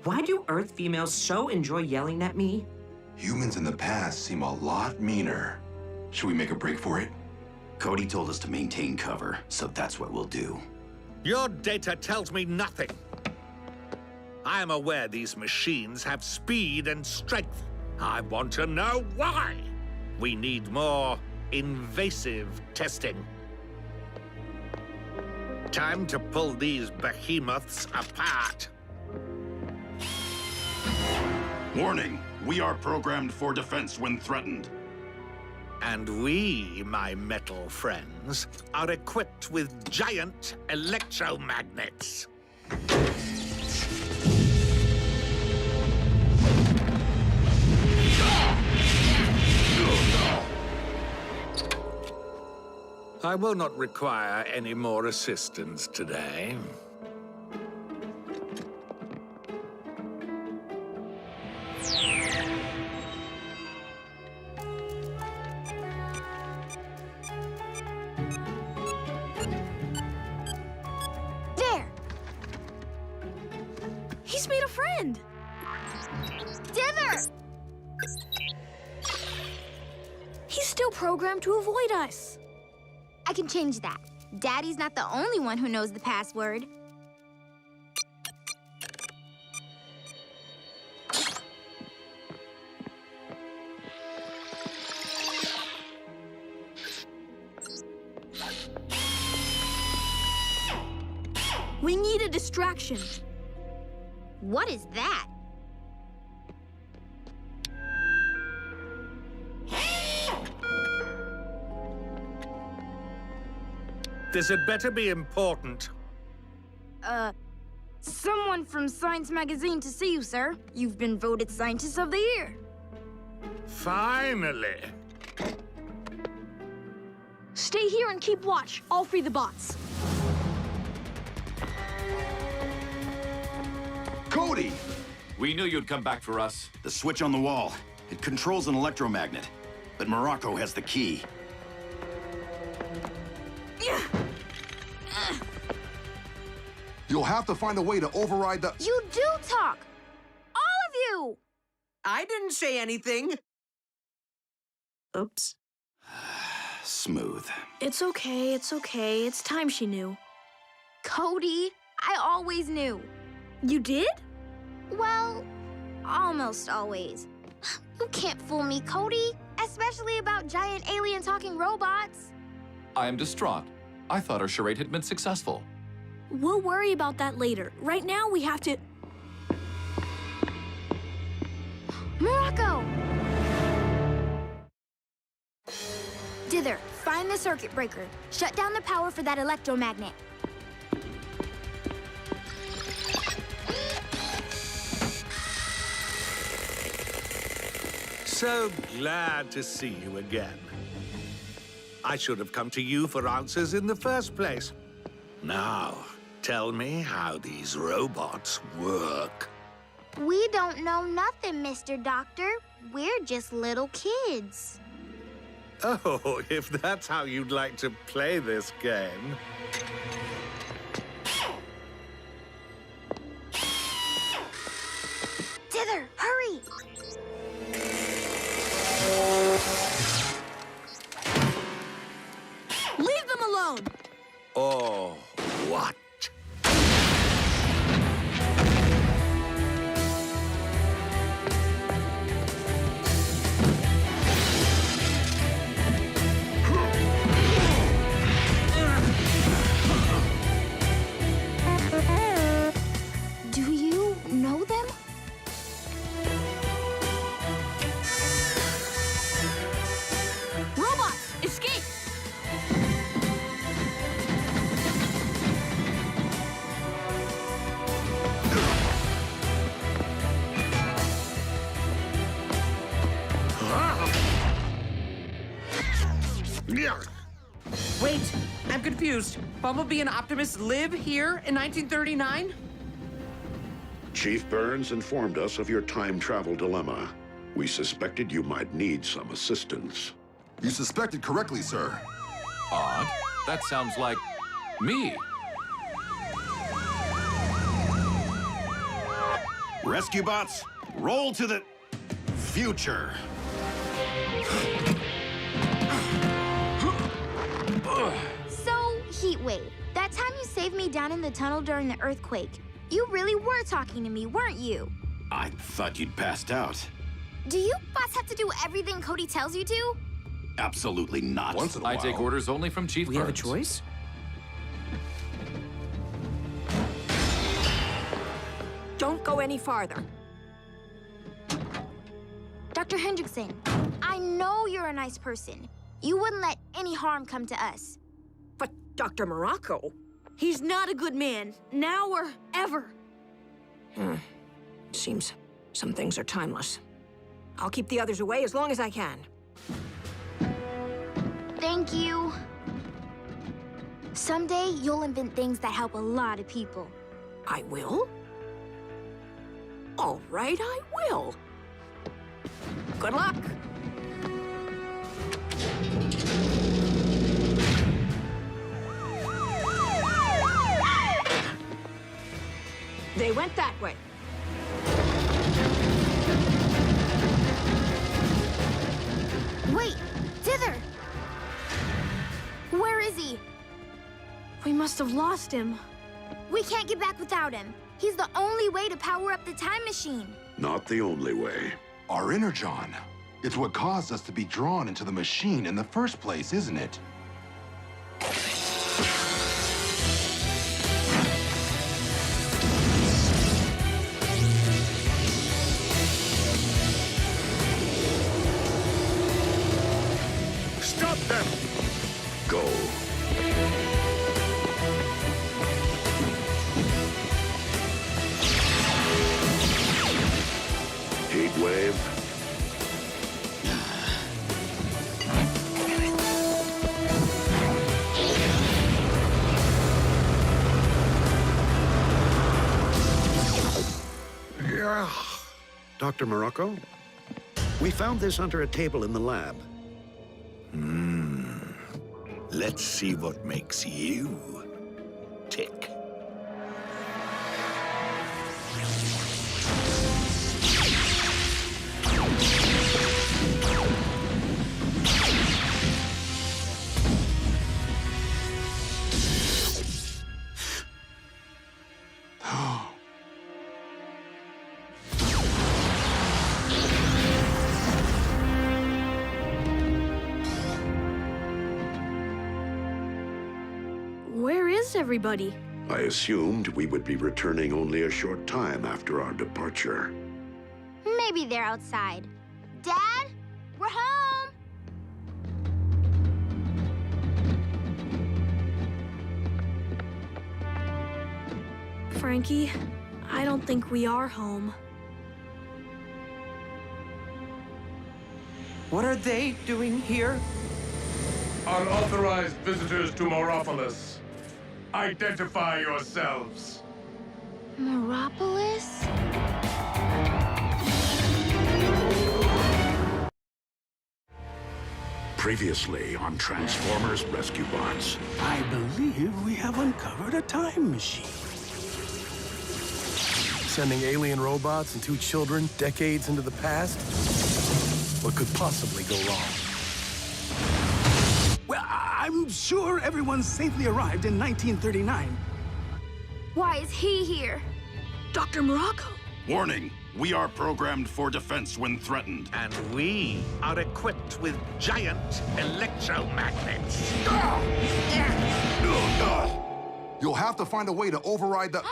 Why do Earth females so enjoy yelling at me? Humans in the past seem a lot meaner. Should we make a break for it? Cody told us to maintain cover, so that's what we'll do. Your data tells me nothing. I am aware these machines have speed and strength. I want to know why. We need more invasive testing. Time to pull these behemoths apart. Warning, we are programmed for defense when threatened. And we, my metal friends, are equipped with giant electromagnets. I will not require any more assistance today. There! He's made a friend! Dither! He's still programmed to avoid us. I can change that. Daddy's not the only one who knows the password. We need a distraction. What is that? This had better be important. Someone from Science Magazine to see you, sir. You've been voted Scientist of the Year. Finally. Stay here and keep watch. I'll free the bots. Cody! We knew you'd come back for us. The switch on the wall. It controls an electromagnet. But Morocco has the key. You'll have to find a way to override the... You do talk! All of you! I didn't say anything. Oops. Smooth. It's okay, it's okay. It's time she knew. Cody, I always knew. You did? Well, almost always. You can't fool me, Cody. Especially about giant alien talking robots. I am distraught. I thought our charade had been successful. We'll worry about that later. Right now, we have to... Morocco! Dither, find the circuit breaker. Shut down the power for that electromagnet. So glad to see you again. I should have come to you for answers in the first place. Now, tell me how these robots work. We don't know nothing, Mr. Doctor. We're just little kids. Oh, if that's how you'd like to play this game. Dither, hurry! Leave them alone! Oh, what? Do you know them? Robots, escape! Wait, I'm confused. Bumblebee and Optimus live here in 1939? Chief Burns informed us of your time travel dilemma. We suspected you might need some assistance. You suspected correctly, sir. Odd. That sounds like me. Rescue bots, roll to the future. Heatwave. That time you saved me down in the tunnel during the earthquake. You really were talking to me, weren't you? I thought you'd passed out. Do you bots have to do everything Cody tells you to? Absolutely not. Once in a while. I take orders only from Chief We have a Burns. choice? Don't go any farther. Dr. Hendrickson, I know you're a nice person. You wouldn't let any harm come to us. But Dr. Morocco? He's not a good man, now or ever. Seems some things are timeless. I'll keep the others away as long as I can. Thank you. Someday, you'll invent things that help a lot of people. I will? All right, I will. Good luck. They went that way. Wait, Dither! Where is he? We must have lost him. We can't get back without him. He's the only way to power up the time machine. Not the only way. Our energon. It's what caused us to be drawn into the machine in the first place, isn't it? Stop them! Go. Heatwave. Yeah. Dr. Morocco? We found this under a table in the lab. Let's see what makes you tick. Where is everybody? I assumed we would be returning only a short time after our departure. Maybe they're outside. Dad, we're home! Frankie, I don't think we are home. What are they doing here? Unauthorized visitors to Moropolis. Identify yourselves. Moropolis? Previously on Transformers Rescue Bots. I believe we have uncovered a time machine. Sending alien robots and 2 children decades into the past? What could possibly go wrong? Well, I'm sure everyone safely arrived in 1939. Why is he here? Dr. Morocco. Warning, we are programmed for defense when threatened. And we are equipped with giant electromagnets. You'll have to find a way to override the...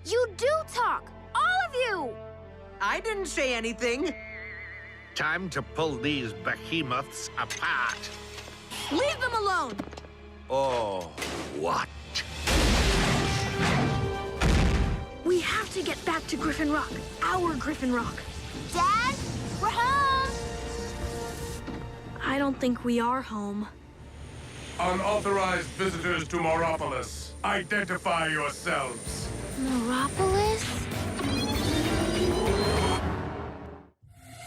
You do talk! All of you! I didn't say anything. Time to pull these behemoths apart. Leave them alone! Oh, what? We have to get back to Griffin Rock. Our Griffin Rock. Dad, we're home! I don't think we are home. Unauthorized visitors to Moropolis. Identify yourselves. Moropolis?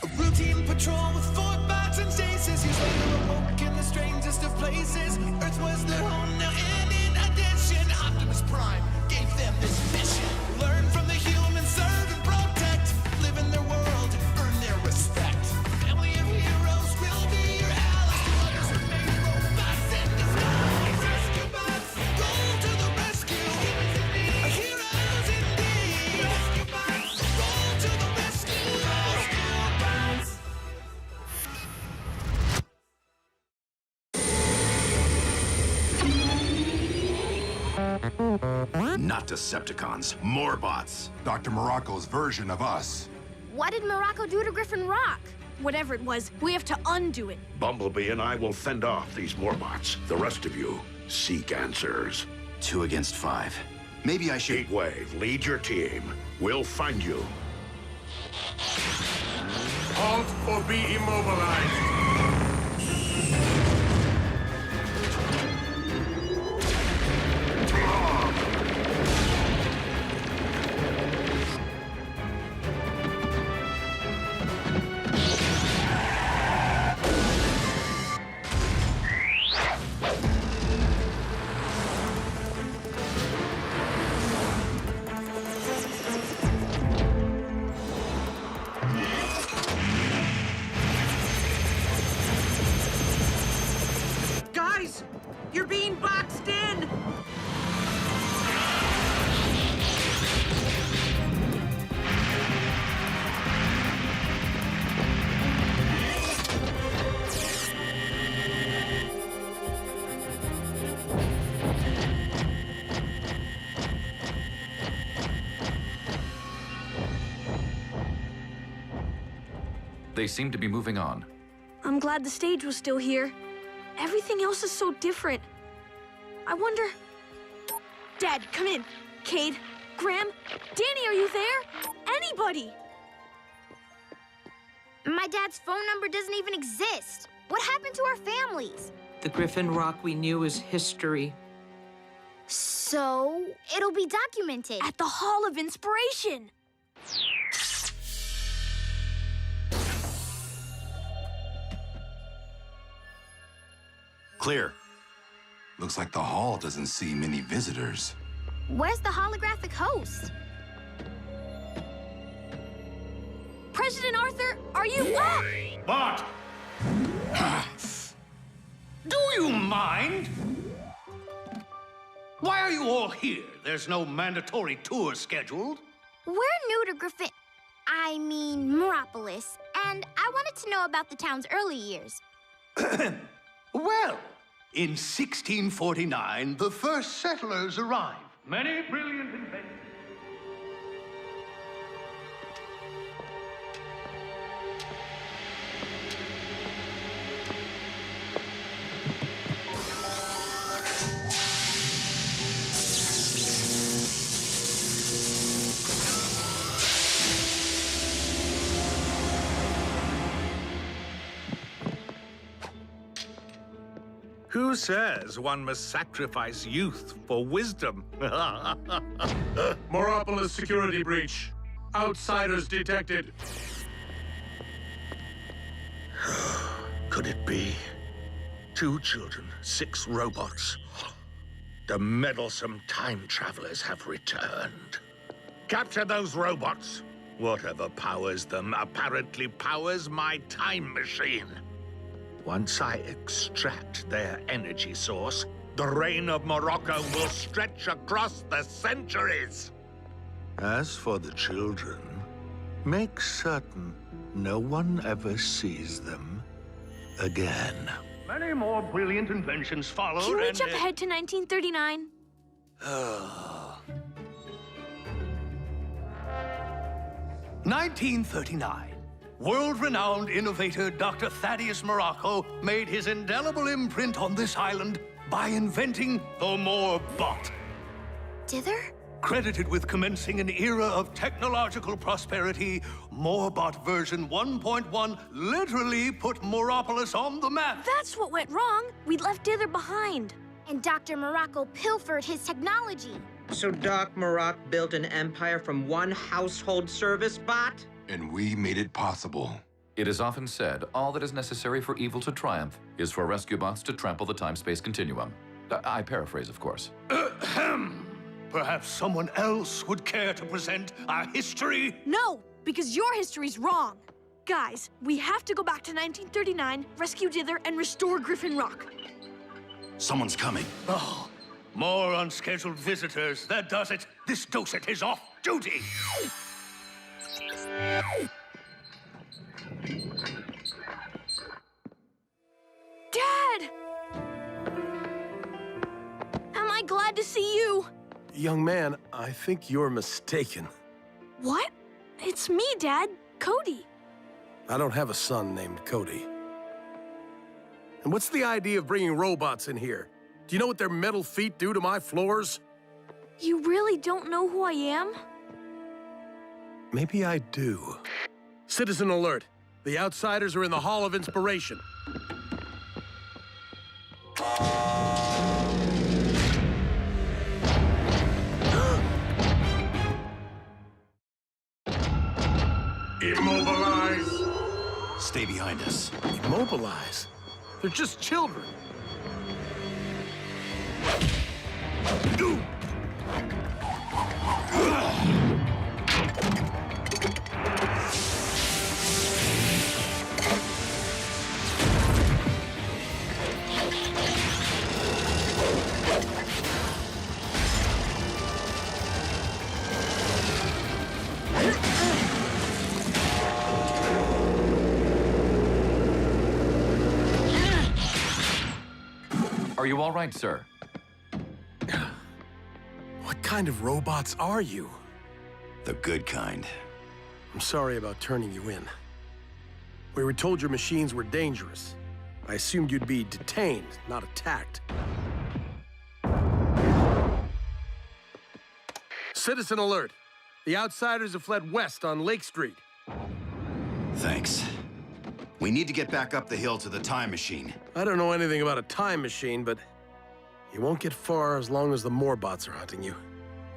A routine patrol with 4 bots and stasis. Years later, awoke in the strangest of places. Earth was their home now, and in addition, Optimus Prime gave them this mission. Learn from the humans, serve and protect. Live in their world, earn their respect. Family of heroes will be your allies. Others are made robots in disguise. Rescue bots, go Not Decepticons, more bots. Dr. Morocco's version of us. What did Morocco do to Griffin Rock? Whatever it was, we have to undo it. Bumblebee and I will fend off these Morbots. The rest of you, seek answers. 2 against 5. Maybe I should... Heatwave, lead your team. We'll find you. Halt or be immobilized. Guys, you're being boxed in! They seem to be moving on. I'm glad the stage was still here. Everything else is so different. I wonder... Dad, come in. Cade, Graham, Danny, are you there? Anybody! My dad's phone number doesn't even exist. What happened to our families? The Griffin Rock we knew is history. So, it'll be documented. At the Hall of Inspiration! Clear. Looks like the hall doesn't see many visitors. Where's the holographic host? President Arthur, are you... But... do you mind? Why are you all here? There's no mandatory tour scheduled. We're new to Griffin... I mean, Meropolis, and I wanted to know about the town's early years. Well, in 1649, the first settlers arrived. Many brilliant inventions. Who says one must sacrifice youth for wisdom? Meropolis security breach. Outsiders detected. Could it be? 2 children, 6 robots. The meddlesome time travelers have returned. Capture those robots. Whatever powers them apparently powers my time machine. Once I extract their energy source, the reign of Morocco will stretch across the centuries. As for the children, make certain no one ever sees them again. Many more brilliant inventions followed. Can we jump ahead to 1939? 1939. World-renowned innovator Dr. Thaddeus Morocco made his indelible imprint on this island by inventing the Morbot. Dither? Credited with commencing an era of technological prosperity, Morbot version 1.1 literally put Meropolis on the map. That's what went wrong. We left Dither behind. And Dr. Morocco pilfered his technology. So Doc Morocco built an empire from one household service bot? And we made it possible. It is often said, all that is necessary for evil to triumph is for rescue bots to trample the time-space continuum. I paraphrase, of course. Perhaps someone else would care to present our history? No, because your history's wrong. Guys, we have to go back to 1939, rescue Dither, and restore Griffin Rock. Someone's coming. Oh, more unscheduled visitors. That does it. This docent is off duty. Dad! Am I glad to see you? young man, I think you're mistaken. What? It's me, Dad. Cody. I don't have a son named Cody. And what's the idea of bringing robots in here? Do you know what their metal feet do to my floors? You really don't know who I am? Maybe I do. Citizen alert. The Outsiders are in the Hall of Inspiration. Immobilize. Stay behind us. Immobilize? They're just children. Are you all right, sir? What kind of robots are you? The good kind. I'm sorry about turning you in. We were told your machines were dangerous. I assumed you'd be detained, not attacked. Citizen alert! The Outsiders have fled west on Lake Street. Thanks. We need to get back up the hill to the time machine. I don't know anything about a time machine, but you won't get far as long as the Morbots are hunting you.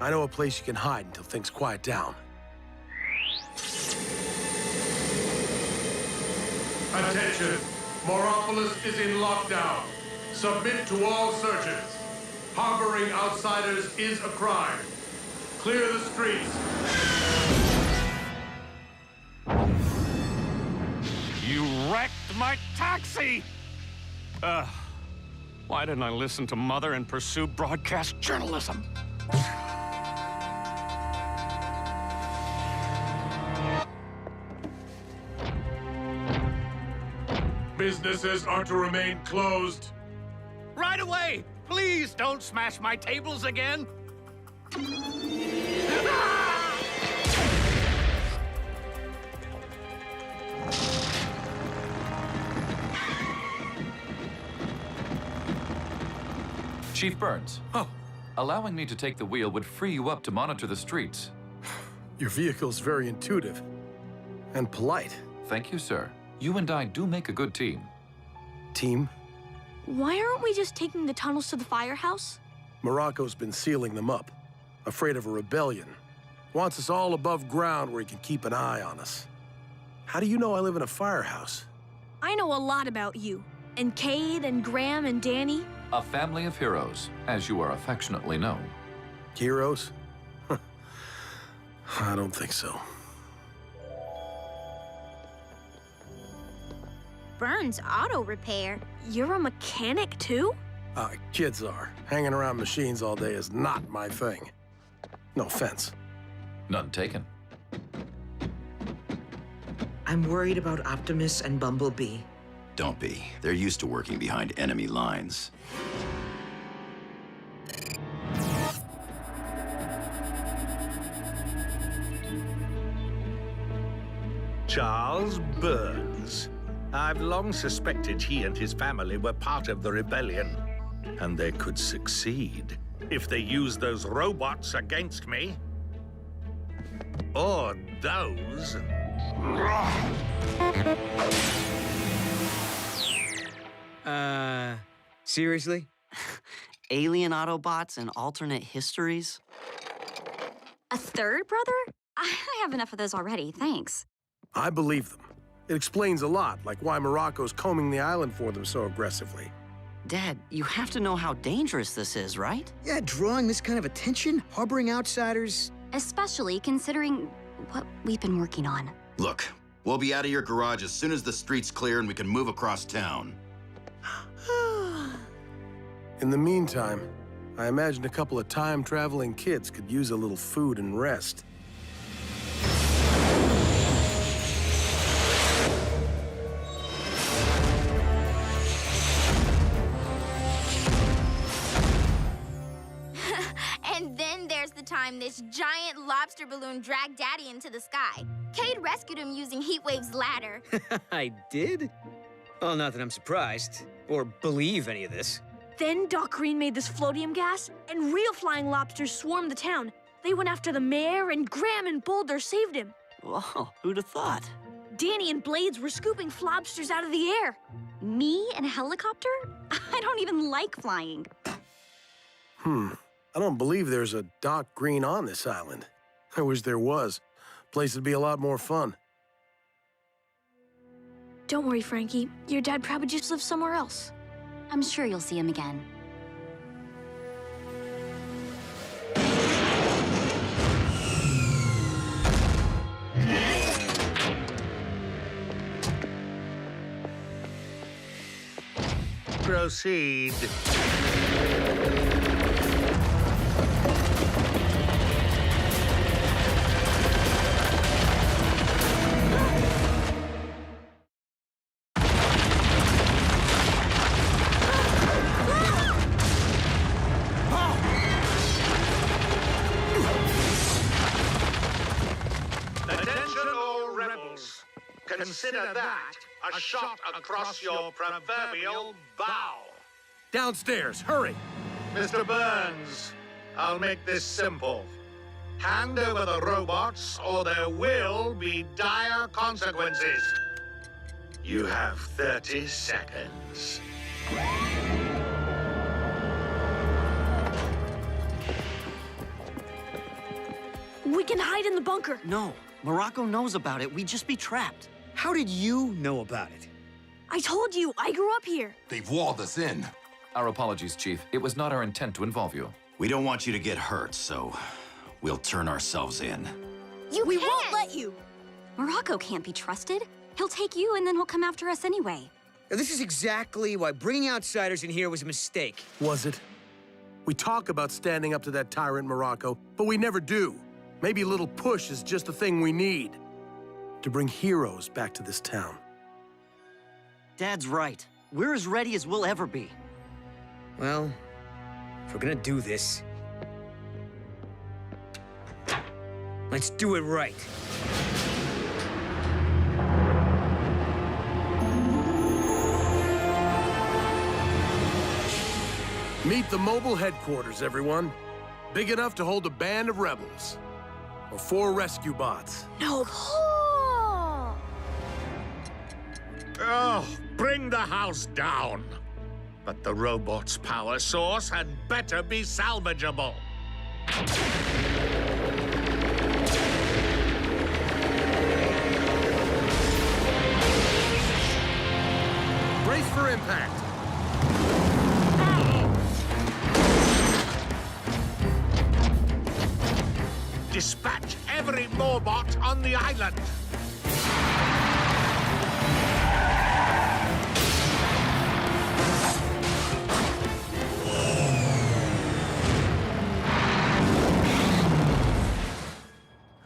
I know a place you can hide until things quiet down. Attention! Moropolis is in lockdown. Submit to all searches. Harboring outsiders is a crime. Clear the streets. You wrecked my taxi! Why didn't I listen to Mother and pursue broadcast journalism? Businesses are to remain closed. Right away! Please don't smash my tables again! Chief Burns. Oh. Allowing me to take the wheel would free you up to monitor the streets. Your vehicle's very intuitive and polite. Thank you, sir. You and I do make a good team. Team? Why aren't we just taking the tunnels to the firehouse? Morocco's been sealing them up, afraid of a rebellion. Wants us all above ground where he can keep an eye on us. How do you know I live in a firehouse? I know a lot about you. And Cade and Graham and Danny. A family of heroes, as you are affectionately known. Heroes? I don't think so. Burns Auto Repair. You're a mechanic, too? Kids are. Hanging around machines all day is not my thing. No offense. None taken. I'm worried about Optimus and Bumblebee. Don't be. They're used to working behind enemy lines. Charles Burns. I've long suspected he and his family were part of the rebellion. And they could succeed if they used those robots against me. Or those. Seriously? Alien Autobots and alternate histories? A third brother? I have enough of those already, thanks. I believe them. It explains a lot, like why Morocco's combing the island for them so aggressively. Dad, you have to know how dangerous this is, right? Yeah, drawing this kind of attention, harboring outsiders. Especially considering what we've been working on. Look, we'll be out of your garage as soon as the street's clear and we can move across town. In the meantime, I imagine a couple of time-traveling kids could use a little food and rest. And then time this giant lobster balloon dragged Daddy into the sky. Cade rescued him using Heatwave's ladder. I did? Well, not that I'm surprised, or believe any of this. Then Doc Green made this floatium gas, and real flying lobsters swarmed the town. They went after the mayor, and Graham and Boulder saved him. Whoa, who'd have thought? Danny and Blades were scooping flobsters out of the air. Me in a helicopter? I don't even like flying. I don't believe there's a Doc Green on this island. I wish there was. Place would be a lot more fun. Don't worry, Frankie. Your dad probably just lives somewhere else. I'm sure you'll see him again. Proceed. Attention all rebels. Consider that a shot across your proverbial bow. Downstairs, hurry! Mr. Burns, I'll make this simple. Hand over the robots, or there will be dire consequences. You have 30 seconds. We can hide in the bunker. No, Morocco knows about it. We'd just be trapped. How did you know about it? I told you, I grew up here. They've walled us in. Our apologies, Chief. It was not our intent to involve you. We don't want you to get hurt, so we'll turn ourselves in. We won't let you. Morocco can't be trusted. He'll take you, and then he'll come after us anyway. Now, this is exactly why bringing outsiders in here was a mistake. Was it? We talk about standing up to that tyrant Morocco, but we never do. Maybe a little push is just the thing we need to bring heroes back to this town. Dad's right. We're as ready as we'll ever be. Well, if we're gonna do this, let's do it right. Meet the mobile headquarters, everyone. Big enough to hold a band of rebels. Or 4 rescue bots. No. Cool! Oh, bring the house down. But the robot's power source had better be salvageable. Brace for impact. Dispatch every Morbot on the island.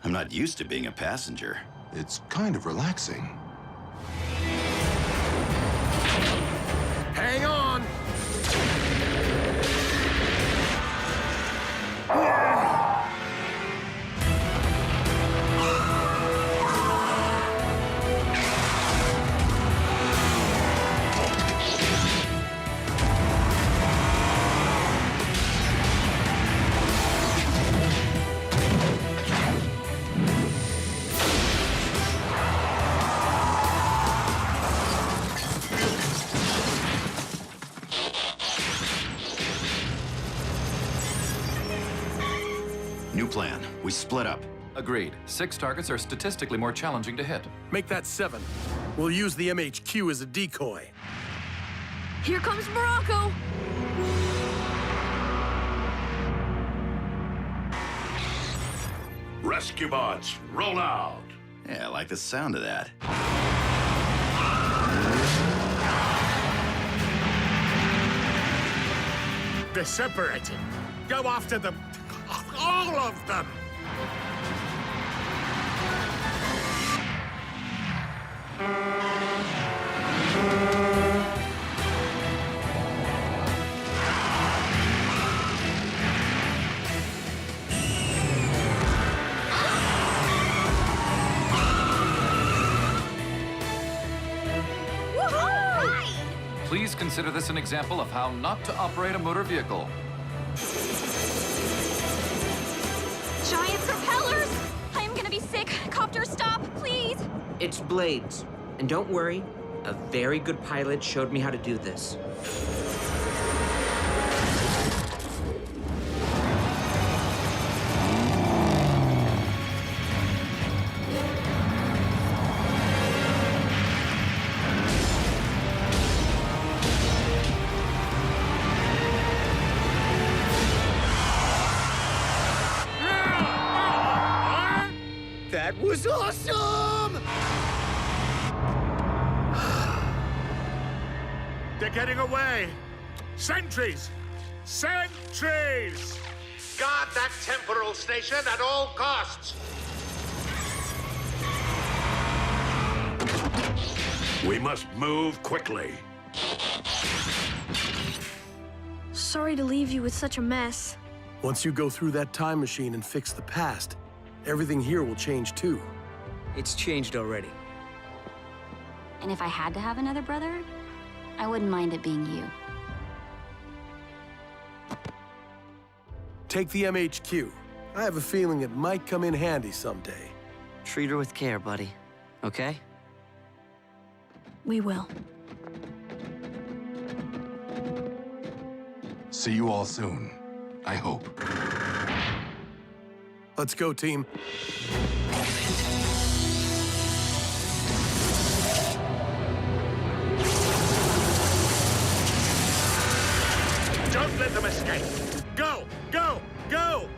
I'm not used to being a passenger. It's kind of relaxing. Hang on! New plan. We split up. Agreed. 6 targets are statistically more challenging to hit. Make that 7. We'll use the MHQ as a decoy. Here comes Morocco. Rescue bots, roll out. Yeah, I like the sound of that. They're separating. Go after them. All of them. Please consider this an example of how not to operate a motor vehicle. Giant propellers! I am gonna be sick. Copter, stop, please! It's blades. And don't worry, a very good pilot showed me how to do this. That was awesome! They're getting away! Sentries! Sentries! Guard that temporal station at all costs! We must move quickly. Sorry to leave you with such a mess. Once you go through that time machine and fix the past, everything here will change too. It's changed already. And if I had to have another brother, I wouldn't mind it being you. Take the MHQ. I have a feeling it might come in handy someday. Treat her with care, buddy. Okay? We will. See you all soon. I hope. Let's go, team. Don't let them escape! Go! Go! Go!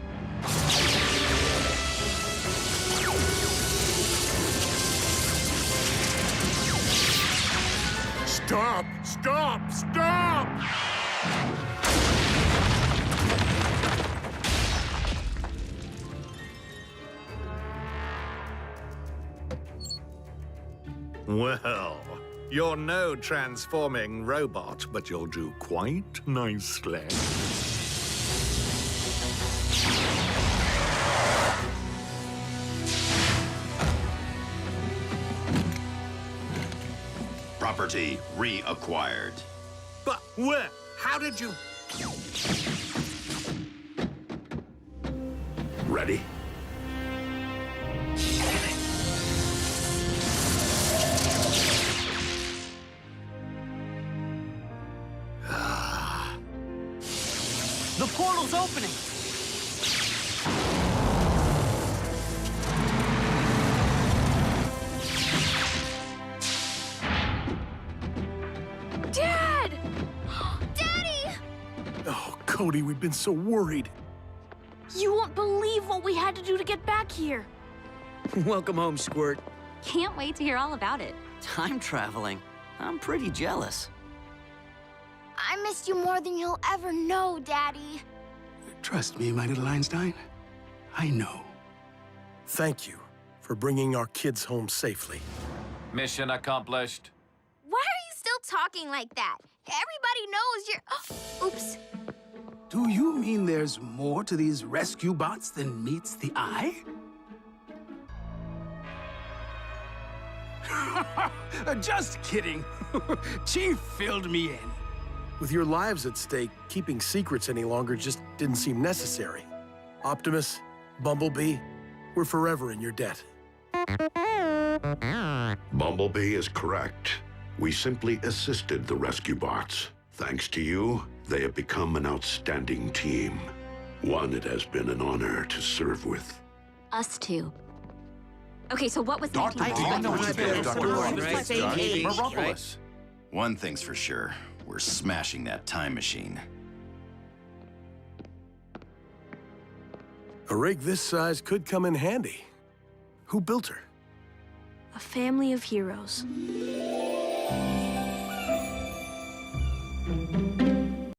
Stop! Stop! Stop! Well, you're no transforming robot, but you'll do quite nicely. Property reacquired. But where? How did you... Ready? The portal's opening! Dad! Daddy! Oh, Cody, we've been so worried. You won't believe what we had to do to get back here. Welcome home, Squirt. Can't wait to hear all about it. Time traveling. I'm pretty jealous. I missed you more than you'll ever know, Daddy. Trust me, my little Einstein. I know. Thank you for bringing our kids home safely. Mission accomplished. Why are you still talking like that? Everybody knows you're... Oops. Do you mean there's more to these rescue bots than meets the eye? Just kidding. Chief filled me in. With your lives at stake, keeping secrets any longer just didn't seem necessary. Optimus, Bumblebee, we're forever in your debt. Bumblebee is correct. We simply assisted the rescue bots. Thanks to you, they have become an outstanding team. One it has been an honor to serve with. Us too. Okay, so what was Dr. I know what you did, Dr. Meropolis. One thing's for sure. We're smashing that time machine. A rig this size could come in handy. Who built her? A family of heroes.